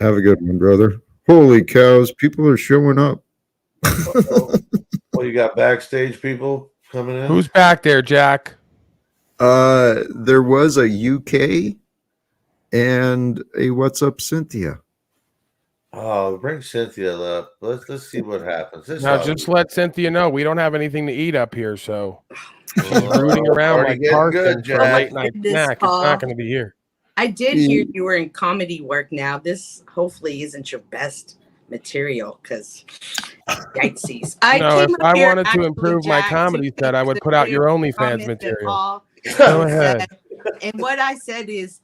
Have a good one, brother. Holy cows, people are showing up. Well, you got backstage people coming in? Who's back there, Jack? There was a UK and a What's Up Cynthia. Oh, bring Cynthia up. Let's see what happens. Now, just let Cynthia know we don't have anything to eat up here, so she's rooting around like Carson for a late night snack. It's not going to be here. I did hear you were in comedy work now. This hopefully isn't your best material because yikesies. If I wanted to improve my comedy set, I would put out your OnlyFans material. Go ahead. And what I said is,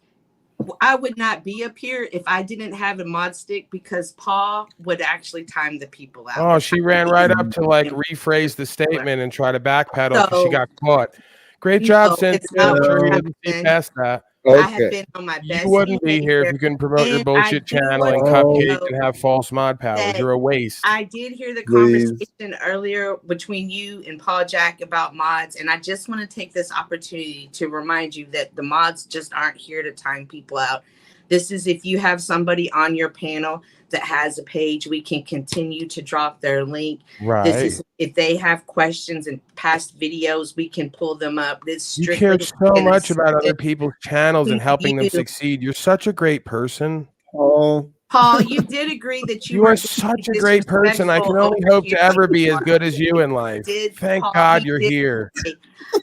I would not be up here if I didn't have a mod stick, because Paul would actually time the people out. Oh, she ran right up to like rephrase the statement and try to backpedal because she got caught. Great job, Cynthia. I'm sure you didn't see past that. Okay. I have been on my best. You wouldn't be here if you couldn't promote your bullshit channel and cupcake and have false mod powers. You're a waste. I did hear the conversation earlier between you and Paul Jack about mods, and I just want to take this opportunity to remind you that the mods just aren't here to time people out. This is if you have somebody on your panel that has a page, we can continue to drop their link. Right. This is if they have questions in past videos, we can pull them up. This you care so much about other people's channels and helping them succeed. You're such a great person. Paul, Paul, you did agree that You are such a great person. I can only hope to ever be as good as you in life. Thank God you're here.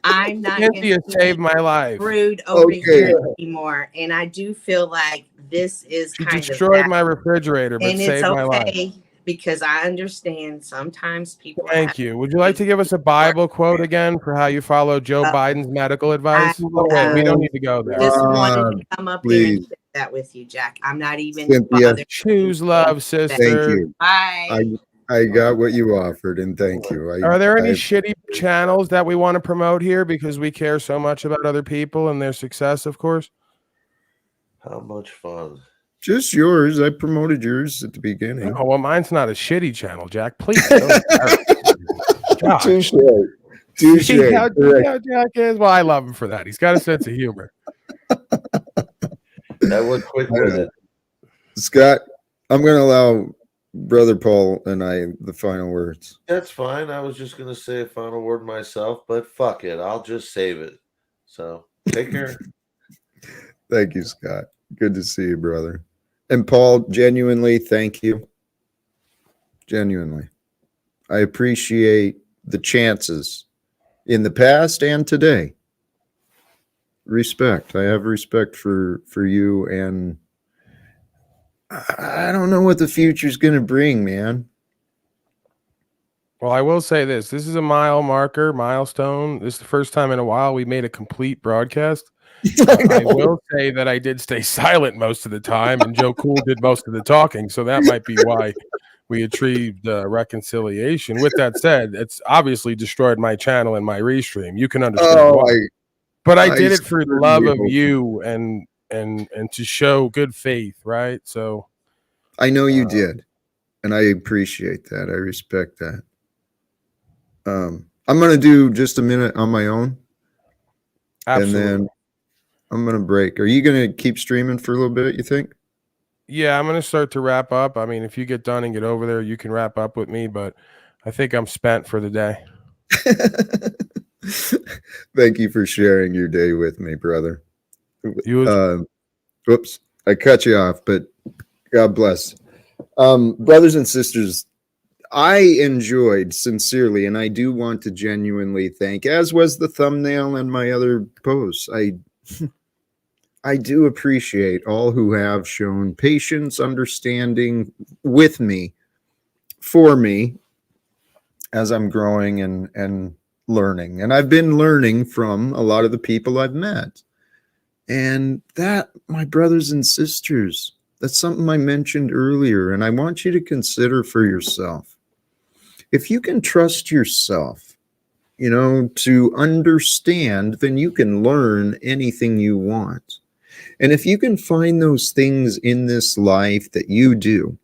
I'm not Cynthia saved my life. rude over here anymore, and I do feel like this is She kind of destroyed bad. my refrigerator, but And it's saved my life. okay because I understand sometimes people. Thank you. Would you like to give us a Bible quote again for how you follow Joe Biden's medical advice? Oh, wait, we don't need to go there. Just wanted to come up here and please. share that with you, Jack. I'm not even Cynthia, bothered. Choose love, sister. Thank you. Bye. I got what you offered, and thank you. Are there any shitty channels that we want to promote here because we care so much about other people and their success, of course? How much fun? Just yours. I promoted yours at the beginning. Oh, well, mine's not a shitty channel, Jack. Please don't. Touche. Touche. See how Jack is? Well, I love him for that. He's got a sense of humor. That was quick with it. Scott, I'm going to allow Brother Paul and I the final words. That's fine. I was just going to say a final word myself, but fuck it. I'll just save it. So take care. Thank you, Scott. Good to see you, brother. And Paul, genuinely, thank you. Genuinely. I appreciate the chances in the past and today. Respect. I have respect for you, and I don't know what the future's going to bring, man. Well, I will say this. This is a milestone. This is the first time in a while we made a complete broadcast. I will say that I did stay silent most of the time, and Joe Cool did most of the talking, so that might be why we achieved reconciliation. With that said, it's obviously destroyed my channel and my restream. You can understand why. But I did it for the love of you and to show good faith, right? So I know you did, and I appreciate that. I respect that. I'm going to do just a minute on my own, absolutely. And then I'm going to break. Are you going to keep streaming for a little bit, you think? Yeah, I'm going to start to wrap up. I mean, if you get done and get over there, you can wrap up with me, but I think I'm spent for the day. Thank you for sharing your day with me, brother. Whoops, I cut you off, but God bless. Brothers and sisters, I enjoyed sincerely, and I do want to genuinely thank, as was the thumbnail and my other posts, I do appreciate all who have shown patience, understanding with me, for me, as I'm growing and learning. And I've been learning from a lot of the people I've met. And that, my brothers and sisters, that's something I mentioned earlier, and I want you to consider for yourself. If you can trust yourself, to understand, then you can learn anything you want. And if you can find those things in this life that you do,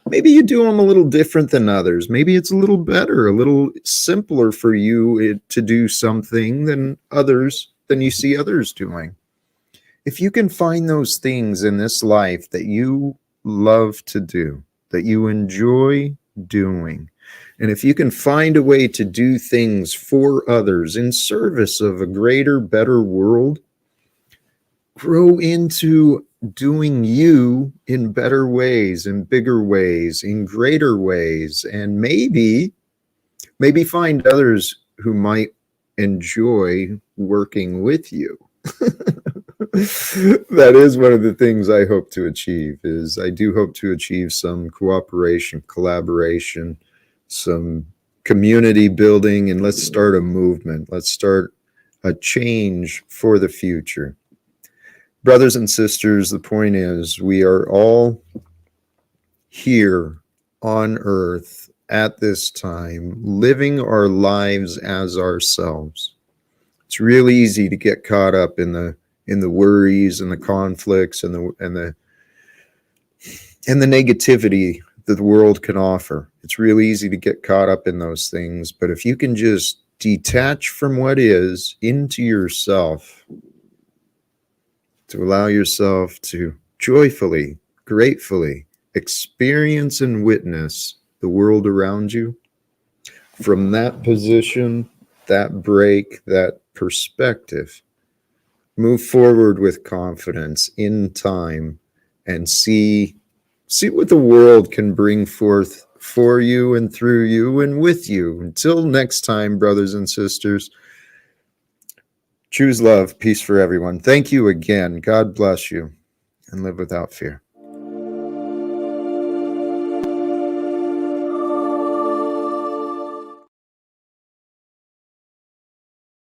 maybe you do them a little different than others. Maybe it's a little better, a little simpler for you to do something than you see others doing. If you can find those things in this life that you love to do, that you enjoy doing, and if you can find a way to do things for others in service of a greater, better world, grow into doing you in better ways, in bigger ways, in greater ways, and maybe find others who might enjoy working with you. That is one of the things I hope to achieve. I do hope to achieve some cooperation, collaboration, some community building, and let's start a movement. Let's start a change for the future. Brothers and sisters, the point is we are all here on earth at this time, living our lives as ourselves. It's really easy to get caught up in the worries and the conflicts and the negativity that the world can offer. It's really easy to get caught up in those things, but if you can just detach from what is into yourself, to allow yourself to joyfully, gratefully experience and witness the world around you, from that position, that break, that perspective, move forward with confidence in time and see See what the world can bring forth for you and through you and with you. Until next time, brothers and sisters, choose love, peace for everyone. Thank you again. God bless you, and live without fear.